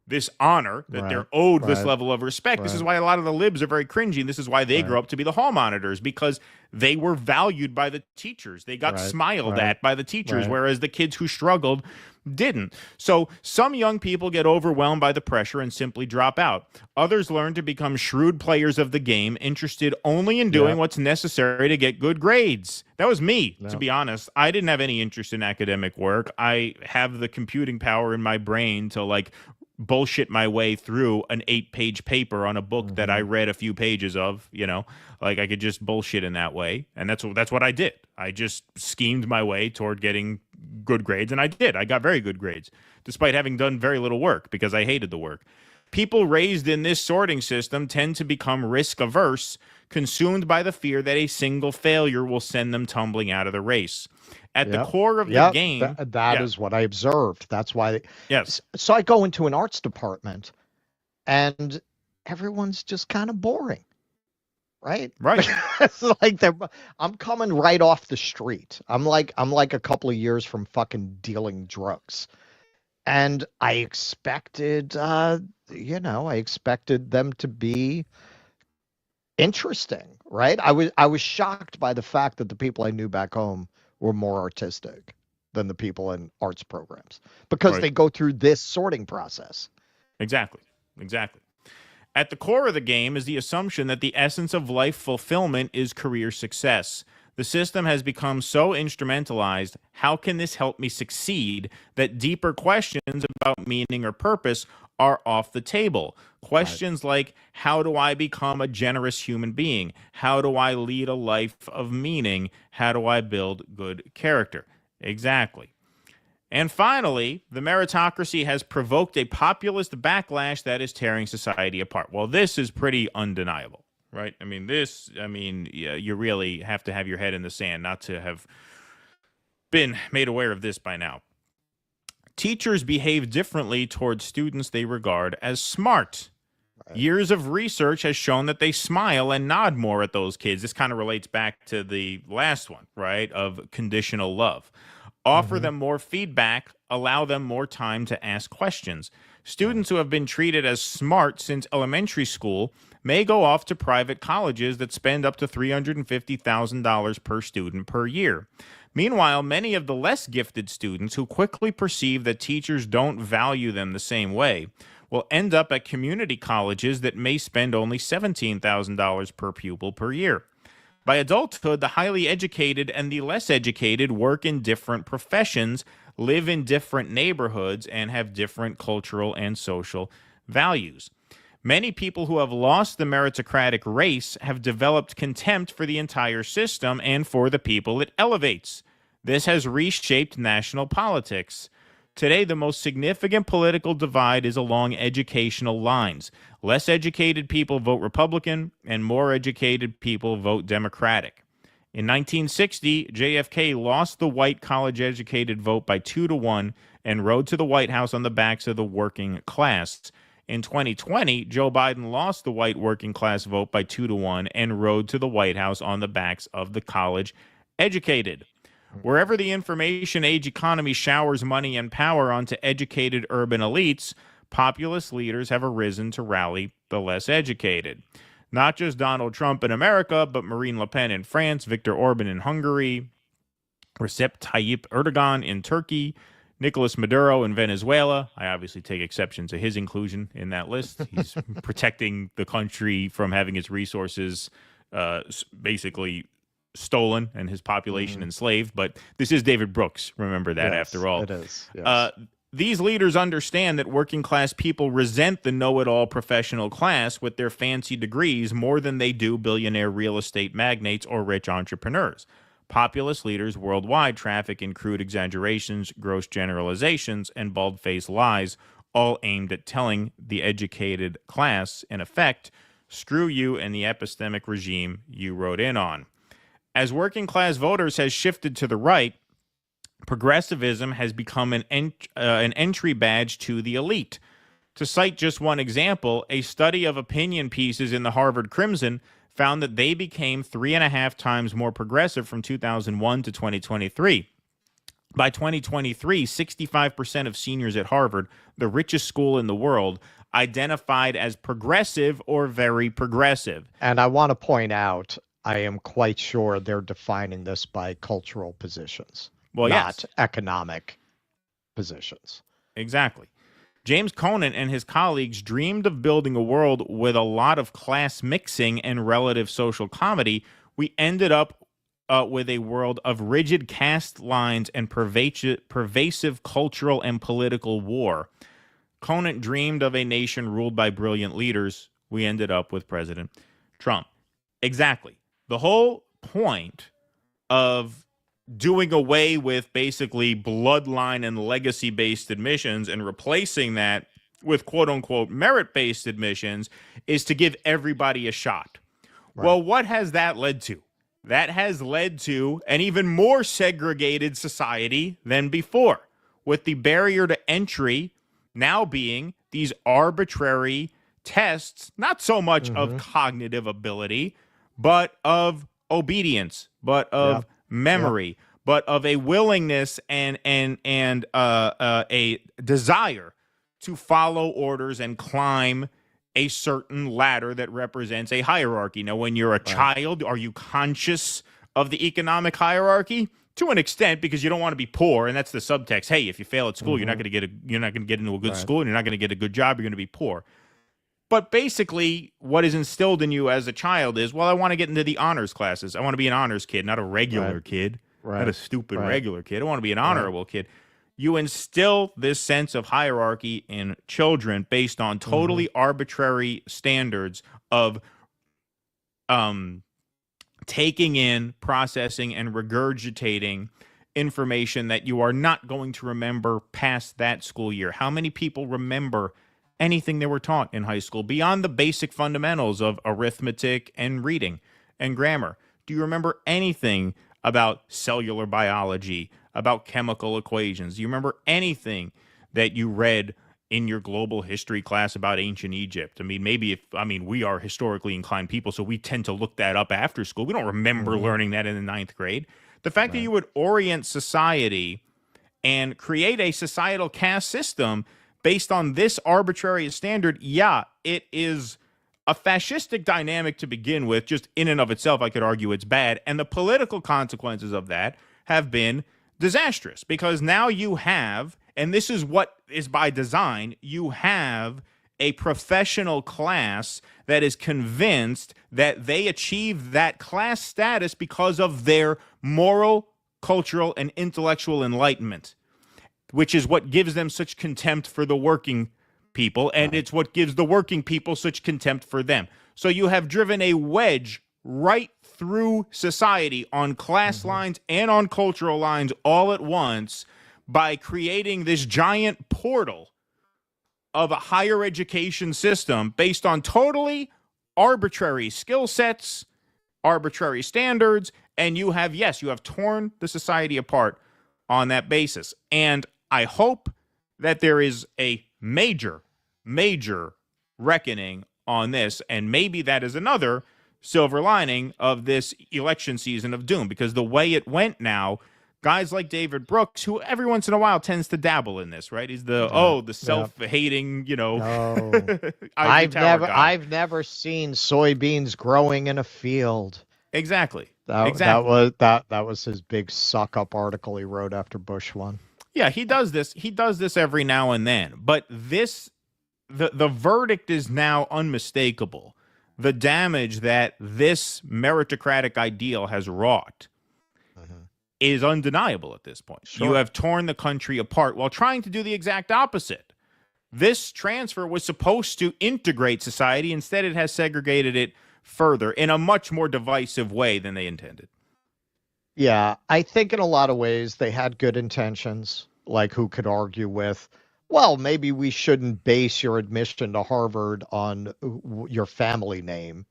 this honor, that they're owed this level of respect. This is why a lot of the libs are very cringy, and this is why they grow up to be the hall monitors, because they were valued by the teachers. They got smiled at by the teachers, whereas the kids who struggled didn't. So some young people get overwhelmed by the pressure and simply drop out. Others learn to become shrewd players of the game, interested only in doing what's necessary to get good grades. That was me, to be honest. I didn't have any interest in academic work. I have the computing power in my brain to, like, bullshit my way through an 8-page paper on a book that I read a few pages of, like I could just bullshit in that way. And that's what I did. I just schemed my way toward getting good grades. And I did. I got very good grades, despite having done very little work because I hated the work. People raised in this sorting system tend to become risk averse, consumed by the fear that a single failure will send them tumbling out of the race. At the core of the game, that is what I observed. That's why. Yes. So I go into an arts department, and everyone's just kind of boring, right? Right. It's like I'm coming right off the street. I'm like a couple of years from fucking dealing drugs, and I expected, I expected them to be interesting, right? I was shocked by the fact that the people I knew back home were more artistic than the people in arts programs because they go through this sorting process. Exactly. At the core of the game is the assumption that the essence of life fulfillment is career success. The system has become so instrumentalized. How can this help me succeed? That deeper questions about meaning or purpose are off the table. Questions like, how do I become a generous human being? How do I lead a life of meaning? How do I build good character? Exactly. And finally, the meritocracy has provoked a populist backlash that is tearing society apart. Well, this is pretty undeniable, right? You really have to have your head in the sand not to have been made aware of this by now. Teachers behave differently towards students they regard as smart. Years of research has shown that they smile and nod more at those kids. This kind of relates back to the last one, right, of conditional love. Offer them more feedback, allow them more time to ask questions. Students who have been treated as smart since elementary school may go off to private colleges that spend up to $350,000 per student per year. Meanwhile, many of the less gifted students who quickly perceive that teachers don't value them the same way will end up at community colleges that may spend only $17,000 per pupil per year. By adulthood, the highly educated and the less educated work in different professions, live in different neighborhoods, and have different cultural and social values. Many people who have lost the meritocratic race have developed contempt for the entire system and for the people it elevates. This has reshaped national politics. Today, the most significant political divide is along educational lines. Less educated people vote Republican, and more educated people vote Democratic. In 1960, JFK lost the white college-educated vote by 2-1 and rode to the White House on the backs of the working class. In 2020, Joe Biden lost the white working class vote by 2-1 and rode to the White House on the backs of the college-educated. Wherever the information age economy showers money and power onto educated urban elites, populist leaders have arisen to rally the less educated. Not just Donald Trump in America, but Marine Le Pen in France, Viktor Orban in Hungary, Recep Tayyip Erdogan in Turkey, Nicolas Maduro in Venezuela. I obviously take exception to his inclusion in that list. He's protecting the country from having its resources basically stolen and his population enslaved. But this is David Brooks. Remember that, after all. It is. Yes. These leaders understand that working class people resent the know-it-all professional class with their fancy degrees more than they do billionaire real estate magnates or rich entrepreneurs. Populist leaders worldwide traffic in crude exaggerations, gross generalizations, and bald-faced lies, all aimed at telling the educated class, in effect, screw you and the epistemic regime you rode in on. As working class voters has shifted to the right, progressivism has become an entry badge to the elite. To cite just one example, a study of opinion pieces in the Harvard Crimson found that they became 3.5 times more progressive from 2001 to 2023. By 2023, 65% of seniors at Harvard, the richest school in the world, identified as progressive or very progressive. And I want to point out, I am quite sure they're defining this by cultural positions, not economic positions. Exactly. James Conant and his colleagues dreamed of building a world with a lot of class mixing and relative social comedy. We ended up with a world of rigid caste lines and pervasive cultural and political war. Conant dreamed of a nation ruled by brilliant leaders. We ended up with President Trump. Exactly. The whole point of doing away with basically bloodline and legacy-based admissions and replacing that with quote-unquote merit-based admissions is to give everybody a shot. Right. Well, what has that led to? That has led to an even more segregated society than before, with the barrier to entry now being these arbitrary tests, not so much of cognitive ability, but of obedience, but of memory, but of a willingness and a desire to follow orders and climb a certain ladder that represents a hierarchy. Now, when you're a child, are you conscious of the economic hierarchy? To an extent, because you don't want to be poor, and that's the subtext. Hey, if you fail at school, you're not going to get into a good school, and you're not going to get a good job. You're going to be poor. But basically, what is instilled in you as a child is, well, I want to get into the honors classes. I want to be an honors kid, not a regular kid, not a stupid regular kid. I want to be an honorable kid. You instill this sense of hierarchy in children based on totally arbitrary standards of taking in, processing, and regurgitating information that you are not going to remember past that school year. How many people remember anything they were taught in high school beyond the basic fundamentals of arithmetic and reading and grammar? Do you remember anything about cellular biology, about chemical equations? Do you remember anything that you read in your global history class about ancient Egypt? I mean, we are historically inclined people, so we tend to look that up after school. We don't remember learning that in the 9th grade. The fact that you would orient society and create a societal caste system based on this arbitrary standard, it is a fascistic dynamic to begin with. Just in and of itself, I could argue it's bad. And the political consequences of that have been disastrous, because now you have, and this is what is by design, you have a professional class that is convinced that they achieve that class status because of their moral, cultural, and intellectual enlightenment, which is what gives them such contempt for the working people, and it's what gives the working people such contempt for them. So you have driven a wedge right through society on class lines and on cultural lines all at once by creating this giant portal of a higher education system based on totally arbitrary skill sets, arbitrary standards, and you have torn the society apart on that basis. And I hope that there is a major reckoning on this, and maybe that is another silver lining of this election season of doom, because the way it went now, guys like David Brooks, who every once in a while tends to dabble in this, right? He's the self-hating, I've never seen soybeans growing in a field. Exactly. That was his big suck up article he wrote after Bush won. Yeah, he does this. He does this every now and then. But the verdict is now unmistakable. The damage that this meritocratic ideal has wrought is undeniable at this point. Sure. You have torn the country apart while trying to do the exact opposite. This transfer was supposed to integrate society. Instead, it has segregated it further in a much more divisive way than they intended. Yeah, I think in a lot of ways they had good intentions. Like, who could argue with, well, maybe we shouldn't base your admission to Harvard on your family name.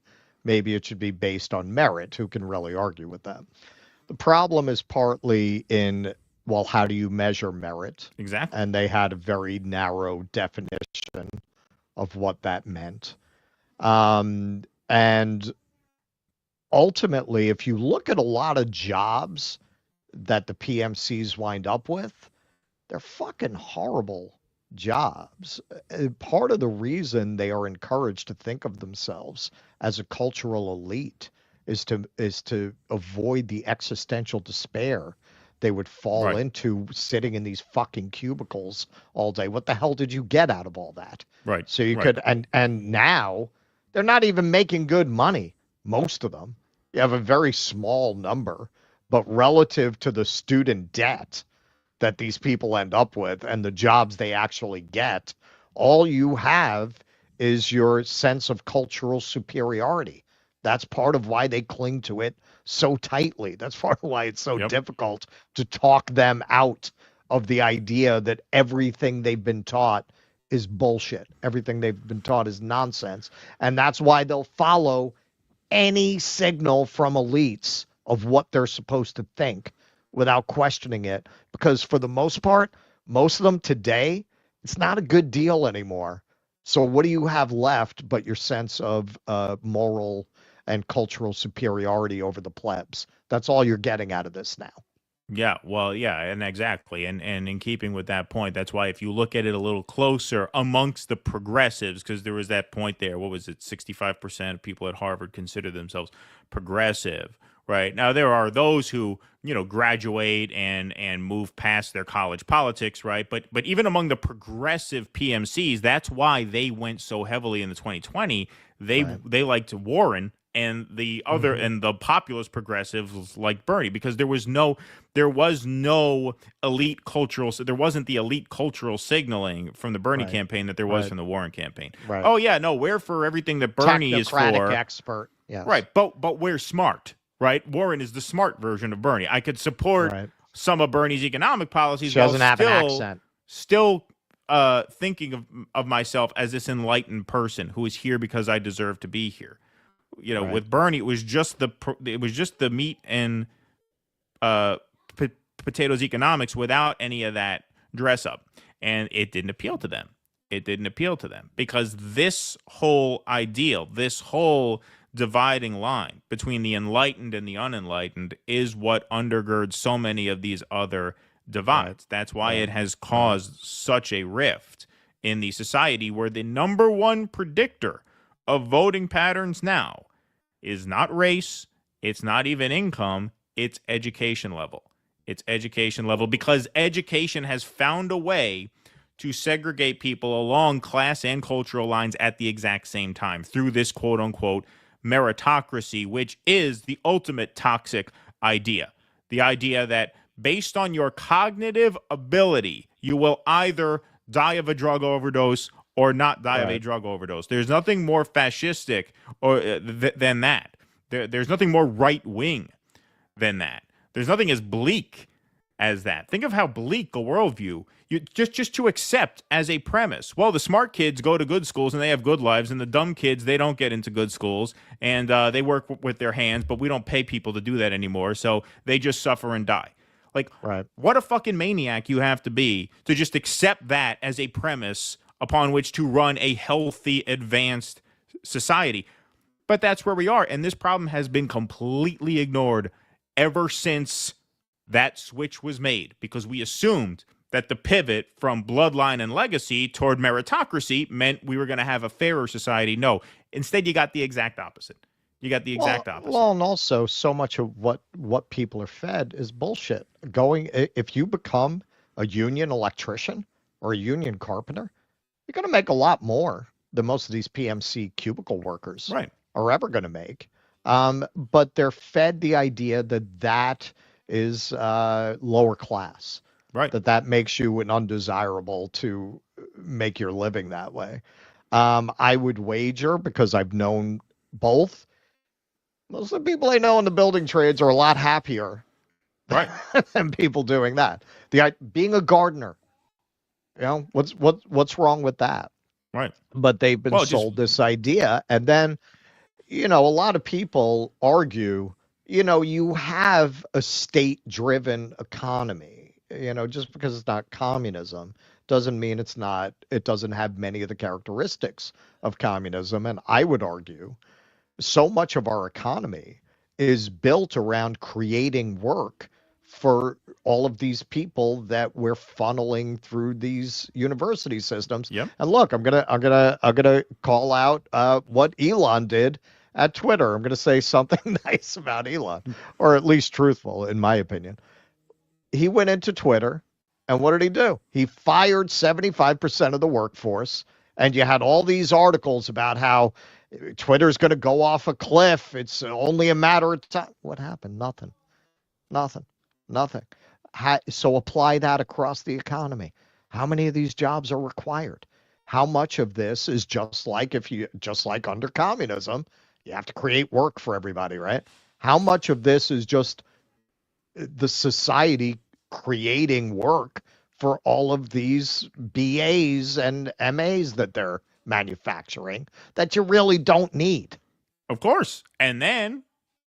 Maybe it should be based on merit. Who can really argue with that? The problem is partly in, well, how do you measure merit? Exactly. And they had a very narrow definition of what that meant. And ultimately, if you look at a lot of jobs that the PMCs wind up with, they're fucking horrible jobs. Part of the reason they are encouraged to think of themselves as a cultural elite is to avoid the existential despair they would fall into sitting in these fucking cubicles all day. What the hell did you get out of all that? Right. So you could, and now they're not even making good money, most of them. You have a very small number, but relative to the student debt that these people end up with and the jobs they actually get, all you have is your sense of cultural superiority. That's part of why they cling to it so tightly. That's part of why it's so difficult to talk them out of the idea that everything they've been taught is bullshit. Everything they've been taught is nonsense. And that's why they'll follow any signal from elites of what they're supposed to think without questioning it. Because for the most part, most of them today, it's not a good deal anymore. So what do you have left but your sense of moral and cultural superiority over the plebs? That's all you're getting out of this now. Yeah, well, yeah, and exactly. And in keeping with that point, that's why if you look at it a little closer amongst the progressives, because there was that point there, what was it, 65% of people at Harvard consider themselves progressive, right? Now, there are those who, graduate and move past their college politics, right? But even among the progressive PMCs, that's why they went so heavily in the 2020. They liked Warren, and the other and the populist progressives like Bernie, because there was no elite cultural, so there wasn't the elite cultural signaling from the Bernie campaign that there was from the Warren campaign. Right. Oh yeah, no, we're for everything that Bernie is for. Technocratic expert. Yes. Right, but we're smart, right? Warren is the smart version of Bernie. I could support some of Bernie's economic policies. She doesn't have an accent. Still thinking of myself as this enlightened person who is here because I deserve to be here. With Bernie, it was just the meat and potatoes economics without any of that dress up, and it didn't appeal to them. It didn't appeal to them because this whole ideal, this whole dividing line between the enlightened and the unenlightened is what undergirds so many of these other divides. That's why it has caused such a rift in the society, where the number one predictor of voting patterns now is not race, it's not even income, it's education level. It's education level, because education has found a way to segregate people along class and cultural lines at the exact same time through this quote-unquote meritocracy, which is the ultimate toxic idea. The idea that based on your cognitive ability, you will either die of a drug overdose or not die of a drug overdose. There's nothing more fascistic than that. There's nothing more right-wing than that. There's nothing as bleak as that. Think of how bleak a worldview you just to accept as a premise. Well, the smart kids go to good schools and they have good lives, and the dumb kids, they don't get into good schools, and they work with their hands, but we don't pay people to do that anymore, so they just suffer and die. Like, what a fucking maniac you have to be to just accept that as a premise upon which to run a healthy, advanced society. But that's where we are, and this problem has been completely ignored ever since that switch was made, because we assumed that the pivot from bloodline and legacy toward meritocracy meant we were going to have a fairer society. No, instead you got the exact opposite. You got the exact opposite. Well, and also so much of what people are fed is bullshit. If you become a union electrician or a union carpenter, you're going to make a lot more than most of these PMC cubicle workers are ever going to make. But they're fed the idea that is lower class. Right. That makes you an undesirable to make your living that way. I would wager, because I've known both, most of the people I know in the building trades are a lot happier than people doing that. Being a gardener, what's wrong with that? Right. But they've been sold this idea, and then a lot of people argue, you have a state-driven economy. Just because it's not communism doesn't mean it doesn't have many of the characteristics of communism. And I would argue so much of our economy is built around creating work for all of these people that we're funneling through these university systems. Yep. And look, I'm gonna call out what Elon did at Twitter. I'm gonna say something nice about Elon, or at least truthful, in my opinion. He went into Twitter, and what did he do? He fired 75% of the workforce, and you had all these articles about how Twitter's going to go off a cliff. It's only a matter of time. What happened? Nothing. So apply that across the economy. How many of these jobs are required? How much of this is just like under communism, you have to create work for everybody, right? How much of this is just the society creating work for all of these BAs and MAs that they're manufacturing that you really don't need? Of course. And then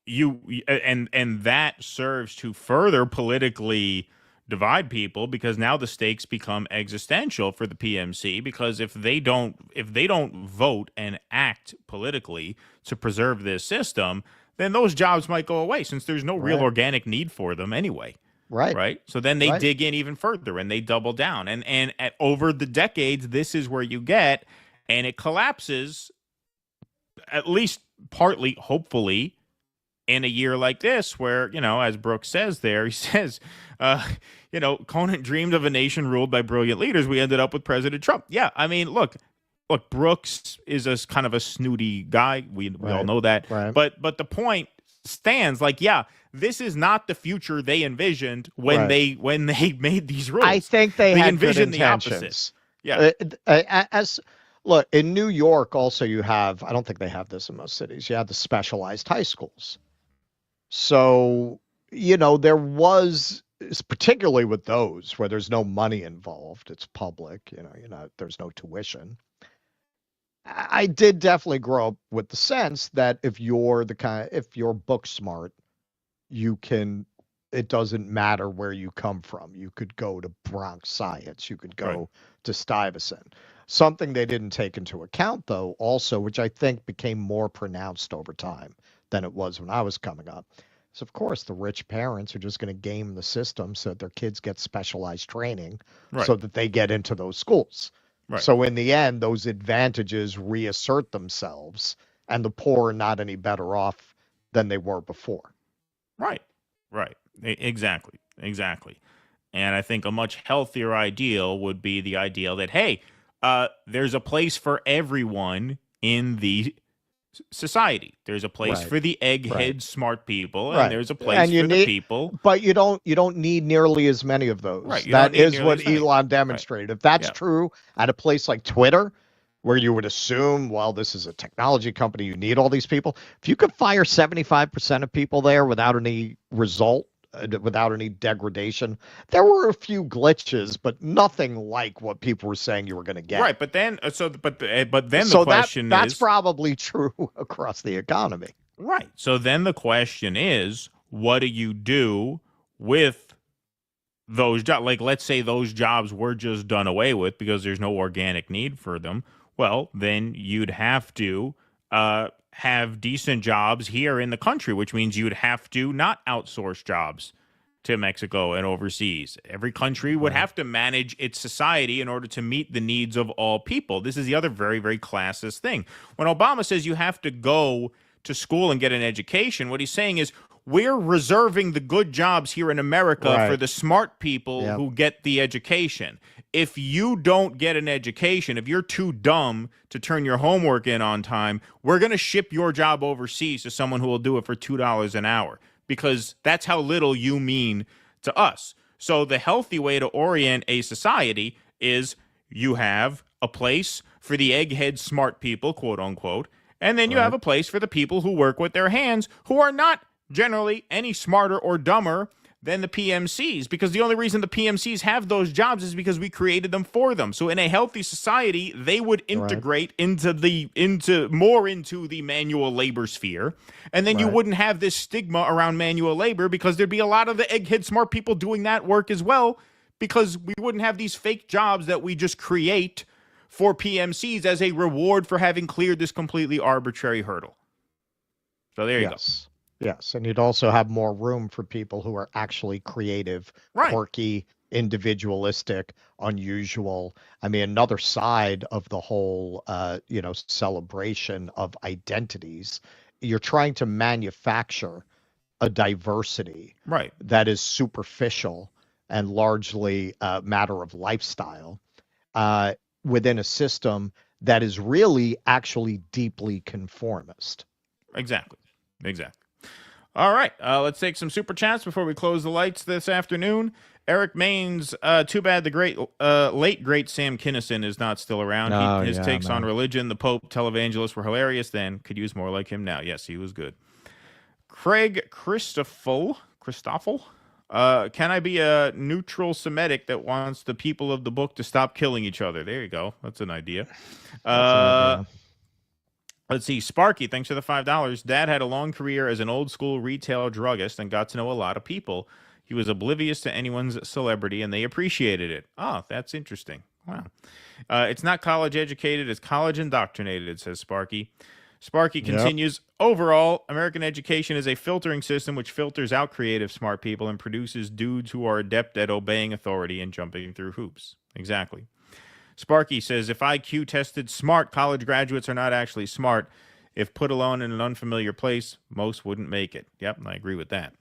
and that serves to further politically divide people, because now the stakes become existential for the PMC, because if they don't vote and act politically to preserve this system, then those jobs might go away, since there's no real organic need for them anyway. Right. So then they dig in even further and they double down. And over the decades, this is where you get, and it collapses, at least partly, hopefully, in a year like this where, as Brooks says there, he says, Conant dreamed of a nation ruled by brilliant leaders. We ended up with President Trump. Yeah, I mean, look, Brooks is a kind of a snooty guy. We all know that. Right. But the point stands, this is not the future they envisioned when they made these rules. I think they had envisioned good the intentions. opposite. Yeah. Look, in New York also you have, I don't think they have this in most cities, you have the specialized high schools. So, there was, particularly with those where there's no money involved, it's public, there's no tuition. I did definitely grow up with the sense that if you're book smart, it doesn't matter where you come from. You could go to Bronx Science, you could go to Stuyvesant. Something they didn't take into account, though, also, which I think became more pronounced over time than it was when I was coming up, is, of course, the rich parents are just going to game the system so that their kids get specialized training so that they get into those schools. Right. So in the end, those advantages reassert themselves, and the poor are not any better off than they were before. Right. Exactly. And I think a much healthier ideal would be the ideal that, hey, there's a place for everyone in the society. There's a place for the egghead smart people, and there's a place for the people. But you don't need nearly as many of those. Right, that is what Elon demonstrated. If that's true at a place like Twitter, where you would assume, well, this is a technology company, you need all these people. If you could fire 75% of people there without any result, without any degradation, there were a few glitches, but nothing like what people were saying you were going to get. Right, but then, the question that's probably true across the economy. Right. So then the question is, what do you do with those jobs? Like, let's say those jobs were just done away with because there's no organic need for them. Well, then you'd have to have decent jobs here in the country, which means you'd have to not outsource jobs to Mexico and overseas. Every country would have to manage its society in order to meet the needs of all people. This is the other very, very classist thing. When Obama says you have to go to school and get an education, what he's saying is we're reserving the good jobs here in America for the smart people who get the education. If you don't get an education, if you're too dumb to turn your homework in on time, we're going to ship your job overseas to someone who will do it for $2 an hour, because that's how little you mean to us. So the healthy way to orient a society is you have a place for the egghead smart people, quote unquote, and then you have a place for the people who work with their hands, who are not generally any smarter or dumber than the PMCs, because the only reason the PMCs have those jobs is because we created them for them. So in a healthy society, they would integrate into the manual labor sphere, and then you wouldn't have this stigma around manual labor, because there'd be a lot of the egghead smart people doing that work as well, because we wouldn't have these fake jobs that we just create for PMCs as a reward for having cleared this completely arbitrary hurdle. So there you go. Yes, and you'd also have more room for people who are actually creative, quirky, individualistic, unusual. I mean, another side of the whole, celebration of identities, you're trying to manufacture a diversity that is superficial and largely a matter of lifestyle within a system that is really actually deeply conformist. Exactly. All right, let's take some super chats before we close the lights this afternoon. Eric Maines, too bad the late great Sam Kinison is not still around. His takes on religion, the Pope, televangelists were hilarious then. Could use more like him now. Yes, he was good. Craig Christoffel, can I be a neutral Semitic that wants the people of the book to stop killing each other? There you go. That's an idea. Let's see. Sparky, thanks for the $5. Dad had a long career as an old school retail druggist and got to know a lot of people. He was oblivious to anyone's celebrity, and they appreciated it. Oh, that's interesting. Wow. It's not college educated, it's college indoctrinated, says Sparky. Sparky continues, overall, American education is a filtering system which filters out creative, smart people and produces dudes who are adept at obeying authority and jumping through hoops. Exactly. Sparky says, if IQ tested smart, college graduates are not actually smart. If put alone in an unfamiliar place, most wouldn't make it. Yep, I agree with that.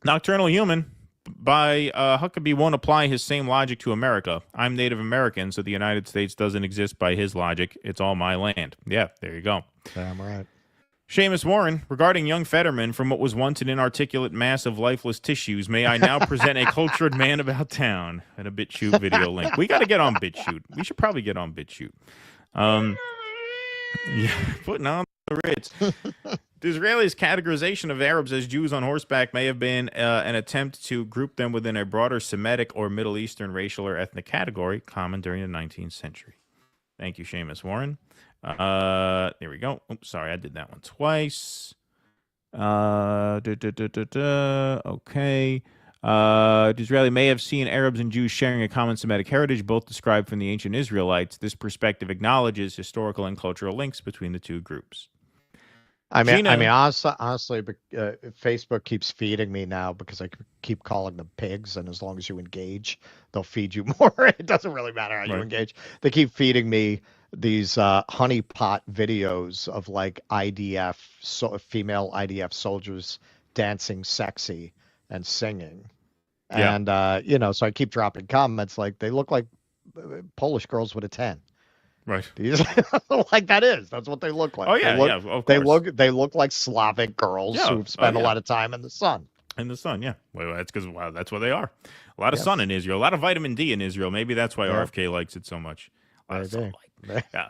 Nocturnal Human by Huckabee won't apply his same logic to America. I'm Native American, so the United States doesn't exist by his logic. It's all my land. Yeah, there you go. Damn right. Seamus Warren, regarding young Fetterman from what was once an inarticulate mass of lifeless tissues, may I now present a cultured man about town and a BitChute video link. We got to get on BitChute. We should probably get on BitChute. Yeah, putting on the Ritz. The Israelis' categorization of Arabs as Jews on horseback may have been an attempt to group them within a broader Semitic or Middle Eastern racial or ethnic category common during the 19th century. Thank you, Seamus Warren. There we go. Oops, sorry, I did that one twice. Okay. Disraeli may have seen Arabs and Jews sharing a common Semitic heritage, both described from the ancient Israelites. This perspective acknowledges historical and cultural links between the two groups. Honestly, Facebook keeps feeding me now because I keep calling them pigs, and as long as you engage, they'll feed you more. It doesn't really matter how you engage. They keep feeding me these honeypot videos of like female IDF soldiers dancing sexy and singing. Yeah. And, so I keep dropping comments like they look like Polish girls with a 10. Right. That's what they look like. Oh yeah, of course. They look like Slavic girls who've spent a lot of time in the sun. In the sun, yeah. Well, that's because that's what they are. A lot of sun in Israel. A lot of vitamin D in Israel. Maybe that's why RFK likes it so much. A lot of sunlight. Yeah.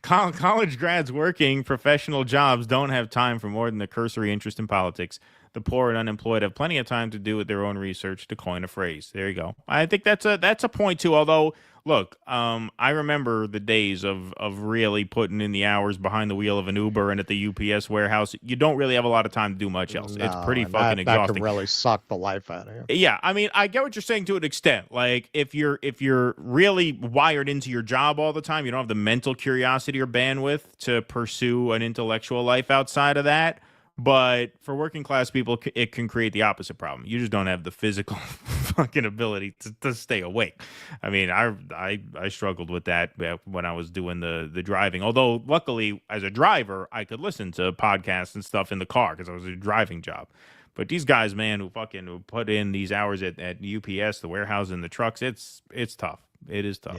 College grads working professional jobs don't have time for more than a cursory interest in politics. The poor and unemployed have plenty of time to do with their own research, to coin a phrase. There you go. I think that's a point too. Although, look, I remember the days of really putting in the hours behind the wheel of an Uber and at the UPS warehouse. You don't really have a lot of time to do much else. It's pretty fucking exhausting. That can really suck the life out of you. Yeah, I mean, I get what you're saying to an extent. Like, if you're really wired into your job all the time, you don't have the mental curiosity or bandwidth to pursue an intellectual life outside of that. But for working class people, it can create the opposite problem. You just don't have the physical fucking ability to stay awake. I mean, I struggled with that when I was doing the driving. Although, luckily, as a driver, I could listen to podcasts and stuff in the car because I was a driving job. But these guys, man, who put in these hours at UPS, the warehouse, and the trucks, it's tough. It is tough.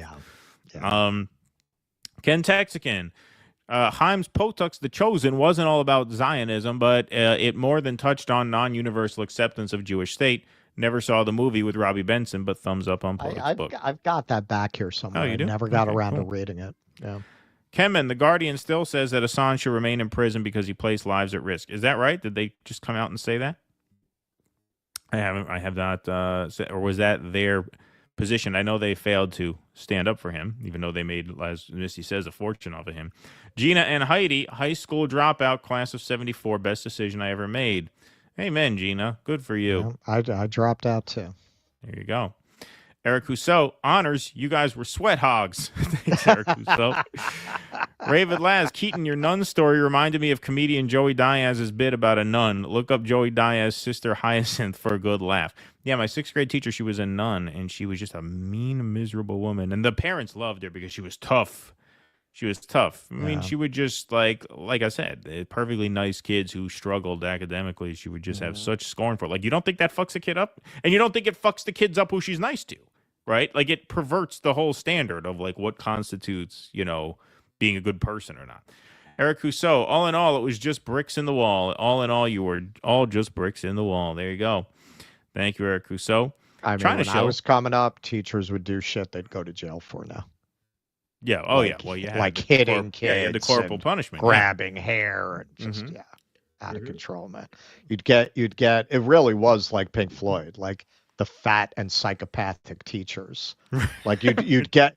Yeah. Ken Texican. Haim's Potux, The Chosen, wasn't all about Zionism, but it more than touched on non-universal acceptance of Jewish state. Never saw the movie with Robbie Benson, but thumbs up on Potux' book. I've got that back here somewhere. Oh, you do? I never got around to reading it. Yeah. Kemen, The Guardian still says that Assange should remain in prison because he placed lives at risk. Is that right? Did they just come out and say that? I have not, or was that their position? I know they failed to stand up for him, even though they made, as Missy says, a fortune off of him. Gina and Heidi, high school dropout, class of 74, best decision I ever made. Amen, Gina. Good for you. Yeah, I dropped out too. There you go. Eric Rousseau, honors, you guys were sweat hogs. Thanks, Eric Rousseau. Ravid Laz, Keaton, your nun story reminded me of comedian Joey Diaz's bit about a nun. Look up Joey Diaz's sister Hyacinth for a good laugh. Yeah, my 6th grade teacher, she was a nun, and she was just a mean, miserable woman. And the parents loved her because she was tough. She was tough. I mean, she would just, like I said, perfectly nice kids who struggled academically. She would just have such scorn for it. Like, you don't think that fucks a kid up? And you don't think it fucks the kids up who she's nice to, right? Like, it perverts the whole standard of, like, what constitutes, being a good person or not. Eric Rousseau, all in all, it was just bricks in the wall. All in all, you were all just bricks in the wall. There you go. Thank you, Eric Rousseau. I mean, when I was coming up, teachers would do shit they'd go to jail for now. Yeah. Oh, yeah. Well, you had like hitting kids, the corporal punishment, grabbing hair, and just out of control, man. You'd get. It really was like Pink Floyd, like the fat and psychopathic teachers. Like you'd get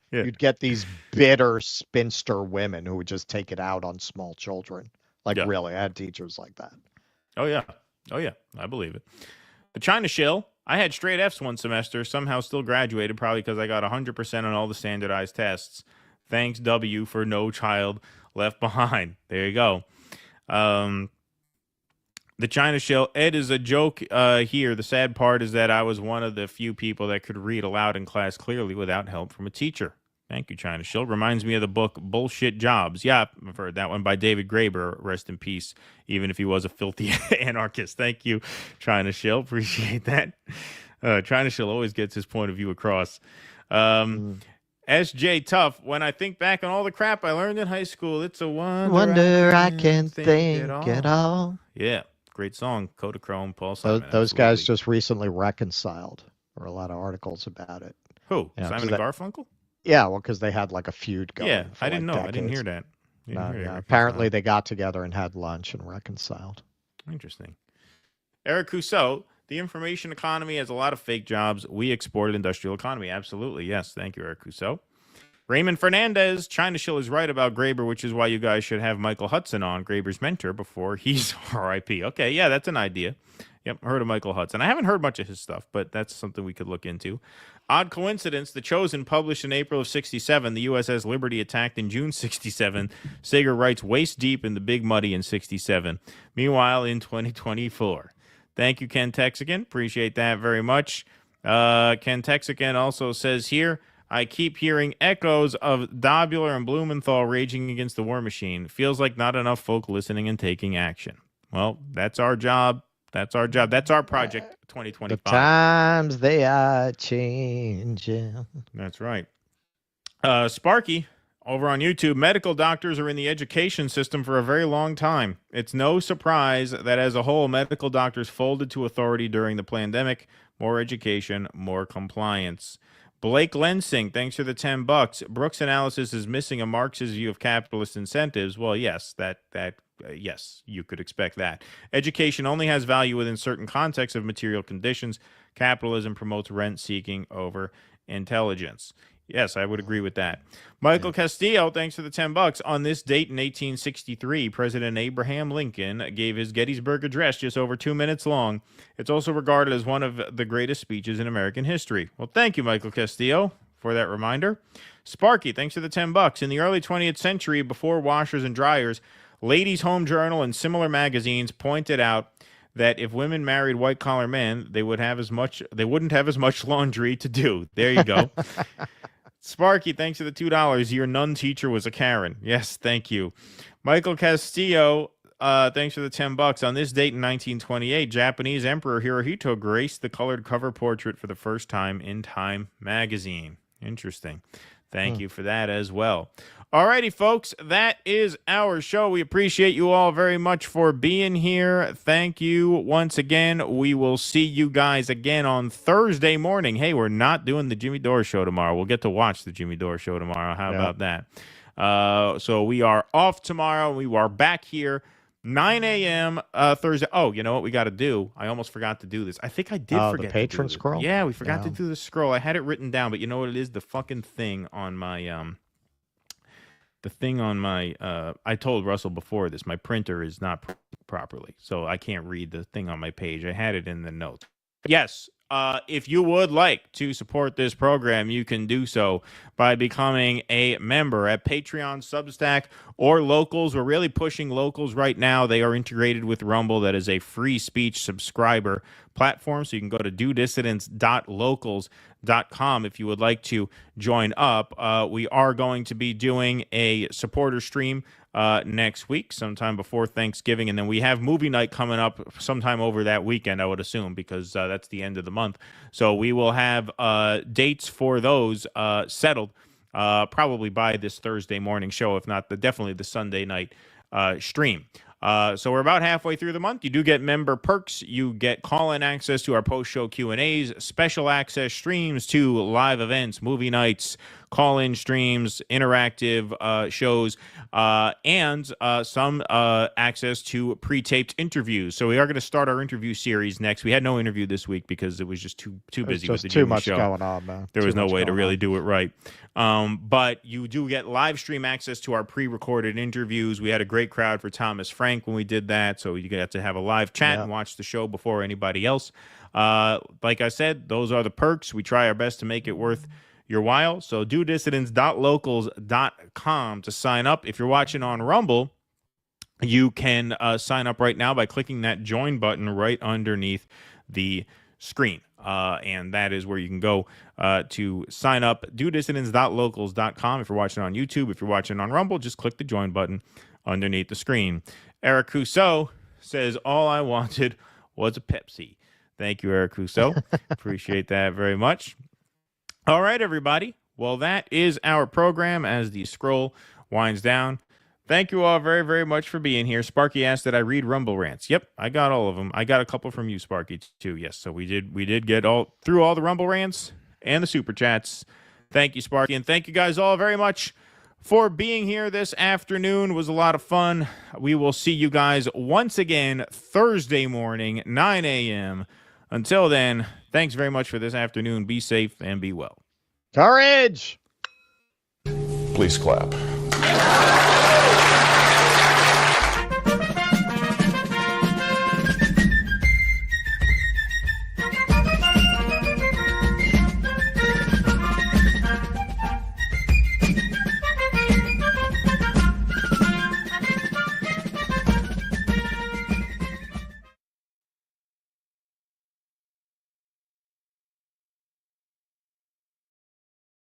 these bitter spinster women who would just take it out on small children. Like really, I had teachers like that. Oh yeah, I believe it. The China Shill. I had straight Fs one semester. Somehow still graduated, probably because I got 100% on all the standardized tests. Thanks, W, for No Child Left Behind. There you go. The China Shell. Ed is a joke here. The sad part is that I was one of the few people that could read aloud in class clearly without help from a teacher. Thank you, China Shield. Reminds me of the book Bullshit Jobs. Yeah, I've heard that one by David Graeber. Rest in peace, even if he was a filthy anarchist. Thank you, China Shield. Appreciate that. China Shield always gets his point of view across. SJ Tough, when I think back on all the crap I learned in high school, it's a wonder I can think it all. Yeah, great song. Kodachrome, Paul Simon. Those guys just recently reconciled. There were a lot of articles about it. Who? Simon and Garfunkel? Yeah, well, because they had like a feud going. Yeah, I like didn't know. decades. I didn't hear that. Apparently, they got together and had lunch and reconciled. Interesting. Eric Cousseau, the information economy has a lot of fake jobs. We exported industrial economy. Absolutely. Yes. Thank you, Eric Cousseau. Raymond Fernandez, China Shill is right about Graeber, which is why you guys should have Michael Hudson on, Graeber's mentor, before he's RIP. Okay, yeah, that's an idea. Yep, I heard of Michael Hudson. I haven't heard much of his stuff, but that's something we could look into. Odd coincidence, The Chosen, published in April of 67. The USS Liberty attacked in June 67. Sager writes waist deep in the Big Muddy in 67. Meanwhile, in 2024. Thank you, Ken Texican. Appreciate that very much. Ken Texican also says here, I keep hearing echoes of Dobular and Blumenthal raging against the war machine. Feels like not enough folk listening and taking action. Well, that's our job. That's our job. That's our project, 2025. The times they are changing. That's right. Sparky, over on YouTube, medical doctors are in the education system for a very long time. It's no surprise that as a whole, medical doctors folded to authority during the pandemic. More education, more compliance. Blake Lensing, thanks for the $10. Brooks' analysis is missing a Marxist view of capitalist incentives. Well, yes, yes, you could expect that. Education only has value within certain contexts of material conditions. Capitalism promotes rent-seeking over intelligence. Yes, I would agree with that. Michael Castillo, thanks for the $10. On this date in 1863, President Abraham Lincoln gave his Gettysburg Address just over 2 minutes long. It's also regarded as one of the greatest speeches in American history. Well, thank you, Michael Castillo, for that reminder. Sparky, thanks for the $10. In the early 20th century, before washers and dryers, Ladies' Home Journal and similar magazines pointed out that if women married white-collar men, they wouldn't have as much laundry to do. There you go. Sparky, thanks for the $2. Your nun teacher was a Karen. Yes, thank you. Michael Castillo, thanks for the $10. On this date in 1928, Japanese Emperor Hirohito graced the colored cover portrait for the first time in Time magazine. Interesting. Thank you for that as well. All righty, folks, that is our show. We appreciate you all very much for being here. Thank you once again. We will see you guys again on Thursday morning. Hey, we're not doing the Jimmy Dore show tomorrow. We'll get to watch the Jimmy Dore show tomorrow. How about that? So we are off tomorrow. We are back here 9 a.m. Thursday. Oh, you know what we got to do? I almost forgot to do this. I think I did forget the patron scroll? Yeah, we forgot to do the scroll. I had it written down, but you know what it is? The fucking thing on my I told Russell before this, my printer is not properly, so I can't read the thing on my page. I had it in the notes. Yes, if you would like to support this program, you can do so by becoming a member at Patreon, Substack, or Locals. We're really pushing Locals right now. They are integrated with Rumble. That is a free speech subscriber platform, so you can go to dodissidents.locals.com if you would like to join up. We are going to be doing a supporter stream next week, sometime before Thanksgiving, and then we have movie night coming up sometime over that weekend, I would assume, because that's the end of the month. So we will have dates for those settled probably by this Thursday morning show, if not definitely the Sunday night stream. So we're about halfway through the month. You do get member perks. You get call-in access to our post-show Q&As, special access streams to live events, movie nights, call-in streams, interactive shows, and some access to pre-taped interviews. So we are going to start our interview series next. We had no interview this week because it was just too busy with the too Jimmy much show. Going on, man. There was no way to really do it right. But you do get live stream access to our pre-recorded interviews. We had a great crowd for Thomas Frank when we did that, so you get to have a live chat and watch the show before anybody else. Like I said, those are the perks. We try our best to make it worth your while. So do dissidents.locals.com to sign up. If you're watching on Rumble, you can sign up right now by clicking that join button right underneath the screen. and that is where you can go to sign up. DoDissidents.locals.com. If you're watching on YouTube, if you're watching on Rumble, just click the join button underneath the screen. Eric Rousseau says, all I wanted was a Pepsi. Thank you, Eric Rousseau. Appreciate that very much. All right, everybody. Well, that is our program as the scroll winds down. Thank you all very, very much for being here. Sparky asked that I read Rumble rants. Yep, I got all of them. I got a couple from you, Sparky, too. Yes, so we did get all through all the Rumble rants and the super chats. Thank you, Sparky, and thank you guys all very much for being here this afternoon. It was a lot of fun. We will see you guys once again Thursday morning, 9 a.m. Until then, thanks very much for this afternoon. Be safe and be well. Courage! Please clap.